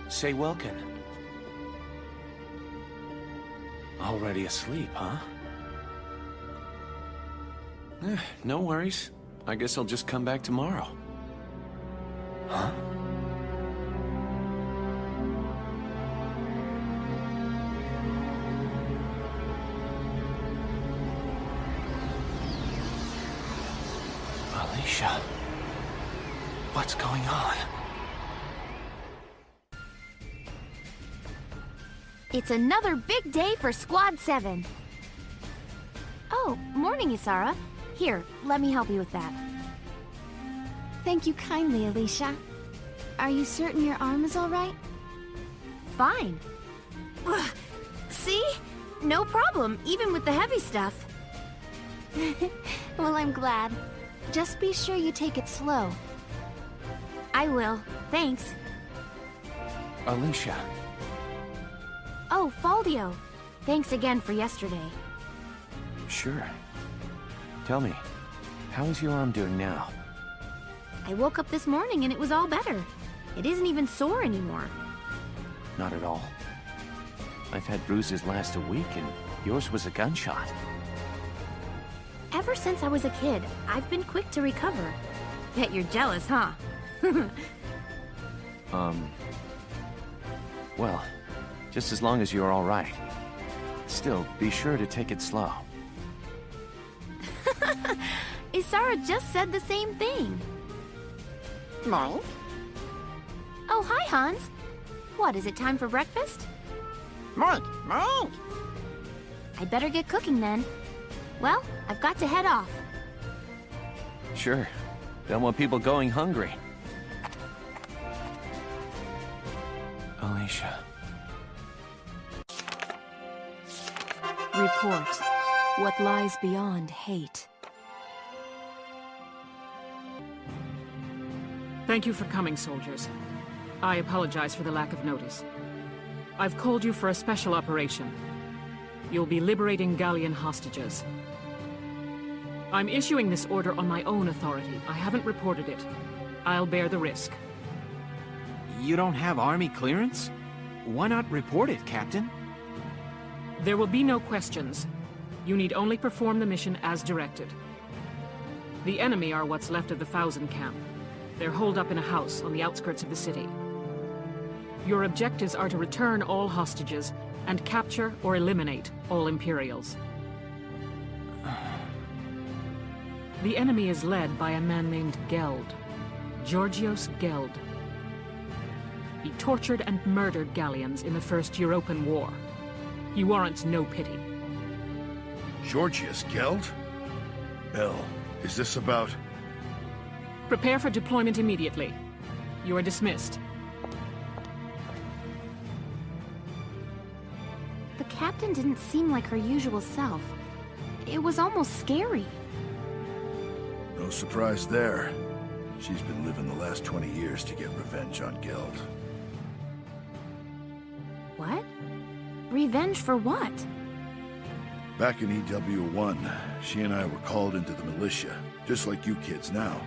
Say Welkin. Already asleep, huh? No worries. I guess I'll just come back tomorrow. Huh? Alicia. What's going on? It's another big day for Squad 7. Oh, morning, Isara. Here, let me help you with that. Thank you kindly, Alicia. Are you certain your arm is all right? Fine. Ugh. See? No problem, even with the heavy stuff. Well, I'm glad. Just be sure you take it slow. I will. Thanks. Alicia. Oh, Valdio. Thanks again for yesterday. Sure. Tell me, how is your arm doing now? I woke up this morning and it was all better. It isn't even sore anymore. Not at all. I've had bruises last a week and yours was a gunshot. Ever since I was a kid, I've been quick to recover. Bet you're jealous, huh? Well, just as long as you're all right. Still, be sure to take it slow. Isara just said the same thing. Morning. Oh, hi, Hans. What, is it time for breakfast? Morning. I'd better get cooking then. Well, I've got to head off. Sure. Don't want people going hungry. Alicia. Report. What lies beyond hate. Thank you for coming, soldiers. I apologize for the lack of notice. I've called you for a special operation. You'll be liberating Gallian hostages. I'm issuing this order on my own authority. I haven't reported it. I'll bear the risk. You don't have army clearance? Why not report it, Captain? There will be no questions. You need only perform the mission as directed. The enemy are what's left of the Thousand Camp. They're holed up in a house on the outskirts of the city. Your objectives are to return all hostages and capture or eliminate all Imperials. The enemy is led by a man named Geld. Georgios Geld. He tortured and murdered Gallians in the First European War. He warrants no pity. Georgios Geld? Bell, is this about... Prepare for deployment immediately. You are dismissed. The captain didn't seem like her usual self. It was almost scary. No surprise there. She's been living the last 20 years to get revenge on Geld. What? Revenge for what? Back in EW1, she and I were called into the militia, just like you kids now.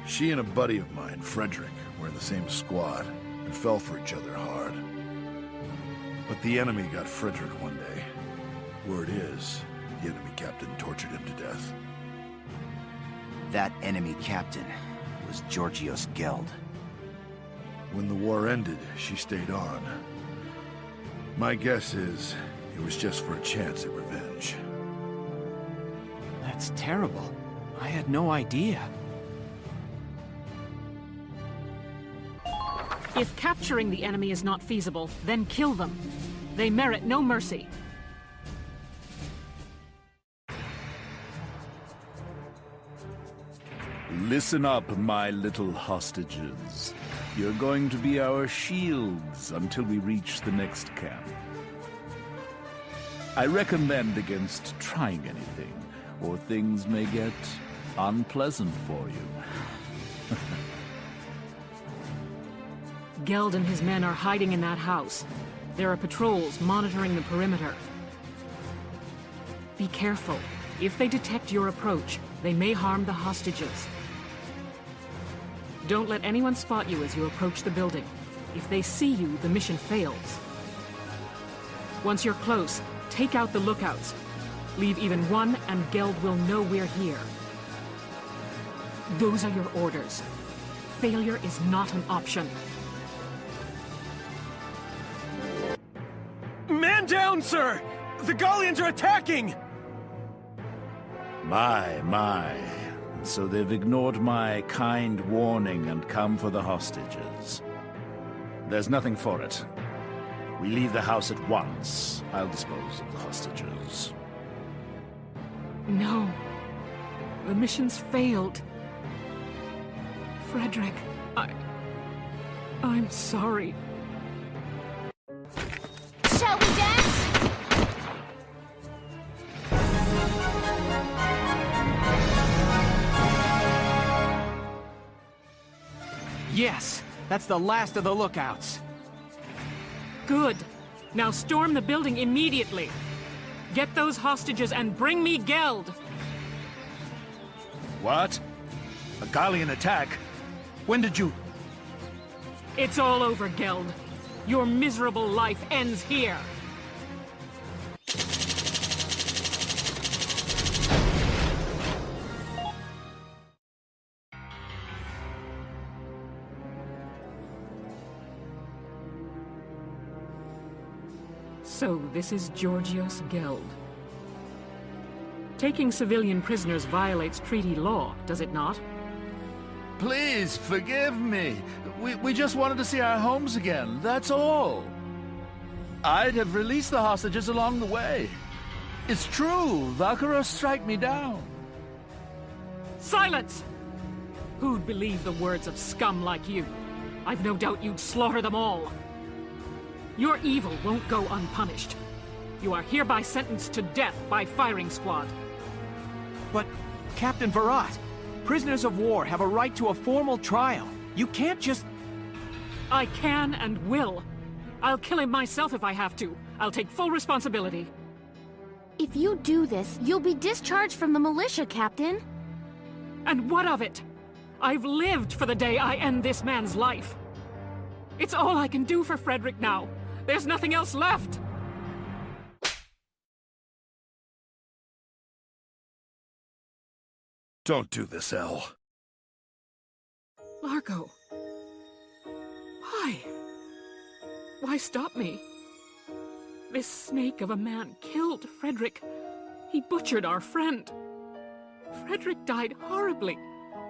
She and a buddy of mine, Frederick, were in the same squad, and fell for each other hard. But the enemy got Frederick one day. Word is, the enemy captain tortured him to death. That enemy captain was Georgios Geld. When the war ended, she stayed on. My guess is, it was just for a chance at revenge. That's terrible. I had no idea. If capturing the enemy is not feasible, then kill them. They merit no mercy. Listen up, my little hostages. You're going to be our shields until we reach the next camp. I recommend against trying anything, or things may get unpleasant for you. Geld and his men are hiding in that house. There are patrols monitoring the perimeter. Be careful. If they detect your approach, they may harm the hostages. Don't let anyone spot you as you approach the building. If they see you, the mission fails. Once you're close, take out the lookouts. Leave even one, and Geld will know we're here. Those are your orders. Failure is not an option. Man down, sir! The Gallians are attacking! My. So they've ignored my kind warning and come for the hostages. There's nothing for it. We leave the house at once. I'll dispose of the hostages. No. The mission's failed. Frederick, I'm sorry. Shall we dance? Yes! That's the last of the lookouts. Good. Now storm the building immediately. Get those hostages and bring me Geld! What? A Gallian attack? When did you... It's all over, Geld. Your miserable life ends here. So, this is Georgios Geld. Taking civilian prisoners violates treaty law, does it not? Please, forgive me. We just wanted to see our homes again, that's all. I'd have released the hostages along the way. It's true, Valkyria strike me down. Silence! Who'd believe the words of scum like you? I've no doubt you'd slaughter them all. Your evil won't go unpunished. You are hereby sentenced to death by firing squad. But, Captain Virat, prisoners of war have a right to a formal trial. You can't just... I can and will. I'll kill him myself if I have to. I'll take full responsibility. If you do this, you'll be discharged from the militia, Captain. And what of it? I've lived for the day I end this man's life. It's all I can do for Frederick now. There's nothing else left. Don't do this, Elle. Largo. Why? Why stop me? This snake of a man killed Frederick. He butchered our friend. Frederick died horribly.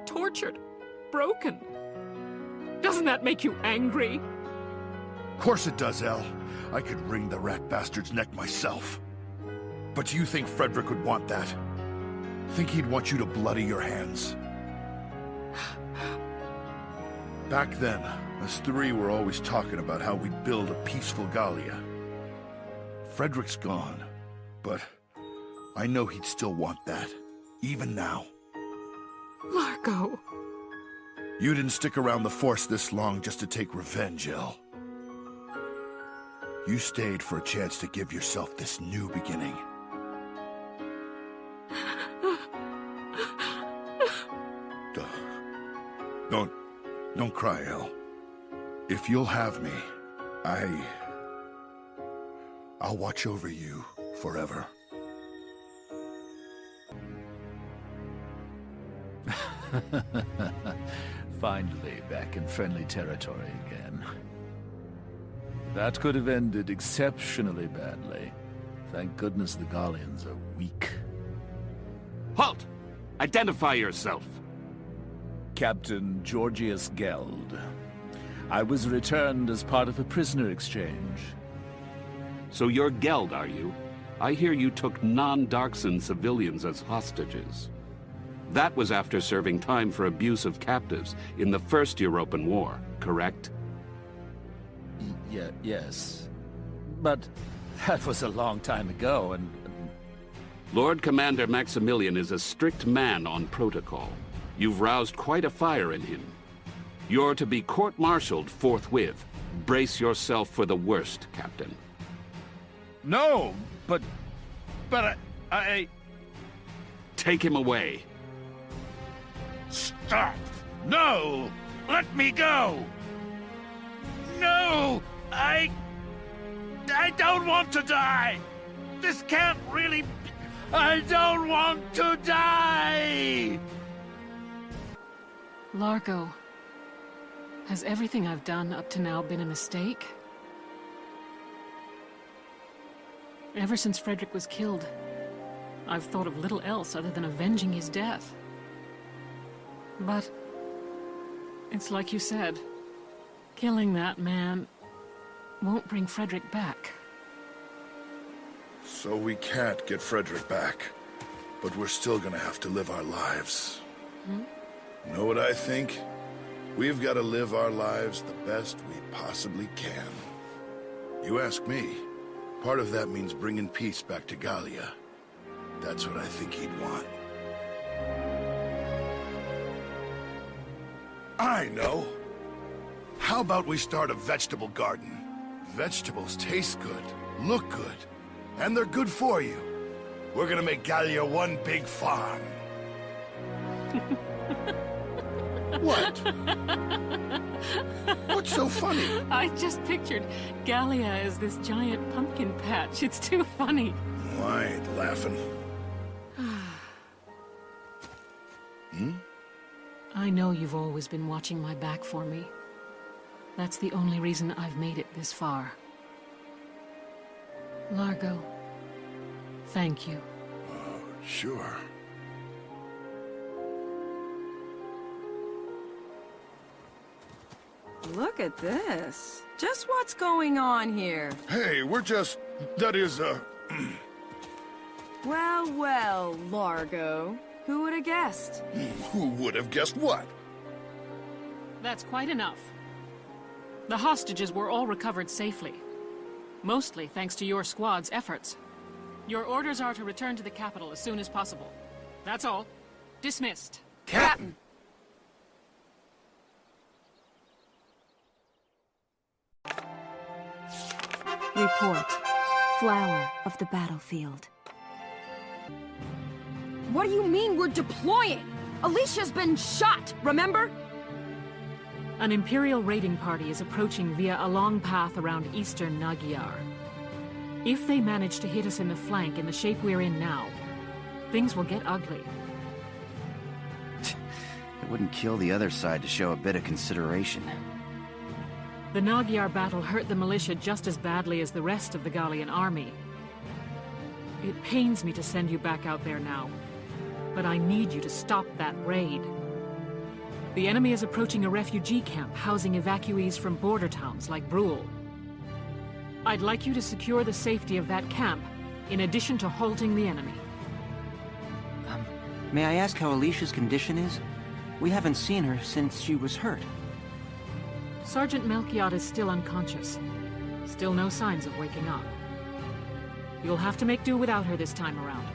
Tortured. Broken. Doesn't that make you angry? Of course it does, Elle. I could wring the rat bastard's neck myself. But do you think Frederick would want that? Think he'd want you to bloody your hands? Back then, us three were always talking about how we'd build a peaceful Gallia. Frederick's gone, but I know he'd still want that, even now. Largo. You didn't stick around the Force this long just to take revenge, Elle. You stayed for a chance to give yourself this new beginning. Don't cry, Elle. If you'll have me, I'll watch over you forever. Finally back in friendly territory again. That could have ended exceptionally badly. Thank goodness the Gallians are weak. Halt! Identify yourself! Captain Georgius Geld. I was returned as part of a prisoner exchange. So you're Geld, are you? I hear you took non-Darkson civilians as hostages. That was after serving time for abuse of captives in the First European War, correct? Yes. But that was a long time ago, and... Lord Commander Maximilian is a strict man on protocol. You've roused quite a fire in him. You're to be court-martialed forthwith. Brace yourself for the worst, Captain. No, but I... Take him away. Stop! No! Let me go! No! I don't want to die! This can't really... I don't want to die! Largo, has everything I've done up to now been a mistake? Ever since Frederick was killed, I've thought of little else other than avenging his death. But it's like you said, killing that man won't bring Frederick back. So we can't get Frederick back, but we're still gonna have to live our lives. Know what I think? We've got to live our lives the best we possibly can. You ask me, part of that means bringing peace back to Gallia. That's what I think he'd want. I know. How about we start a vegetable garden? Vegetables taste good, look good, and they're good for you. We're gonna make Gallia one big farm. What? What's so funny? I just pictured Gallia as this giant pumpkin patch. It's too funny. I ain't laughing. I know you've always been watching my back for me. That's the only reason I've made it this far. Largo, thank you. Sure. Look at this. Just what's going on here? Hey, we're just... that is, Well, well, Largo. Who would have guessed? Who would have guessed what? That's quite enough. The hostages were all recovered safely. Mostly thanks to your squad's efforts. Your orders are to return to the capital as soon as possible. That's all. Dismissed. Captain! Report. Flower of the battlefield. What do you mean we're deploying? Alicia's been shot, remember? An Imperial raiding party is approaching via a long path around eastern Nagyar. If they manage to hit us in the flank in the shape we're in now, things will get ugly. It wouldn't kill the other side to show a bit of consideration. The Nagyar battle hurt the militia just as badly as the rest of the Gallian army. It pains me to send you back out there now, but I need you to stop that raid. The enemy is approaching a refugee camp housing evacuees from border towns like Brule. I'd like you to secure the safety of that camp, in addition to halting the enemy. May I ask how Alicia's condition is? We haven't seen her since she was hurt. Sergeant Melchiot is still unconscious. Still no signs of waking up. You'll have to make do without her this time around.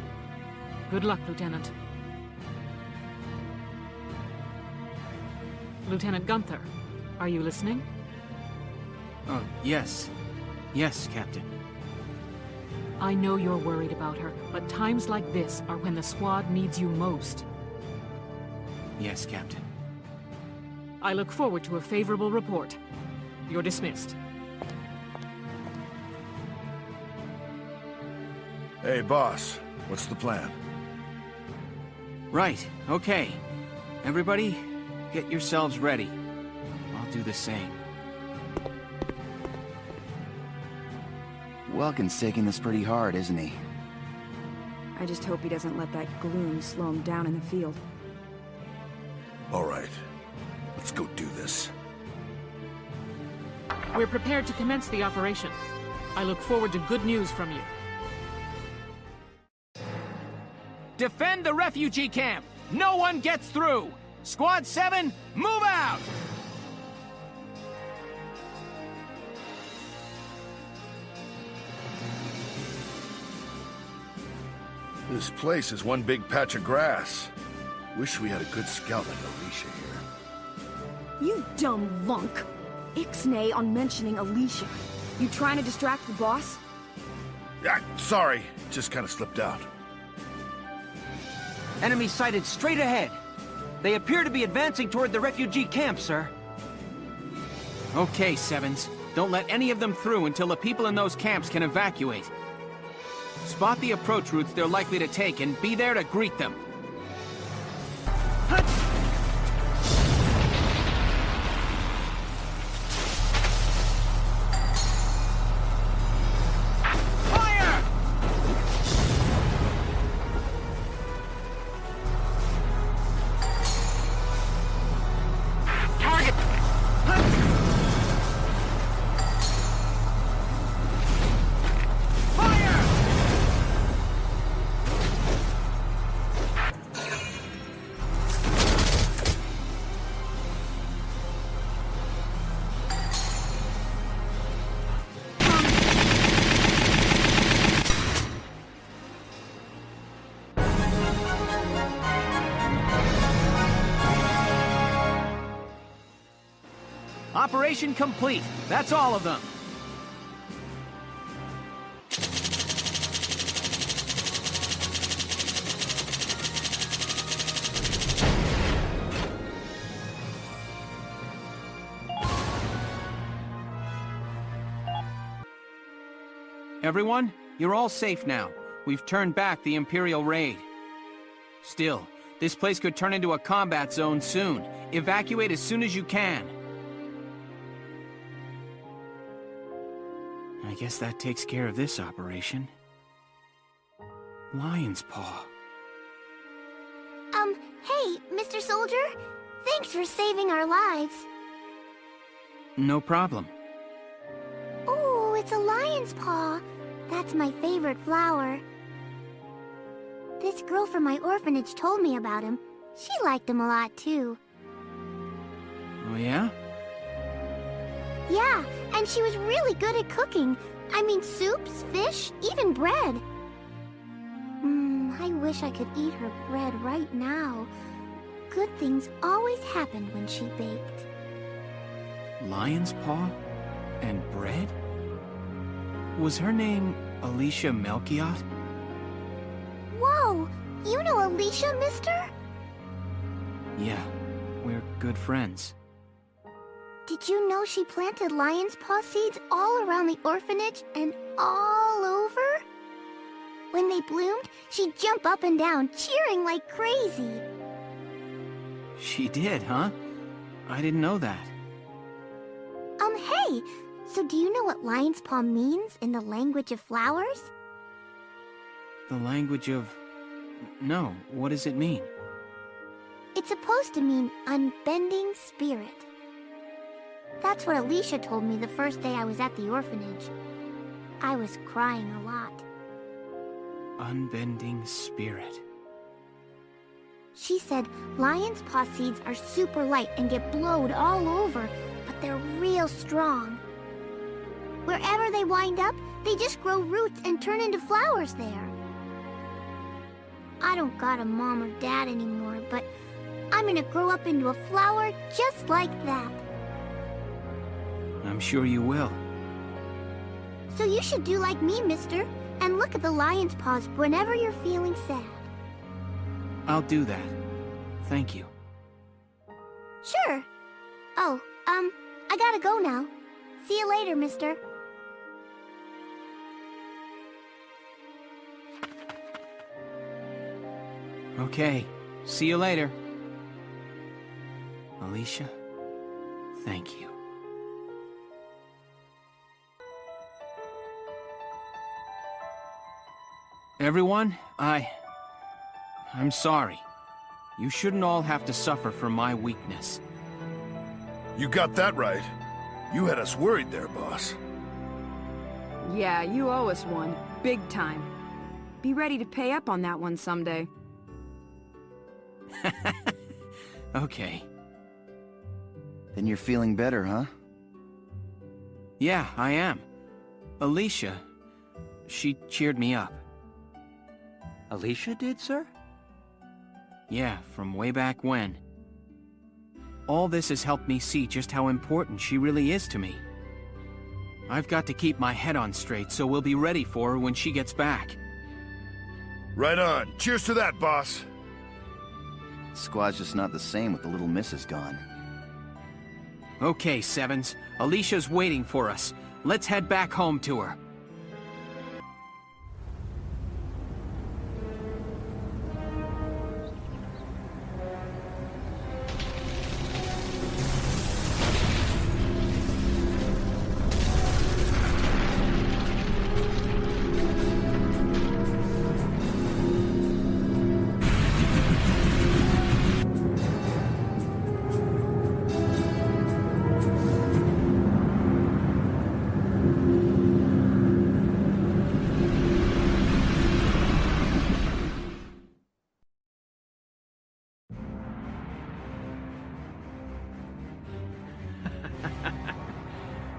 Good luck, Lieutenant. Lieutenant Gunther, are you listening? Oh, yes. Yes, Captain. I know you're worried about her, but times like this are when the squad needs you most. Yes, Captain. I look forward to a favorable report. You're dismissed. Hey, boss. What's the plan? Right, okay. Everybody, get yourselves ready. I'll do the same. Welkin's taking this pretty hard, isn't he? I just hope he doesn't let that gloom slow him down in the field. All right. Let's go do this. We're prepared to commence the operation. I look forward to good news from you. Defend the refugee camp! No one gets through! Squad 7, move out! This place is one big patch of grass. Wish we had a good scout like Alicia here. You dumb lunk! Ixnay on mentioning Alicia. You trying to distract the boss? Yeah, sorry. Just kind of slipped out. Enemy sighted straight ahead. They appear to be advancing toward the refugee camp, sir. Okay, Sevens. Don't let any of them through until the people in those camps can evacuate. Spot the approach routes they're likely to take and be there to greet them. Operation complete. That's all of them. Everyone, you're all safe now. We've turned back the Imperial raid. Still, this place could turn into a combat zone soon. Evacuate as soon as you can. I guess that takes care of this operation. Lion's Paw. Hey, Mr. Soldier. Thanks for saving our lives. No problem. Oh, it's a lion's paw. That's my favorite flower. This girl from my orphanage told me about him. She liked him a lot, too. Oh, yeah? Yeah, and she was really good at cooking. I mean, soups, fish, even bread. I wish I could eat her bread right now. Good things always happened when she baked. Lion's Paw? And bread? Was her name Alicia Melchiot? Whoa! You know Alicia, mister? Yeah, we're good friends. Did you know she planted lion's paw seeds all around the orphanage and all over? When they bloomed, she'd jump up and down, cheering like crazy. She did, huh? I didn't know that. Hey! So do you know what lion's paw means in the language of flowers? The language of No, what does it mean? It's supposed to mean unbending spirit. That's what Alicia told me the first day I was at the orphanage. I was crying a lot. Unbending spirit. She said lion's paw seeds are super light and get blowed all over, but they're real strong. Wherever they wind up, they just grow roots and turn into flowers there. I don't got a mom or dad anymore, but I'm gonna grow up into a flower just like that. I'm sure you will. So you should do like me, mister, and look at the lion's paws whenever you're feeling sad. I'll do that. Thank you. Sure. Oh, I gotta go now. See you later, mister. Okay, see you later. Alicia, thank you. Everyone, I'm sorry. You shouldn't all have to suffer from my weakness. You got that right. You had us worried there, boss. Yeah, you owe us one. Big time. Be ready to pay up on that one someday. Okay. Then you're feeling better, huh? Yeah, I am. Alicia, she cheered me up. Alicia did, sir? Yeah, from way back when. All this has helped me see just how important she really is to me. I've got to keep my head on straight, so we'll be ready for her when she gets back. Right on. Cheers to that, boss. Squad's just not the same with the little missus gone. Okay, Sevens. Alicia's waiting for us. Let's head back home to her.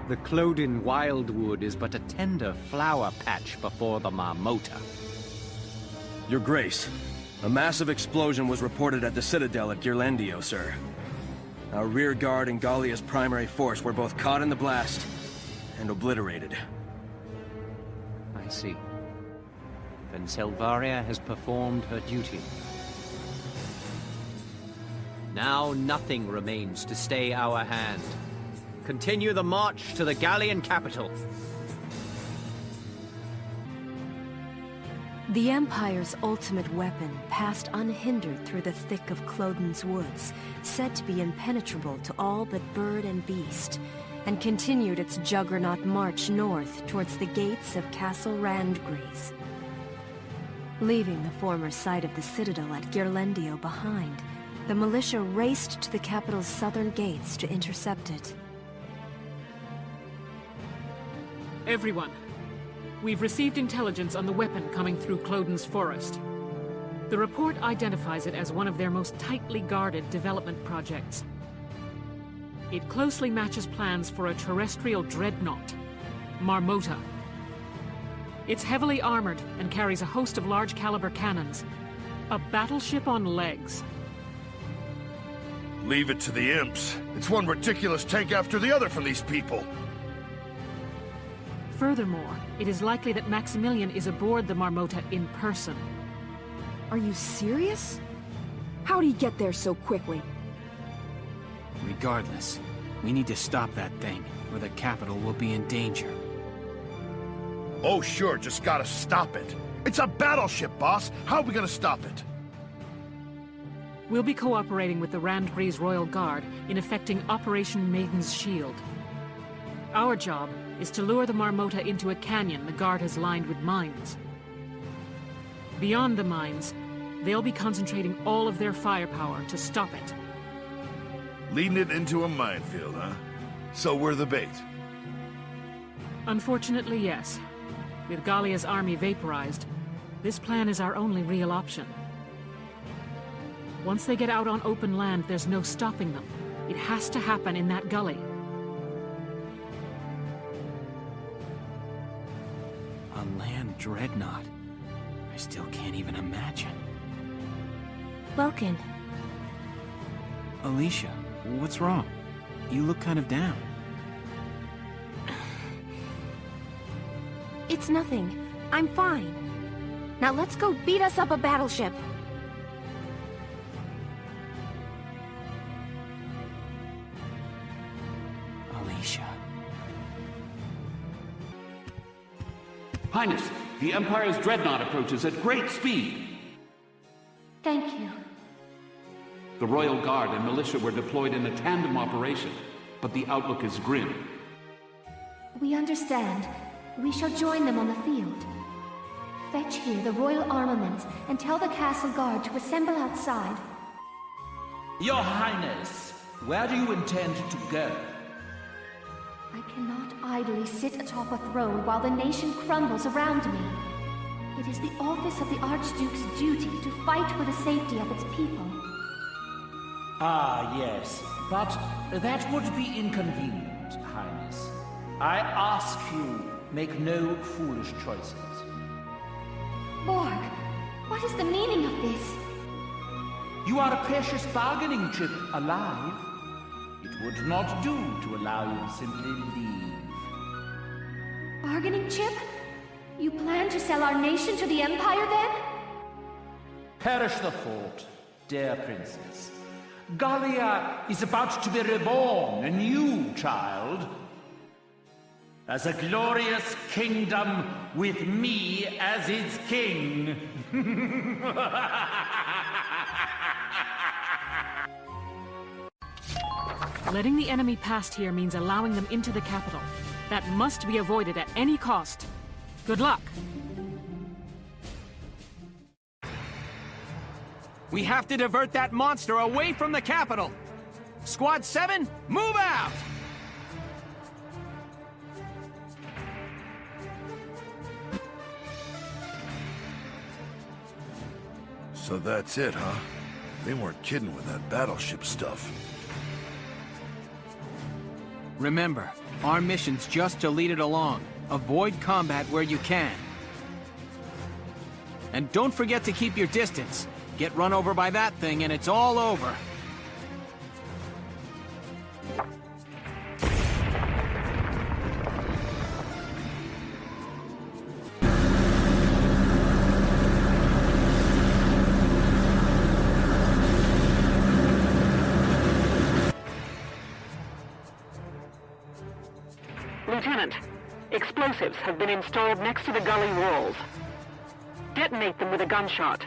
The Clodin Wildwood is but a tender flower patch before the Marmota. Your Grace, a massive explosion was reported at the Citadel at Ghirlandaio, sir. Our rear guard and Gallia's primary force were both caught in the blast and obliterated. I see. Then Selvaria has performed her duty. Now nothing remains to stay our hand. Continue the march to the Gallian capital. The Empire's ultimate weapon passed unhindered through the thick of Clodin's woods, said to be impenetrable to all but bird and beast, and continued its juggernaut march north towards the gates of Castle Randgrease. Leaving the former site of the Citadel at Ghirlandaio behind, the militia raced to the capital's southern gates to intercept it. Everyone, we've received intelligence on the weapon coming through Clodin's forest. The report identifies it as one of their most tightly guarded development projects. It closely matches plans for a terrestrial dreadnought, Marmota. It's heavily armored and carries a host of large-caliber cannons. A battleship on legs. Leave it to the imps. It's one ridiculous tank after the other from these people. Furthermore, it is likely that Maximilian is aboard the Marmota in person. Are you serious? How'd he get there so quickly? Regardless, we need to stop that thing, or the capital will be in danger. Oh sure, just gotta stop it. It's a battleship, boss. How are we gonna stop it? We'll be cooperating with the Randgrease Royal Guard in effecting Operation Maiden's Shield. Our job is to lure the Marmota into a canyon the Guard has lined with mines. Beyond the mines, they'll be concentrating all of their firepower to stop it. Leading it into a minefield, huh? So we're the bait. Unfortunately, yes. With Gallia's army vaporized, this plan is our only real option. Once they get out on open land, there's no stopping them. It has to happen in that gully. A land dreadnought. I still can't even imagine. Welkin. Alicia, what's wrong? You look kind of down. It's nothing. I'm fine. Now let's go beat us up a battleship. Alicia. Highness, the Empire's dreadnought approaches at great speed. Thank you. The Royal Guard and militia were deployed in a tandem operation, but the outlook is grim. We understand. We shall join them on the field. Fetch here the royal armaments and tell the castle guard to assemble outside. Your Highness, where do you intend to go? I cannot idly sit atop a throne while the nation crumbles around me. It is the office of the Archduke's duty to fight for the safety of its people. Ah, yes, but that would be inconvenient, Highness. I ask you, make no foolish choices. Borg, what is the meaning of this? You are a precious bargaining chip alive. It would not do to allow you to simply leave. Bargaining chip? You plan to sell our nation to the Empire, then? Perish the thought, dear princess. Gallia is about to be reborn, a new child. As a glorious kingdom with me as its king. Letting the enemy past here means allowing them into the capital. That must be avoided at any cost. Good luck. We have to divert that monster away from the capital! Squad 7, move out! So that's it, huh? They weren't kidding with that battleship stuff. Remember, our mission's just to lead it along. Avoid combat where you can. And don't forget to keep your distance. Get run over by that thing and it's all over. Lieutenant, explosives have been installed next to the gully walls. Detonate them with a gunshot.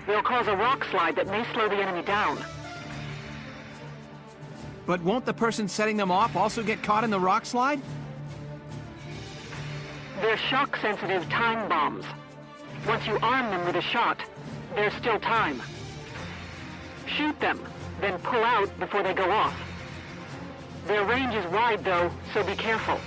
They'll cause a rock slide that may slow the enemy down. But won't the person setting them off also get caught in the rock slide? They're shock-sensitive time bombs. Once you arm them with a shot, there's still time. Shoot them, then pull out before they go off. Their range is wide, though, so be careful.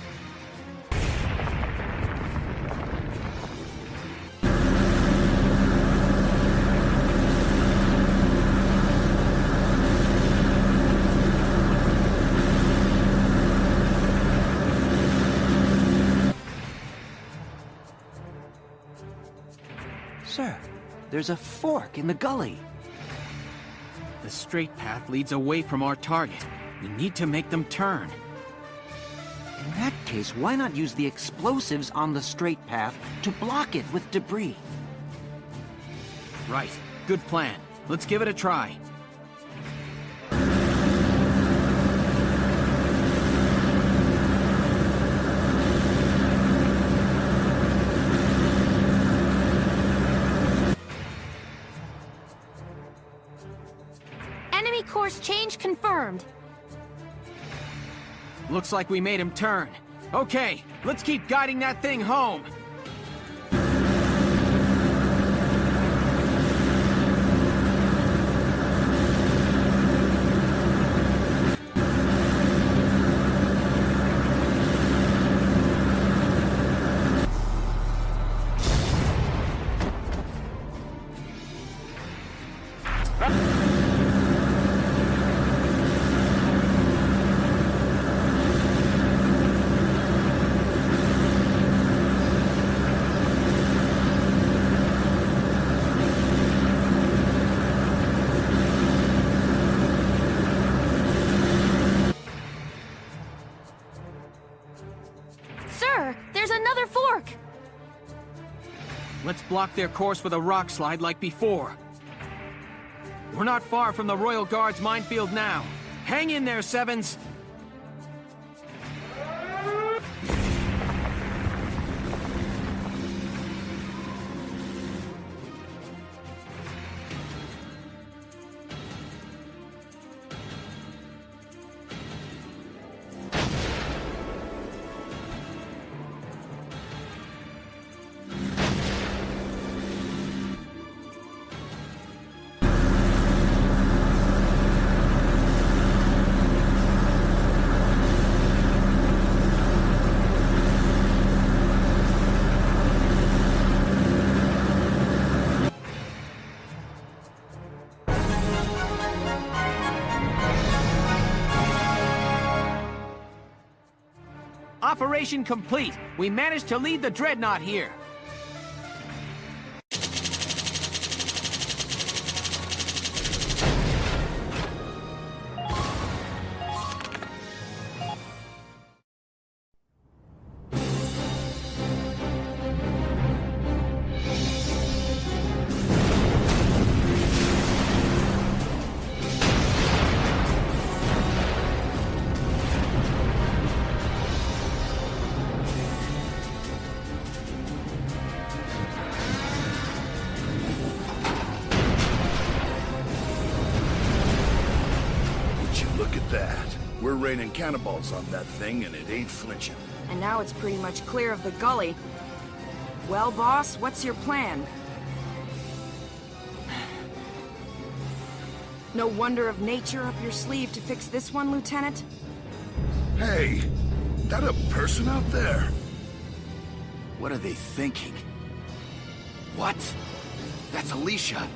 Sir, there's a fork in the gully. The straight path leads away from our target. We need to make them turn. In that case, why not use the explosives on the straight path to block it with debris? Right. Good plan. Let's give it a try. Enemy course change confirmed. Looks like we made him turn. Okay, let's keep guiding that thing home. Let's block their course with a rock slide like before. We're not far from the Royal Guard's minefield now. Hang in there, Sevens! Operation complete! We managed to lead the Dreadnought here! We're raining cannonballs on that thing, and it ain't flinching. And now it's pretty much clear of the gully. Well, boss, what's your plan? No wonder of nature up your sleeve to fix this one, Lieutenant? Hey, that a person out there? What are they thinking? What? That's Alicia.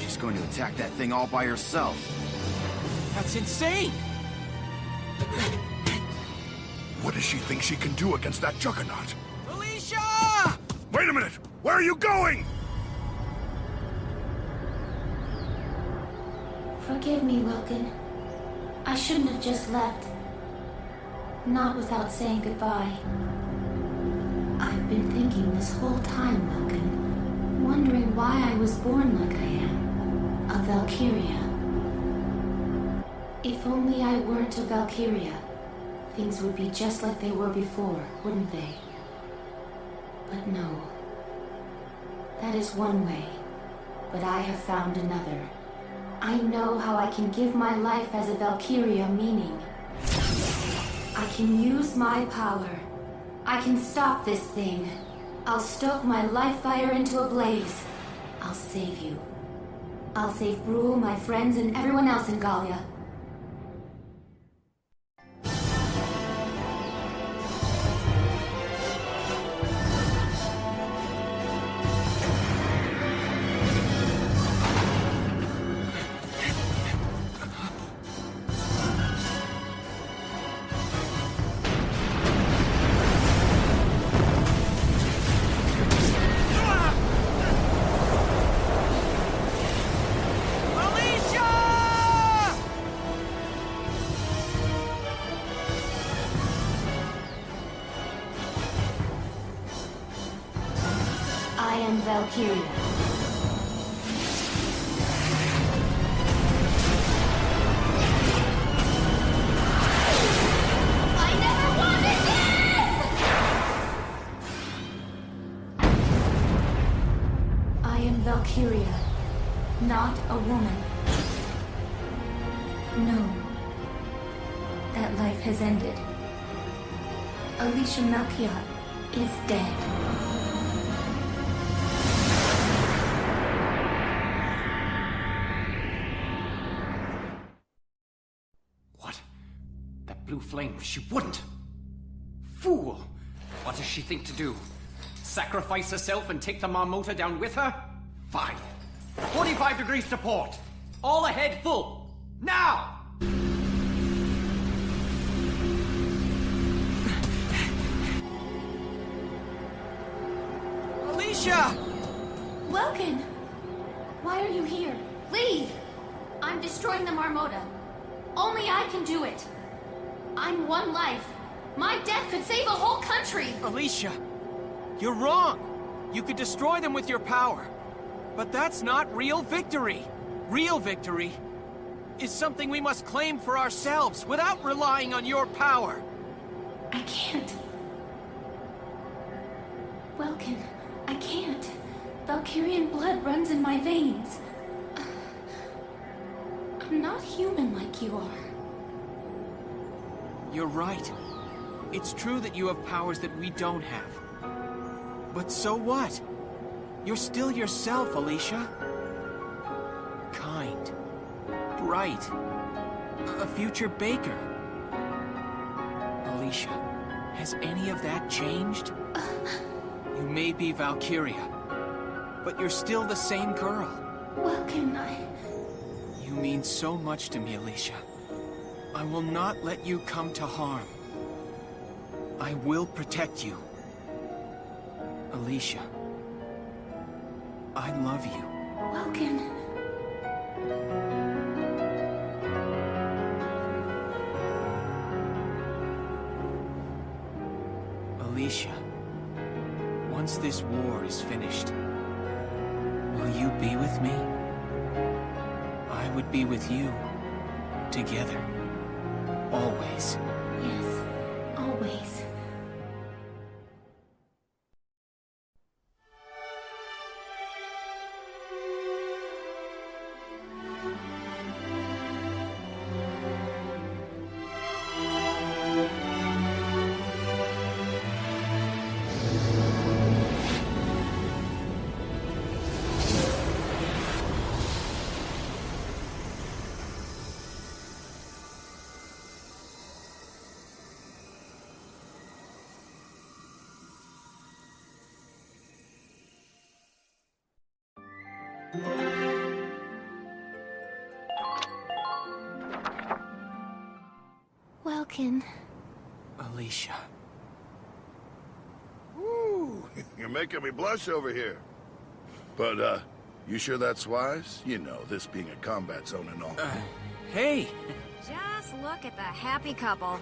She's going to attack that thing all by herself. That's insane! What does she think she can do against that juggernaut? Alicia! Wait a minute! Where are you going? Forgive me, Welkin. I shouldn't have just left. Not without saying goodbye. I've been thinking this whole time, Welkin, wondering why I was born like I am. A Valkyria. If only I weren't a Valkyria, things would be just like they were before, wouldn't they? But no. That is one way, but I have found another. I know how I can give my life as a Valkyria meaning. I can use my power. I can stop this thing. I'll stoke my life fire into a blaze. I'll save you. I'll save Brule, my friends, and everyone else in Gallia. Valkyria. I never wanted this! I am Valkyria, not a woman. No. That life has ended. Alicia Melchiot is dead. Blue flame, she wouldn't! Fool! What does she think to do? Sacrifice herself and take the Marmota down with her? Fine. 45 degrees to port. All ahead full. Now! Alicia! Welkin! Why are you here? Leave! I'm destroying the Marmota. Only I can do it. I'm one life. My death could save a whole country! Alicia! You're wrong! You could destroy them with your power. But that's not real victory. Real victory is something we must claim for ourselves without relying on your power. I can't. Welkin, I can't. Valkyrian blood runs in my veins. I'm not human like you are. You're right. It's true that you have powers that we don't have. But so what? You're still yourself, Alicia. Kind. Bright. A future baker. Alicia, has any of that changed? You may be Valkyria, but you're still the same girl. Welkin, You mean so much to me, Alicia. I will not let you come to harm. I will protect you. Alicia, I love you. Welkin. Alicia, once this war is finished, will you be with me? I would be with you, together, always. Yes, always. Welkin. Alicia. Ooh, you're making me blush over here. But, you sure that's wise? You know, this being a combat zone and all. Hey! Just look at the happy couple.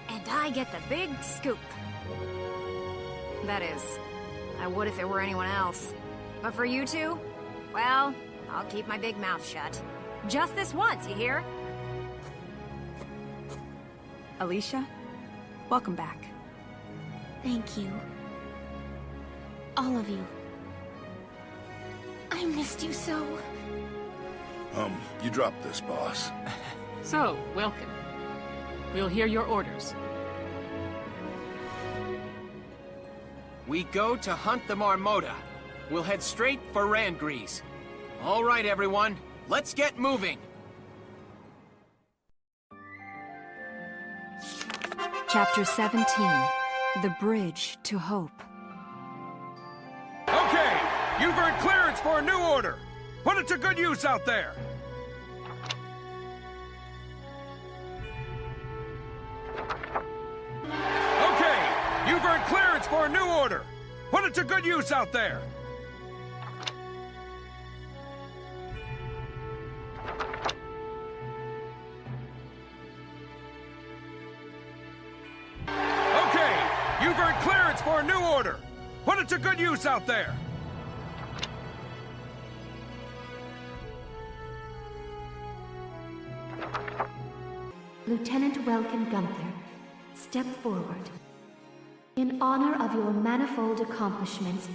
And I get the big scoop. That is, I would if it were anyone else. But for you two, well, I'll keep my big mouth shut. Just this once, you hear? Alicia, welcome back. Thank you. All of you. I missed you so. You dropped this, boss. So, Welkin. We'll hear your orders. We go to hunt the Marmota. We'll head straight for Randgrease. All right, everyone. Let's get moving. Chapter 17, The Bridge to Hope. Okay, you've earned clearance for a new order. Put it to good use out there. Okay, you've earned clearance for a new order. Put it to good use out there. You've earned clearance for a new order! Put it to good use out there! Lieutenant Welkin Gunther, step forward. In honor of your manifold accomplishments,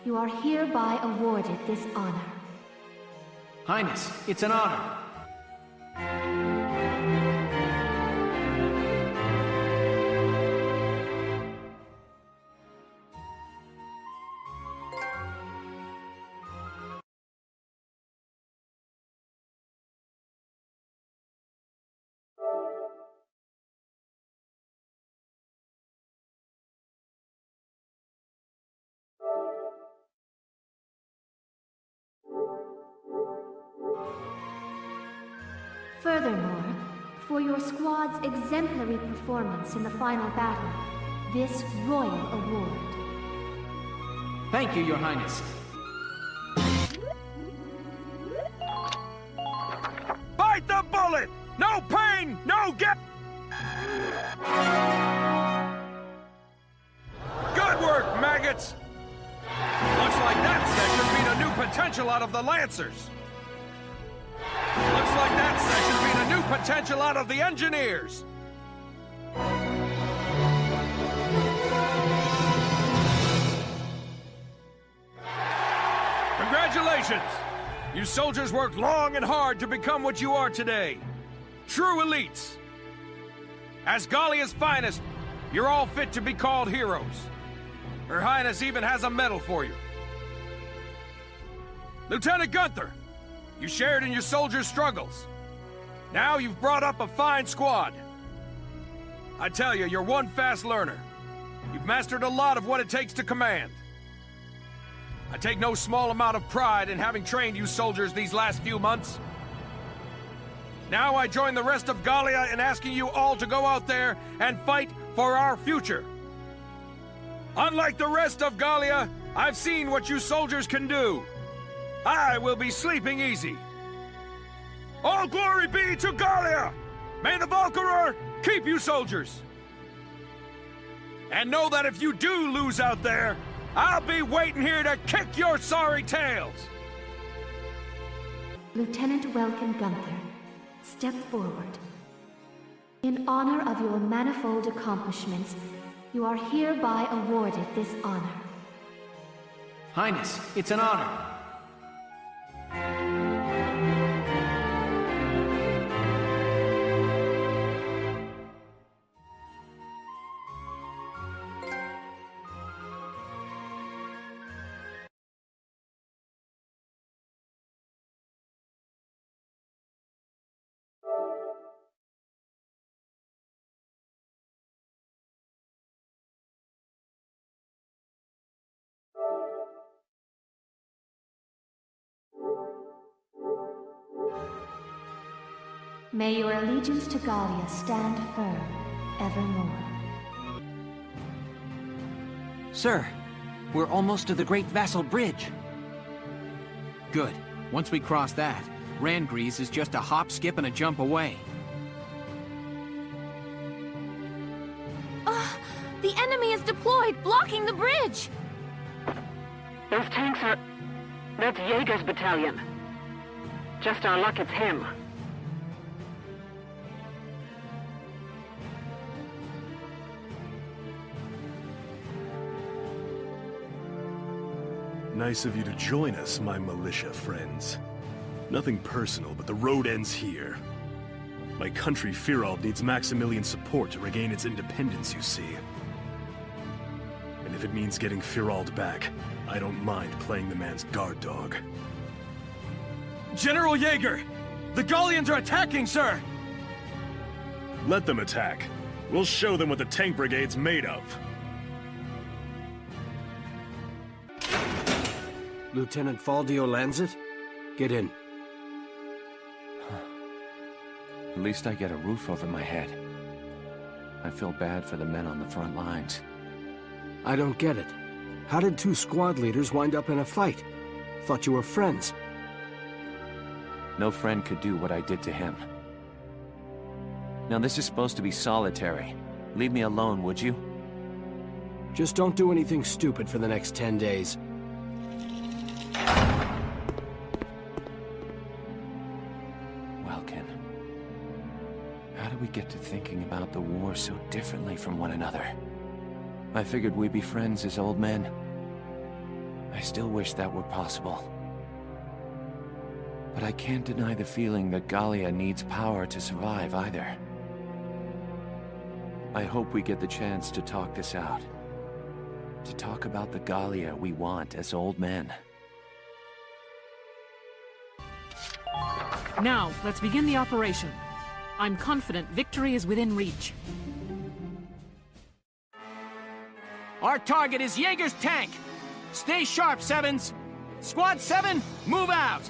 you are hereby awarded this honor. Highness, it's an honor. Furthermore, for your squad's exemplary performance in the final battle, this royal award. Thank you, Your Highness. Bite the bullet! No pain, no gain! Good work, maggots! that section beat a new potential out of the Lancers. Looks like that section beat a new potential out of the Engineers. Congratulations! You soldiers worked long and hard to become what you are today. True elites. As Gallia's finest, you're all fit to be called heroes. Her Highness even has a medal for you. Lieutenant Gunther, you shared in your soldiers' struggles. Now you've brought up a fine squad. I tell you, you're one fast learner. You've mastered a lot of what it takes to command. I take no small amount of pride in having trained you soldiers these last few months. Now I join the rest of Gallia in asking you all to go out there and fight for our future. Unlike the rest of Gallia, I've seen what you soldiers can do. I will be sleeping easy. All glory be to Gallia! May the Valkyria keep you soldiers! And know that if you do lose out there, I'll be waiting here to kick your sorry tails! Lieutenant Welkin Gunther, step forward. In honor of your manifold accomplishments, you are hereby awarded this honor. Highness, it's an honor. May your allegiance to Gallia stand firm, evermore. Sir, we're almost to the Great Vassal Bridge. Good. Once we cross that, Rangrease is just a hop, skip, and a jump away. The enemy is deployed, blocking the bridge! Those tanks are... That's Jaeger's battalion. Just our luck it's him. Nice of you to join us, my militia friends. Nothing personal, but the road ends here. My country, Firald, needs Maximilian support to regain its independence, you see. And if it means getting Firald back, I don't mind playing the man's guard dog. General Jaeger! The Gallians are attacking, sir! Let them attack. We'll show them what the tank brigade's made of. Lieutenant Faldio lands it? Get in. At least I get a roof over my head. I feel bad for the men on the front lines. I don't get it. How did two squad leaders wind up in a fight? Thought you were friends. No friend could do what I did to him. Now this is supposed to be solitary. Leave me alone, would you? Just don't do anything stupid for the next 10 days. Welkin. How do we get to thinking about the war so differently from one another? I figured we'd be friends as old men. I still wish that were possible. But I can't deny the feeling that Gallia needs power to survive either. I hope we get the chance to talk this out. To talk about the Gallia we want as old men. Now, let's begin the operation. I'm confident victory is within reach. Our target is Jaeger's tank! Stay sharp, Sevens! Squad 7, move out!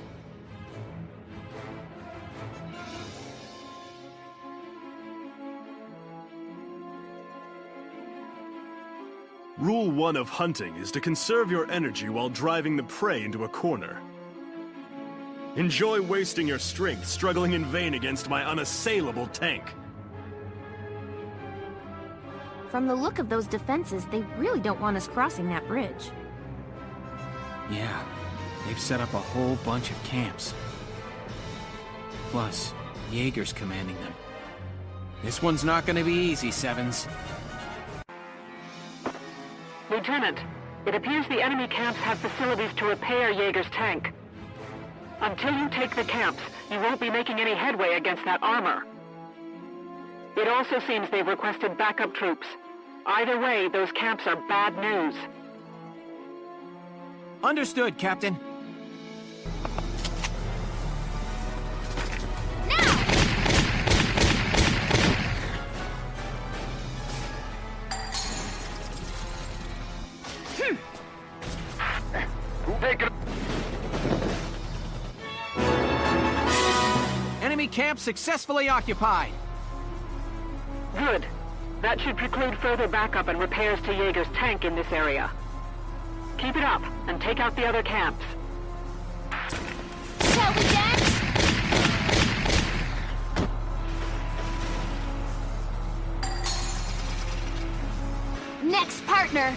Rule 1 of hunting is to conserve your energy while driving the prey into a corner. Enjoy wasting your strength struggling in vain against my unassailable tank. From the look of those defenses, they really don't want us crossing that bridge. Yeah, they've set up a whole bunch of camps. Plus, Jaeger's commanding them. This one's not gonna be easy, Sevens. Lieutenant, it appears the enemy camps have facilities to repair Jaeger's tank. Until you take the camps, you won't be making any headway against that armor. It also seems they've requested backup troops. Either way, those camps are bad news. Understood, Captain. Enemy camp successfully occupied. Good. That should preclude further backup and repairs to Jaeger's tank in this area. Keep it up, and take out the other camps. Shall we dance? Next partner.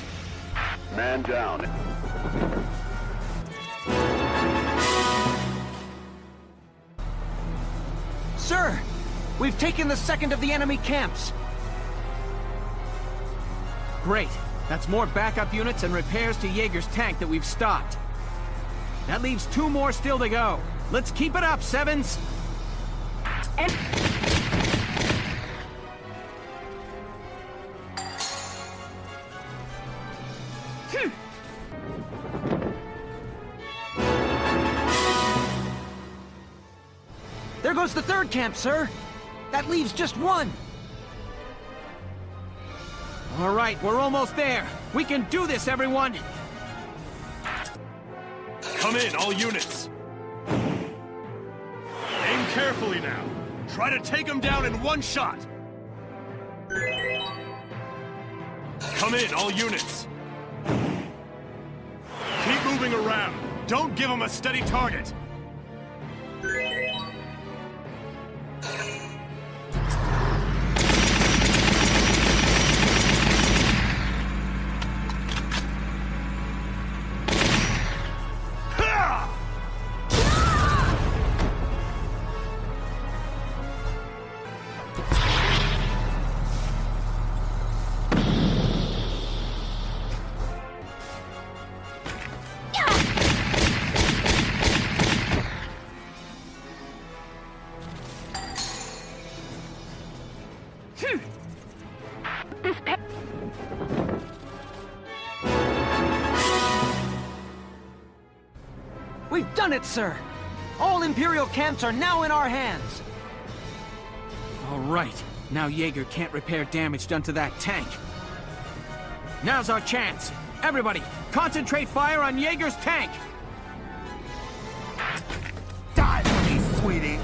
Man down. Sir, we've taken the second of the enemy camps. Great. That's more backup units and repairs to Jaeger's tank that we've stopped. That leaves 2 more still to go. Let's keep it up, Sevens! There goes the third camp, sir. That leaves just 1. All right, we're almost there. We can do this, everyone! Come in, all units. Aim carefully now. Try to take them down in one shot. Come in, all units. Keep moving around. Don't give them a steady target. We've done it, sir! All Imperial camps are now in our hands! All right. Now Jaeger can't repair damage done to that tank. Now's our chance. Everybody, concentrate fire on Jaeger's tank! Die for me, sweetie!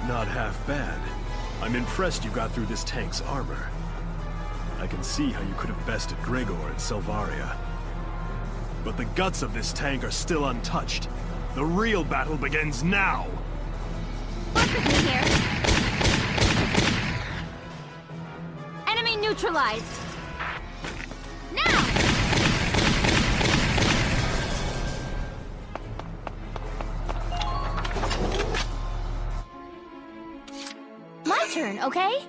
Not half bad. I'm impressed you got through this tank's armor. I can see how you could have bested Gregor and Selvaria. But the guts of this tank are still untouched. The real battle begins now! Work with me here. Enemy neutralized. Now! My turn, okay?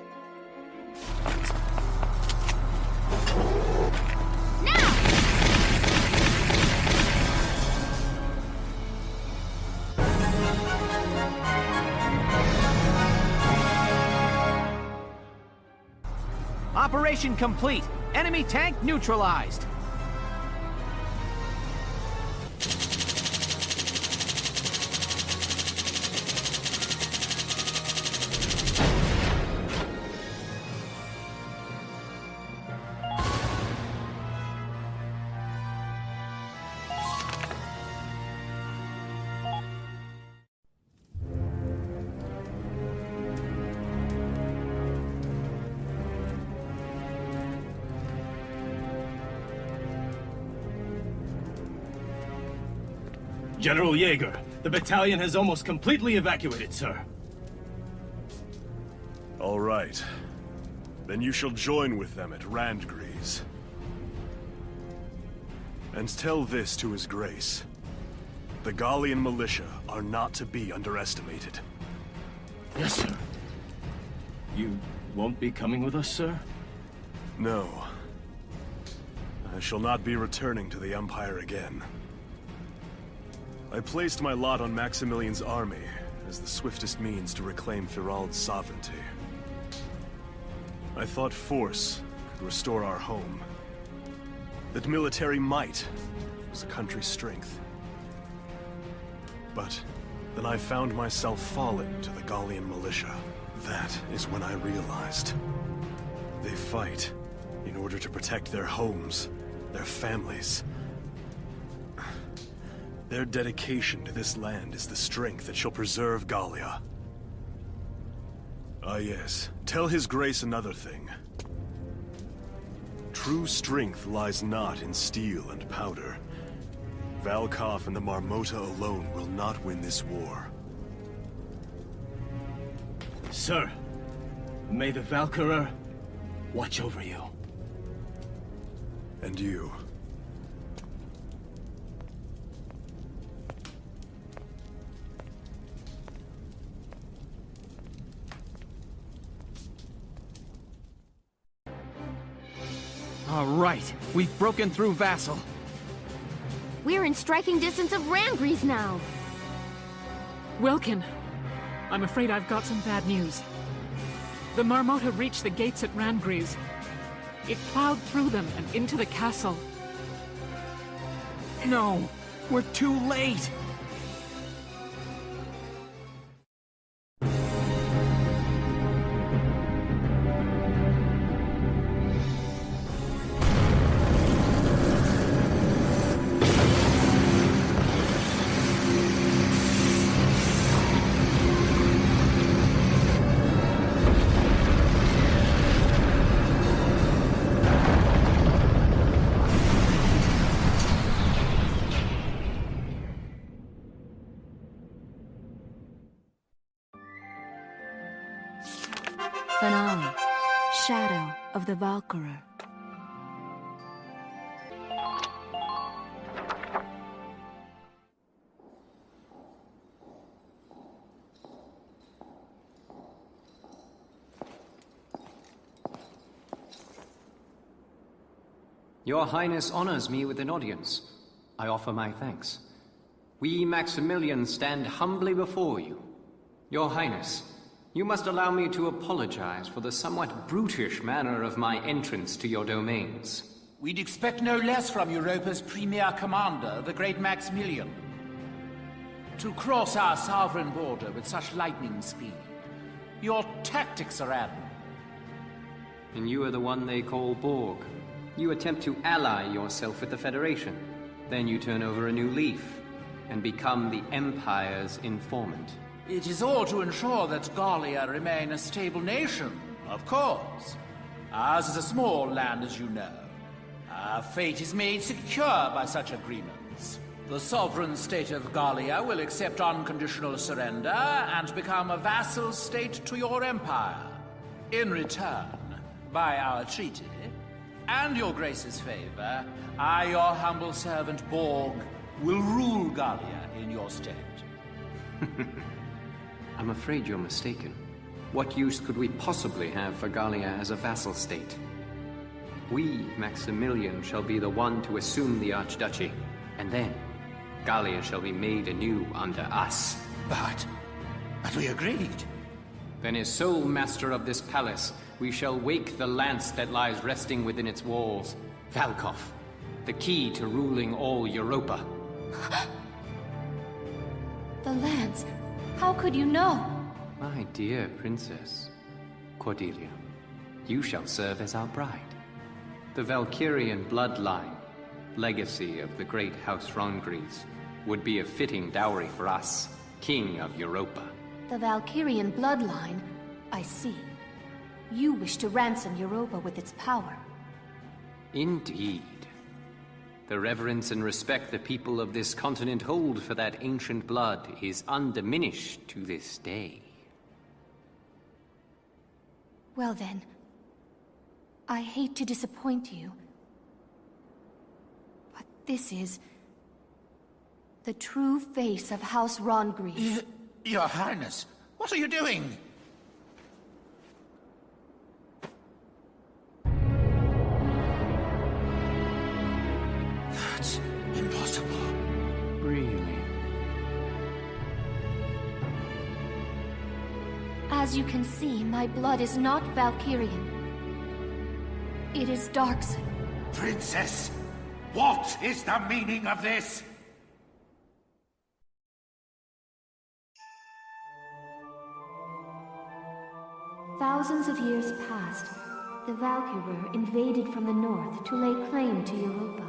Operation complete. Enemy tank neutralized. General Jaeger, the battalion has almost completely evacuated, sir. All right. Then you shall join with them at Randgrees. And tell this to His Grace. The Gallian militia are not to be underestimated. Yes, sir. You won't be coming with us, sir? No. I shall not be returning to the Empire again. I placed my lot on Maximilian's army as the swiftest means to reclaim Firald's sovereignty. I thought force could restore our home. That military might was a country's strength. But then I found myself fallen to the Gallian militia. That is when I realized they fight in order to protect their homes, their families. Their dedication to this land is the strength that shall preserve Gallia. Ah yes, tell His Grace another thing. True strength lies not in steel and powder. Valkov and the Marmota alone will not win this war. Sir, may the Valkyria watch over you. And you. All right, we've broken through Vassal. We're in striking distance of Rangries now. Welkin, I'm afraid I've got some bad news. The Marmota reached the gates at Rangries. It plowed through them and into the castle. No, we're too late. Finale. Shadow of the Valkyria. Your Highness honors me with an audience. I offer my thanks. We Maximilians stand humbly before you. Your Highness, you must allow me to apologize for the somewhat brutish manner of my entrance to your domains. We'd expect no less from Europa's premier commander, the great Maximilian. To cross our sovereign border with such lightning speed. Your tactics are admirable. And you are the one they call Borg. You attempt to ally yourself with the Federation. Then you turn over a new leaf and become the Empire's informant. It is all to ensure that Gallia remain a stable nation, of course. Ours is a small land, as you know. Our fate is made secure by such agreements. The sovereign state of Gallia will accept unconditional surrender and become a vassal state to your empire. In return, by our treaty, and your grace's favor, I, your humble servant Borg, will rule Gallia in your stead. I'm afraid you're mistaken. What use could we possibly have for Gallia as a vassal state? We, Maximilian, shall be the one to assume the Archduchy, and then Gallia shall be made anew under us. But we agreed. Then as sole master of this palace, we shall wake the lance that lies resting within its walls. Valkov, the key to ruling all Europa. The lance. How could you know? My dear princess, Cordelia, you shall serve as our bride. The Valkyrian bloodline, legacy of the great House Rangries, would be a fitting dowry for us, King of Europa. The Valkyrian bloodline? I see. You wish to ransom Europa with its power. Indeed. The reverence and respect the people of this continent hold for that ancient blood is undiminished to this day. Well then, I hate to disappoint you, but This is the true face of House Rongries. Your Highness, what are you doing? That's impossible. Really? As you can see, my blood is not Valkyrian. It is Darkson. Princess, what is the meaning of this? Thousands of years passed. The Valkyria invaded from the north to lay claim to Europa.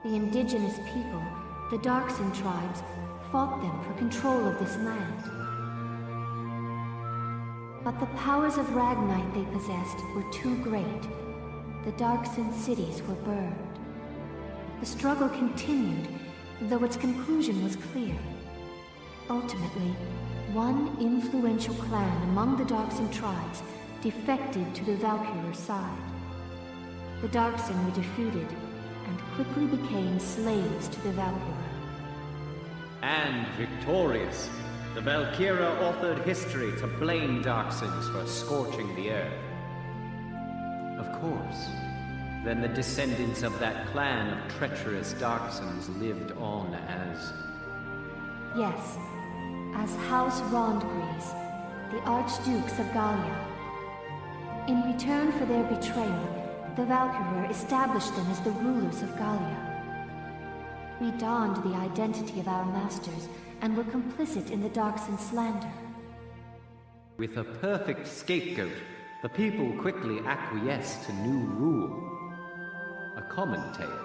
The indigenous people, the Darkson tribes, fought them for control of this land. But the powers of Ragnite they possessed were too great. The Darkson cities were burned. The struggle continued, though its conclusion was clear. Ultimately, one influential clan among the Darkson tribes defected to the Valkyria side. The Darkson were defeated and quickly became slaves to the Valkyria. And victorious, the Valkyria authored history to blame Darksons for scorching the earth. Of course, then the descendants of that clan of treacherous Darksons lived on as... Yes, as House Rongries, the Archdukes of Gallia. In return for their betrayal, the Valkyria established them as the rulers of Gallia. We donned the identity of our masters and were complicit in the Darkson slander. With a perfect scapegoat, the people quickly acquiesced to new rule. A common tale.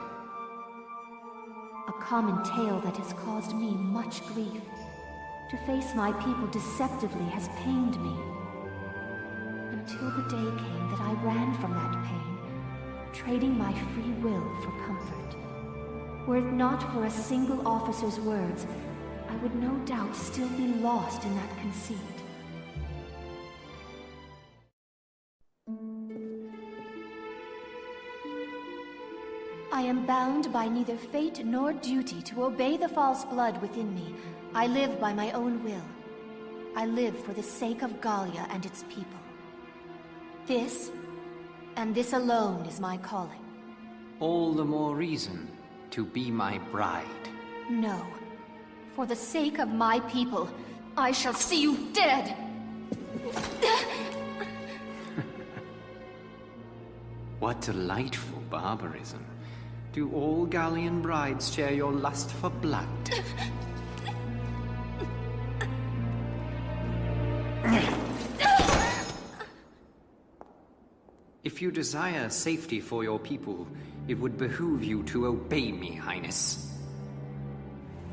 A common tale that has caused me much grief. To face my people deceptively has pained me. Until the day came that I ran from that pain, trading my free will for comfort. Were it not for a single officer's words, I would no doubt still be lost in that conceit. I am bound by neither fate nor duty to obey the false blood within me. I live by my own will. I live for the sake of Gallia and its people. This, and this alone, is my calling. All the more reason to be my bride. No. For the sake of my people, I shall see you dead! What delightful barbarism. Do all Gallian brides share your lust for blood? If you desire safety for your people, it would behoove you to obey me, Highness.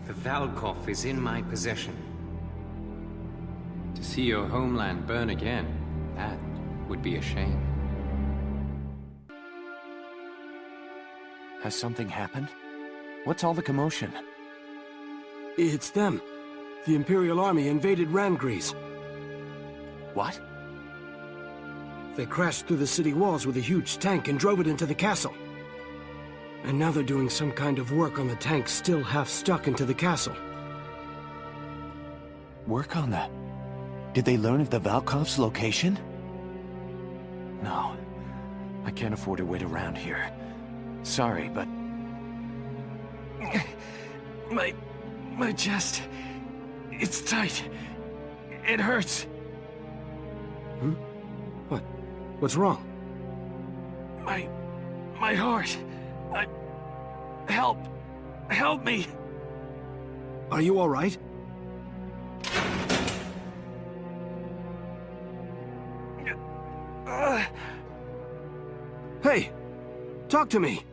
The Valkov is in my possession. To see your homeland burn again, that would be a shame. Has something happened? What's all the commotion? It's them. The Imperial Army invaded Rangries. What? They crashed through the city walls with a huge tank and drove it into the castle. And now they're doing some kind of work on the tank still half stuck into the castle. Work on that? Did they learn of the Valkov's location? No. I can't afford to wait around here. Sorry, but... My chest... It's tight. It hurts. Hmm? What? What's wrong? My heart. Help me. Are you all right? Hey! Talk to me!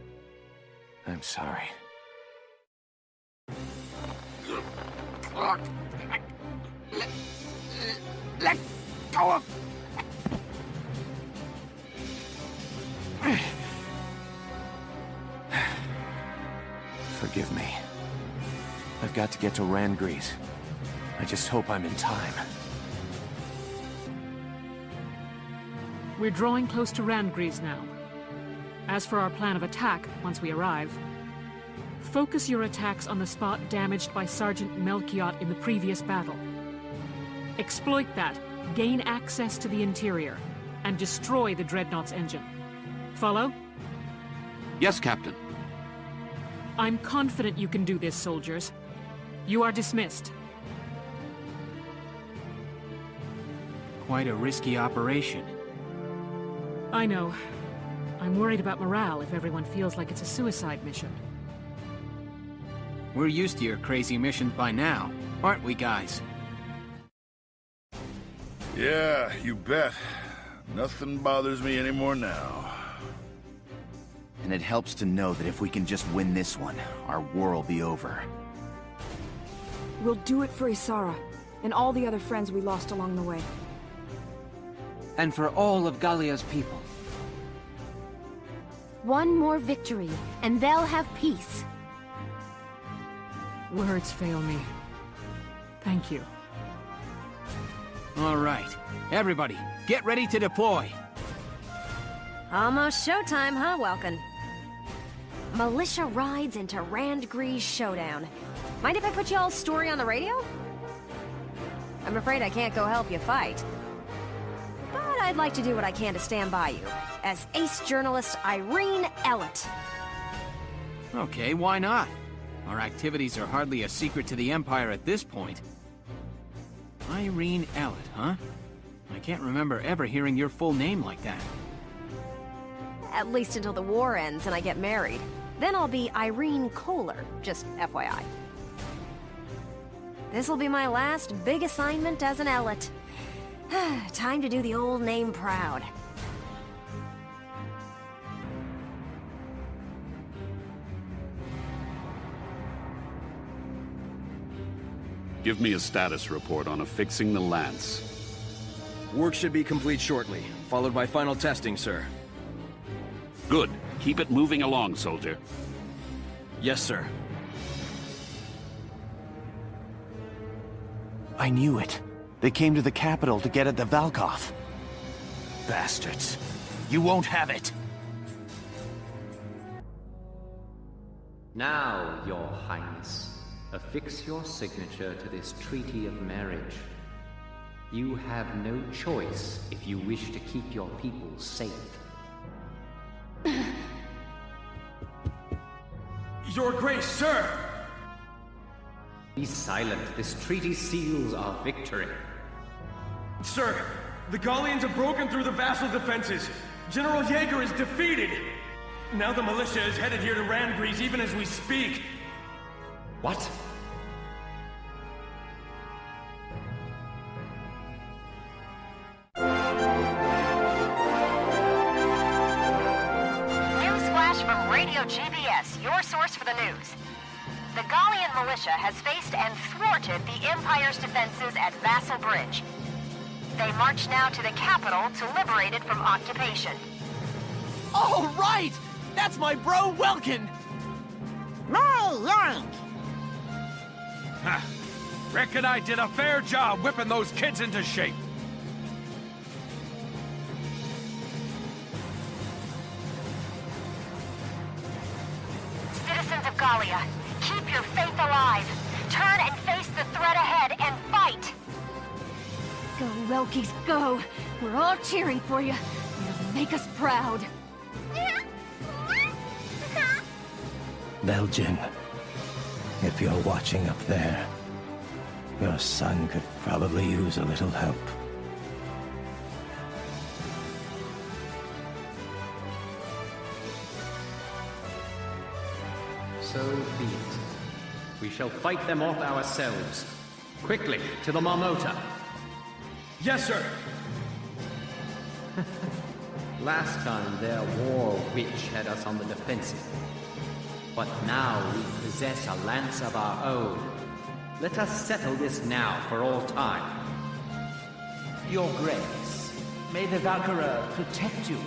I'm sorry. Let go of... Forgive me. I've got to get to Rangries. I just hope I'm in time. We're drawing close to Rangries now. As for our plan of attack, once we arrive... Focus your attacks on the spot damaged by Sergeant Melchiot in the previous battle. Exploit that, gain access to the interior, and destroy the Dreadnought's engine. Follow? Yes, Captain. I'm confident you can do this, soldiers. You are dismissed. Quite a risky operation. I know. I'm worried about morale if everyone feels like it's a suicide mission. We're used to your crazy missions by now, aren't we, guys? Yeah, you bet. Nothing bothers me anymore now. And it helps to know that if we can just win this one, our war will be over. We'll do it for Isara, and all the other friends we lost along the way. And for all of Gallia's people. One more victory, and they'll have peace. Words fail me. Thank you. All right. Everybody, get ready to deploy. Almost showtime, huh, Welkin? Militia rides into Randgree's showdown. Mind if I put y'all's story on the radio? I'm afraid I can't go help you fight. But I'd like to do what I can to stand by you, as ace journalist Irene Ellett. Okay, why not? Our activities are hardly a secret to the Empire at this point. Irene Ellett, huh? I can't remember ever hearing your full name like that. At least until the war ends and I get married. Then I'll be Irene Kohler, just FYI. This'll be my last big assignment as an Ellett. Time to do the old name proud. Give me a status report on affixing the lance. Work should be complete shortly, followed by final testing, sir. Good. Keep it moving along, soldier. Yes, sir. I knew it. They came to the capital to get at the Valkov. Bastards. You won't have it. Now, Your Highness, affix your signature to this treaty of marriage. You have no choice if you wish to keep your people safe. Your Grace, sir! Be silent. This treaty seals our victory. Sir, the Gallians have broken through the vassal defenses. General Yeager is defeated. Now the militia is headed here to Randgree's even as we speak. What? Newsflash from Radio GBS, your source for the news. The Gallian militia has faced and thwarted the Empire's defenses at Vassal Bridge. They march now to the capital to liberate it from occupation. Oh, right! That's my bro, Welkin! My yank! Ha! Reckon I did a fair job whipping those kids into shape. Citizens of Gallia, keep your faith alive. Turn and face the threat ahead and fight! Go, Welkies, go! We're all cheering for you. You'll make us proud. Belgian, if you're watching up there, your son could probably use a little help. So be it. We shall fight them off ourselves. Quickly, to the Marmota. Yes, sir! Last time their war witch had us on the defensive. But now we possess a lance of our own. Let us settle this now for all time. Your Grace, may the Valkyria protect you.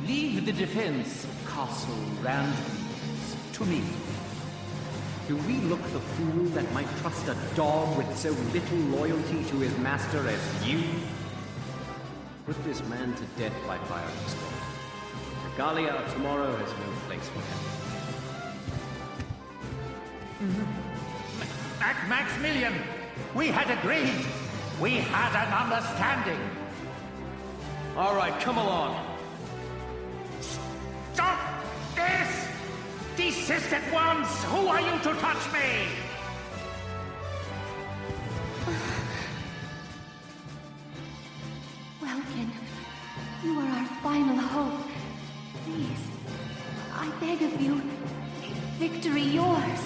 Leave the defense of Castle Randgree's to me. Do we look the fool that might trust a dog with so little loyalty to his master as you? Put this man to death by firing squad. The Gallia of tomorrow has no place for him. Maximilian, we had agreed. We had an understanding. All right, come along. Stop this! Desist at once! Who are you to touch me? Welkin, you are our final hope. Please, I beg of you, make victory yours.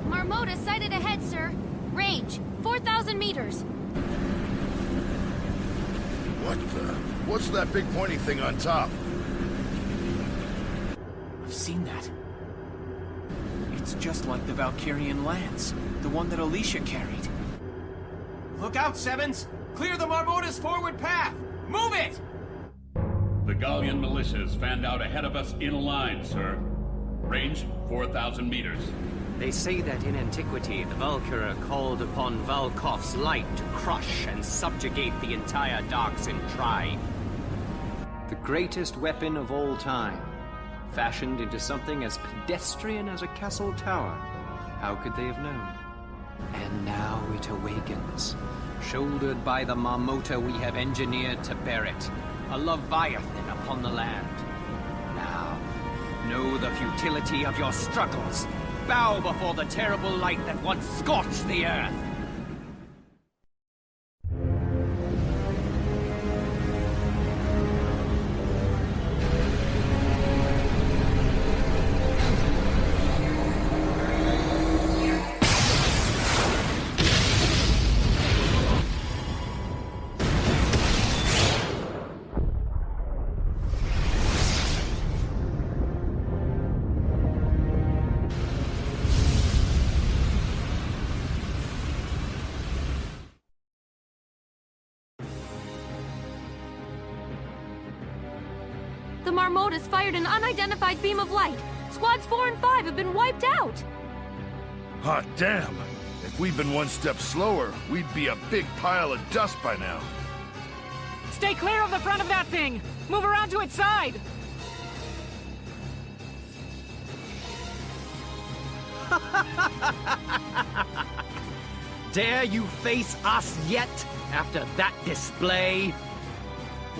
Marmota sighted ahead, sir. Range, 4,000 meters. What's that big pointy thing on top? I've seen that. It's just like the Valkyrian lance, the one that Alicia carried. Look out, Sevens! Clear the Marmota's forward path! Move it! The Gallian militia is fanned out ahead of us in a line, sir. Range, 4,000 meters. They say that in antiquity, the Valkyria called upon Valkov's light to crush and subjugate the entire Darksin tribe. The greatest weapon of all time, fashioned into something as pedestrian as a castle tower. How could they have known? And now it awakens, shouldered by the Marmota we have engineered to bear it, a Leviathan upon the land. Now, know the futility of your struggles. Bow before the terrible light that once scorched the earth. The Marmotas fired an unidentified beam of light. Squads 4 and 5 have been wiped out. Hot damn! If we'd been one step slower, we'd be a big pile of dust by now. Stay clear of the front of that thing! Move around to its side! Dare you face us yet, after that display?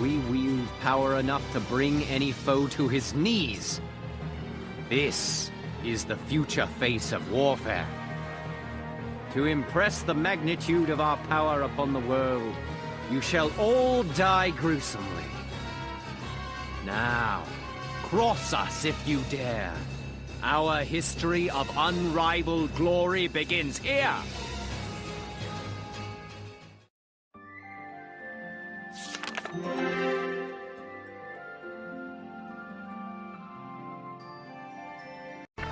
We wield power enough to bring any foe to his knees. This is the future face of warfare. To impress the magnitude of our power upon the world, you shall all die gruesomely. Now, cross us if you dare. Our history of unrivaled glory begins here.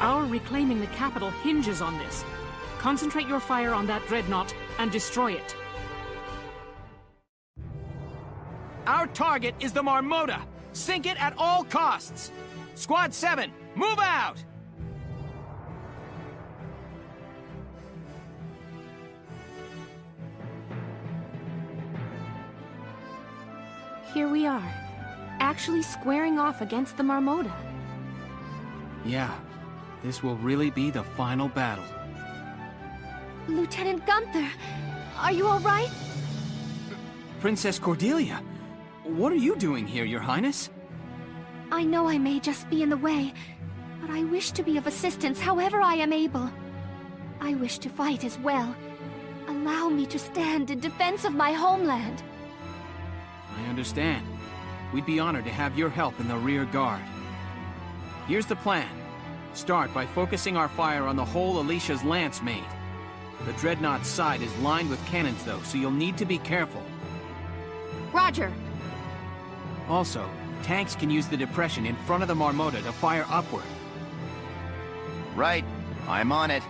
Our reclaiming the capital hinges on this. Concentrate your fire on that dreadnought and destroy it. Our target is the Marmota. Sink it at all costs. Squad 7, move out! Here we are, actually squaring off against the Marmota. Yeah, this will really be the final battle. Lieutenant Gunther, are you all right? Princess Cordelia, what are you doing here, Your Highness? I know I may just be in the way, but I wish to be of assistance however I am able. I wish to fight as well. Allow me to stand in defense of my homeland. I understand. We'd be honored to have your help in the rear guard. Here's the plan. Start by focusing our fire on the hole Alicia's lance made. The Dreadnought's side is lined with cannons though, so you'll need to be careful. Roger. Also, tanks can use the depression in front of the Marmota to fire upward. Right. I'm on it.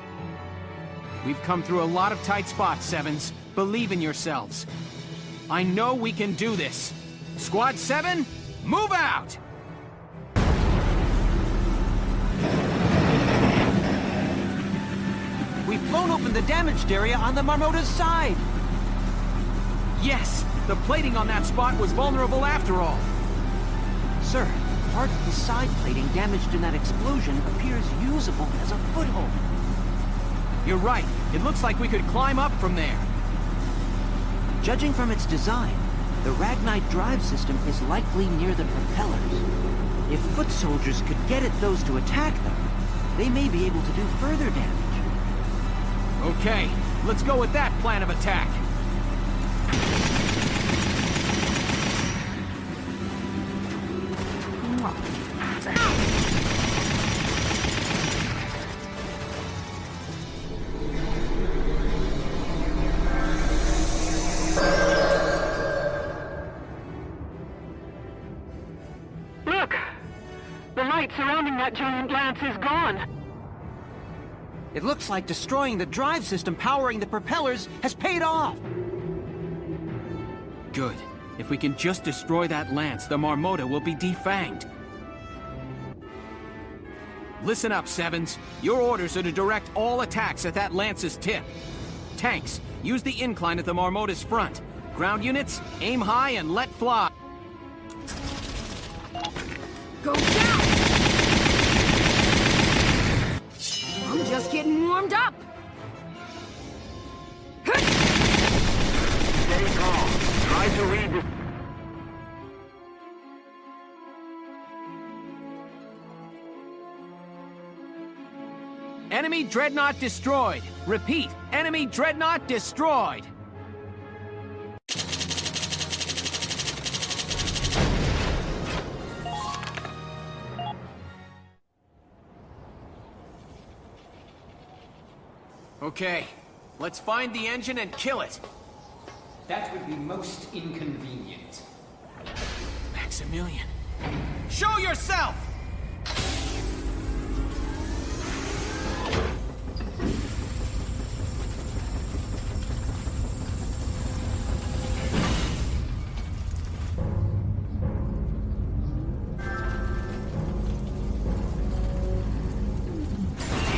We've come through a lot of tight spots, Sevens. Believe in yourselves. I know we can do this. Squad 7, move out! We've blown open the damaged area on the Marmota's side! Yes! The plating on that spot was vulnerable after all! Sir, part of the side plating damaged in that explosion appears usable as a foothold. You're right. It looks like we could climb up from there. Judging from its design, the Ragnite drive system is likely near the propellers. If foot soldiers could get at those to attack them, they may be able to do further damage. Okay, let's go with that plan of attack. Look! The light surrounding that giant lance is gone! It looks like destroying the drive system powering the propellers has paid off! Good. If we can just destroy that lance, the Marmota will be defanged. Listen up, Sevens. Your orders are to direct all attacks at that lance's tip. Tanks, use the incline at the Marmota's front. Ground units, aim high and let fly. Go down! I'm just getting warmed up. Stay calm. Try to read the... Enemy Dreadnought destroyed. Repeat, enemy Dreadnought destroyed. Okay, let's find the engine and kill it. That would be most inconvenient. Maximilian, show yourself!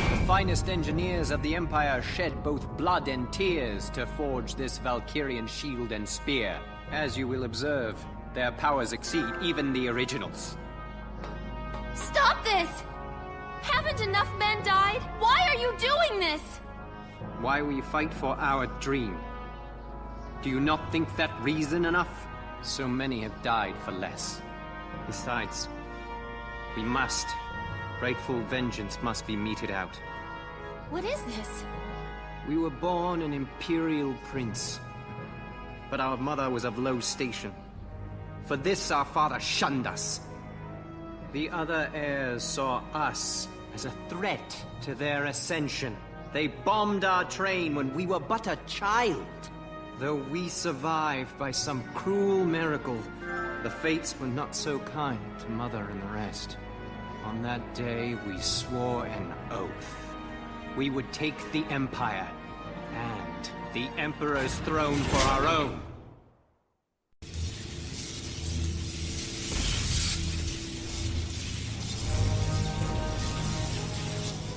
The finest engineers of the Empire shed both blood and tears to forge this Valkyrian shield and spear. As you will observe, their powers exceed even the originals. Stop this! Haven't enough men died? Why are you doing this? Why we fight for our dream. Do you not think that reason enough? So many have died for less. Besides, we must. Rightful vengeance must be meted out. What is this? We were born an imperial prince. But our mother was of low station. For this our father shunned us. The other heirs saw us as a threat to their ascension. They bombed our train when we were but a child. Though we survived by some cruel miracle, the fates were not so kind to Mother and the rest. On that day, we swore an oath. We would take the Empire, and the Emperor's throne for our own.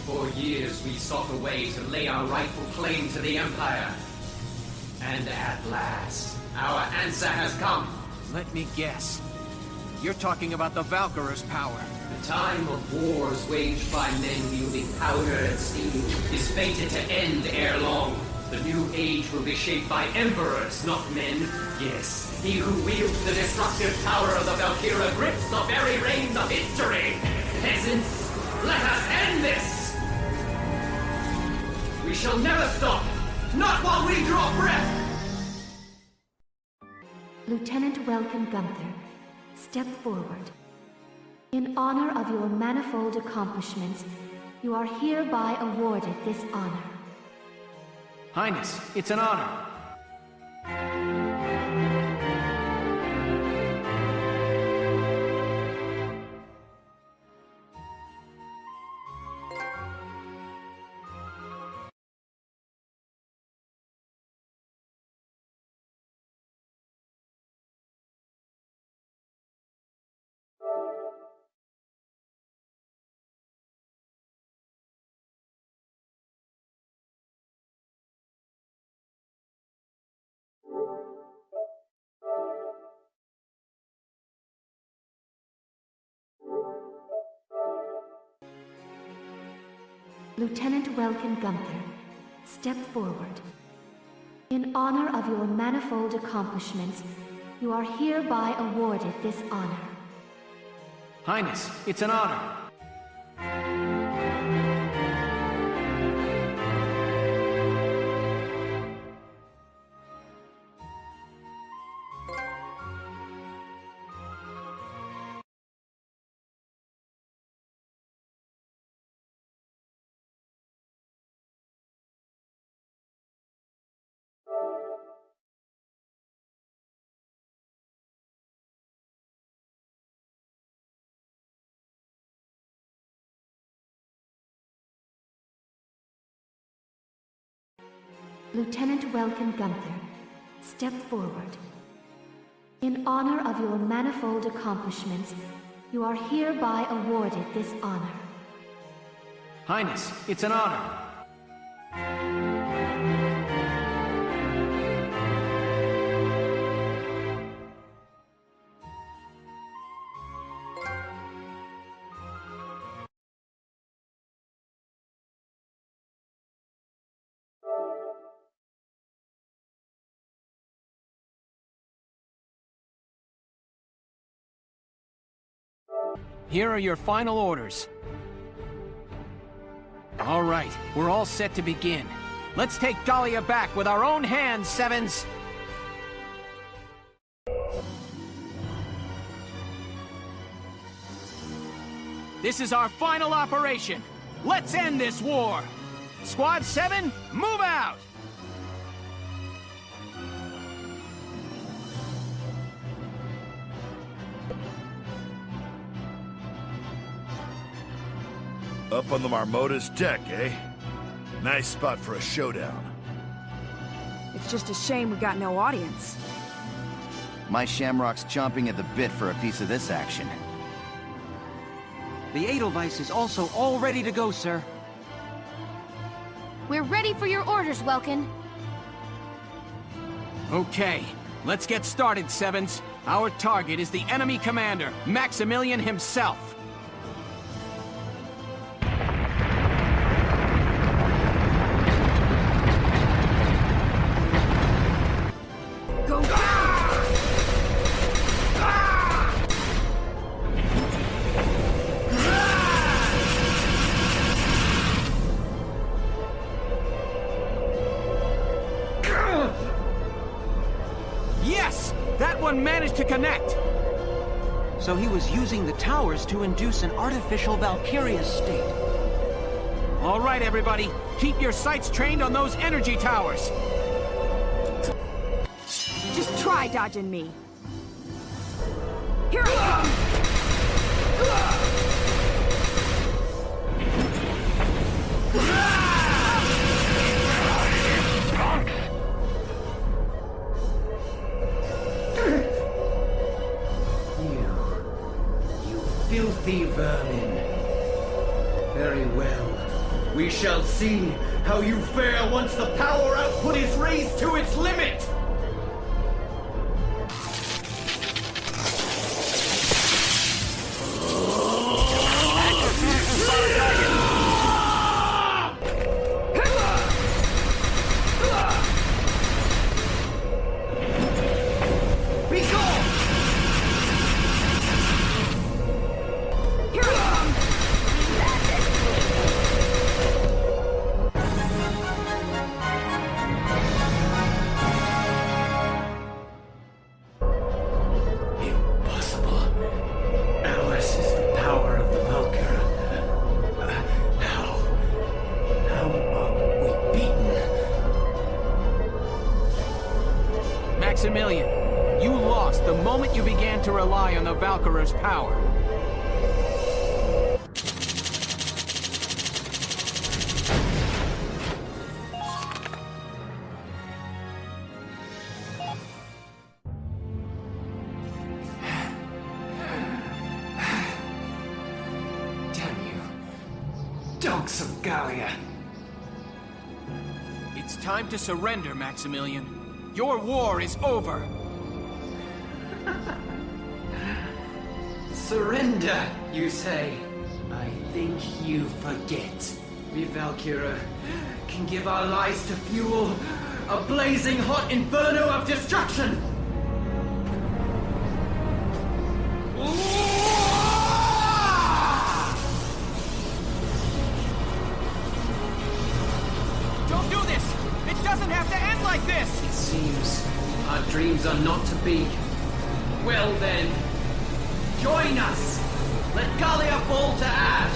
For years, we sought a way to lay our rightful claim to the Empire. And at last, our answer has come. Let me guess. You're talking about the Valkyrier's power. The time of wars waged by men wielding powder and steam is fated to end ere long. The new age will be shaped by emperors, not men. Yes, he who wields the destructive power of the Valkyria grips the very reins of history. Peasants, let us end this! We shall never stop, not while we draw breath! Lieutenant Welkin Gunther, step forward. In honor of your manifold accomplishments, you are hereby awarded this honor. Highness, it's an honor. Lieutenant Welkin Gunther, step forward. In honor of your manifold accomplishments, you are hereby awarded this honor. Highness, it's an honor. Lieutenant Welkin Gunther, step forward. In honor of your manifold accomplishments, you are hereby awarded this honor. Highness, it's an honor. Here are your final orders. All right, we're all set to begin. Let's take Dahlia back with our own hands, Sevens! This is our final operation. Let's end this war! Squad 7, move out! Up on the Marmota's deck, eh? Nice spot for a showdown. It's just a shame we got no audience. My Shamrock's chomping at the bit for a piece of this action. The Edelweiss is also all ready to go, sir. We're ready for your orders, Welkin. Okay, let's get started, Sevens. Our target is the enemy commander, Maximilian himself. Managed to connect! So he was using the towers to induce an artificial Valkyria state. All right, everybody. Keep your sights trained on those energy towers. Just try dodging me. Here I come! Filthy vermin. Very well. We shall see how you fare once the power output is raised to its limit! Maximilian, you lost the moment you began to rely on the Valkyrier's power. Dogs of Gallia. It's time to surrender, Maximilian. Your war is over. Surrender, you say? I think you forget. We Valkyria can give our lives to fuel a blazing hot inferno of destruction! Don't do this! It doesn't have to end like this! It seems our dreams are not to be. Well then, join us! Let Gallia fall to ash!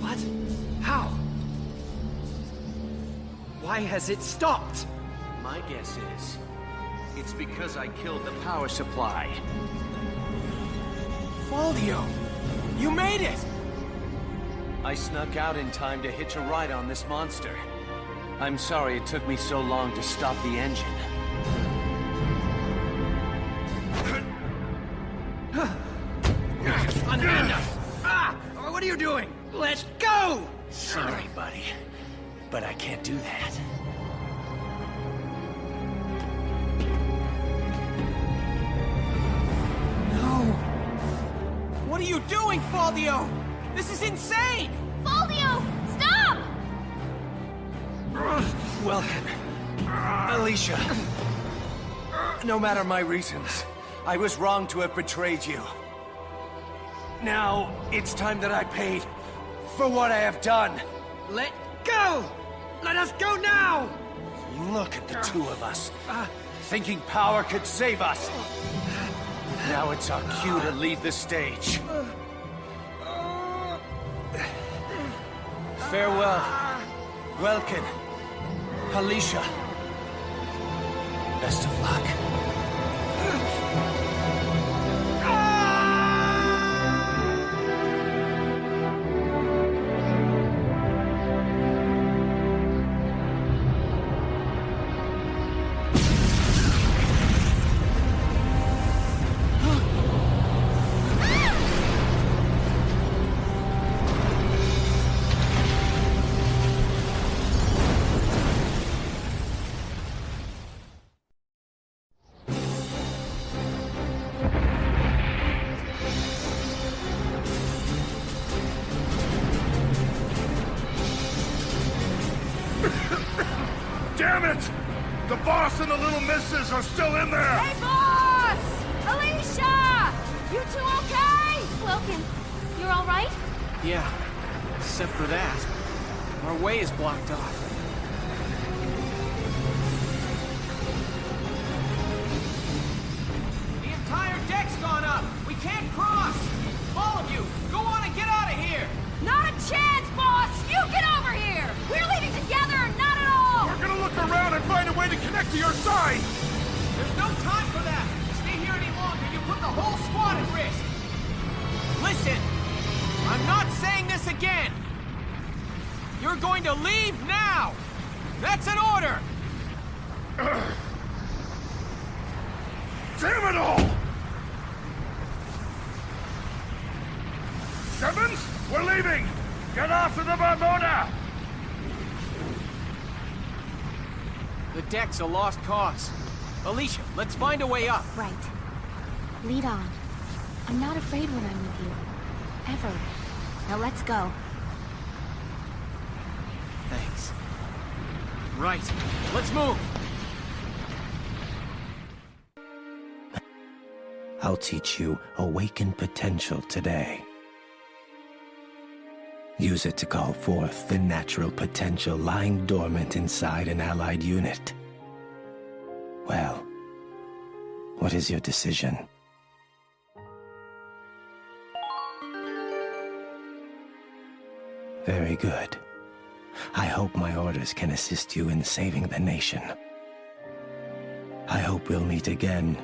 What? How? Why has it stopped? My guess is, it's because I killed the power supply. Faldio! You made it! I snuck out in time to hitch a ride on this monster. I'm sorry it took me so long to stop the engine. Unhand us! Ah! What are you doing? Let's go! Sorry, buddy. But I can't do that. What are you doing, Faldio? This is insane! Faldio! Stop! Welcome, Alicia. No matter my reasons, I was wrong to have betrayed you. Now, it's time that I paid for what I have done. Let go! Let us go now! Look at the two of us, thinking power could save us. Now it's our cue to leave the stage. Farewell, Welkin, Alicia. Best of luck. Damn it! The boss and the little missus are still in there! Hey, boss! Alicia! You two okay? Welkin, you're all right? Yeah, except for that. Our way is blocked off. The entire deck's gone up! We can't cross! All of you, go on and get out of here! Not a chance, boss! You get over here! We're leaving together or not at all! We're gonna look around and find a way to connect to your side! There's no time for that! Stay here any longer, you put the whole squad at risk! Listen! I'm not saying this again! You're going to leave now! That's an order! Damn it all! Sevens, we're leaving! Get off of the Bermuda! The deck's a lost cause. Alicia, let's find a way up. Right. Lead on. I'm not afraid when I'm with you. Ever. Now let's go. Thanks. Right. Let's move! I'll teach you awakened potential today. Use it to call forth the natural potential lying dormant inside an allied unit. Well, what is your decision? Very good. I hope my orders can assist you in saving the nation. I hope we'll meet again.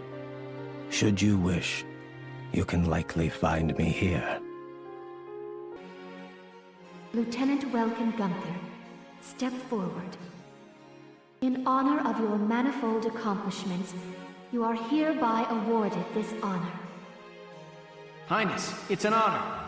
Should you wish, you can likely find me here. Lieutenant Welkin Gunther, step forward. In honor of your manifold accomplishments, you are hereby awarded this honor. Highness, it's an honor.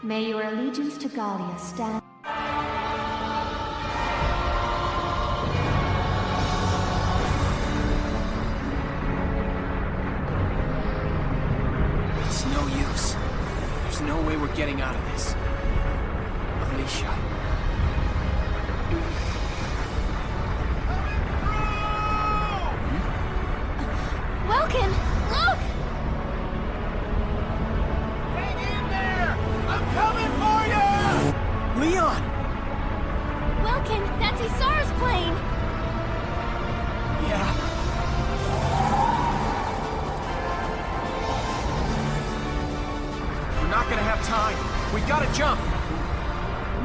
May your allegiance to Gallia stand. It's no use. There's no way we're getting out of this. Alicia. Welkin, look! Coming for you! Leon! Welkin, that's Isara's plane! Yeah. We're not gonna have time. We've gotta jump.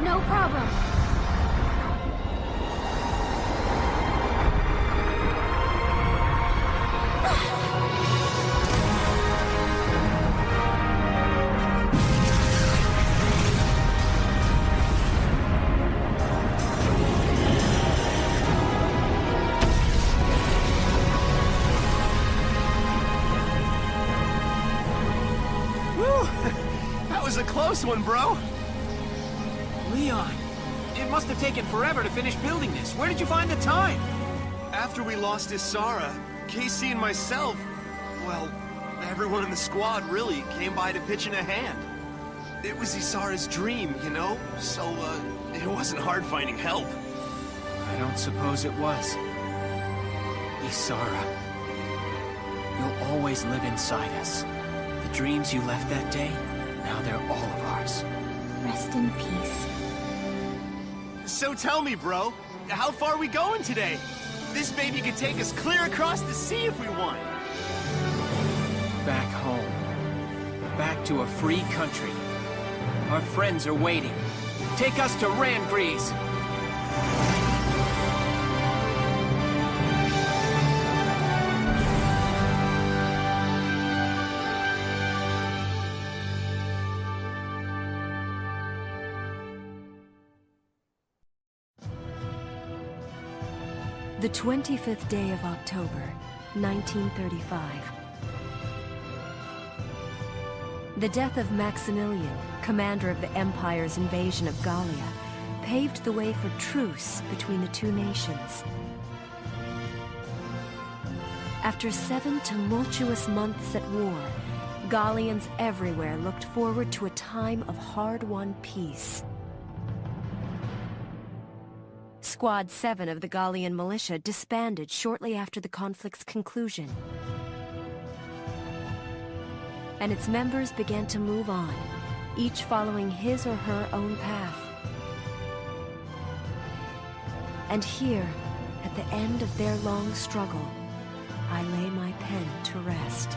No problem. Close one, bro. Leon, it must have taken forever to finish building this. Where did you find the time? After we lost Isara, Casey and myself, well, everyone in the squad really came by to pitch in a hand. It was Isara's dream, you know? So, it wasn't hard finding help. I don't suppose it was. Isara. You'll always live inside us. The dreams you left that day, now they're all of ours. Rest in peace. So tell me, bro, how far are we going today? This baby could take us clear across the sea if we want. Back home. Back to a free country. Our friends are waiting. Take us to Rangrease! The 25th day of October, 1935. The death of Maximilian, commander of the Empire's invasion of Gallia, paved the way for truce between the two nations. After 7 tumultuous months at war, Gallians everywhere looked forward to a time of hard-won peace. Squad 7 of the Gallian militia disbanded shortly after the conflict's conclusion. And its members began to move on, each following his or her own path. And here, at the end of their long struggle, I lay my pen to rest.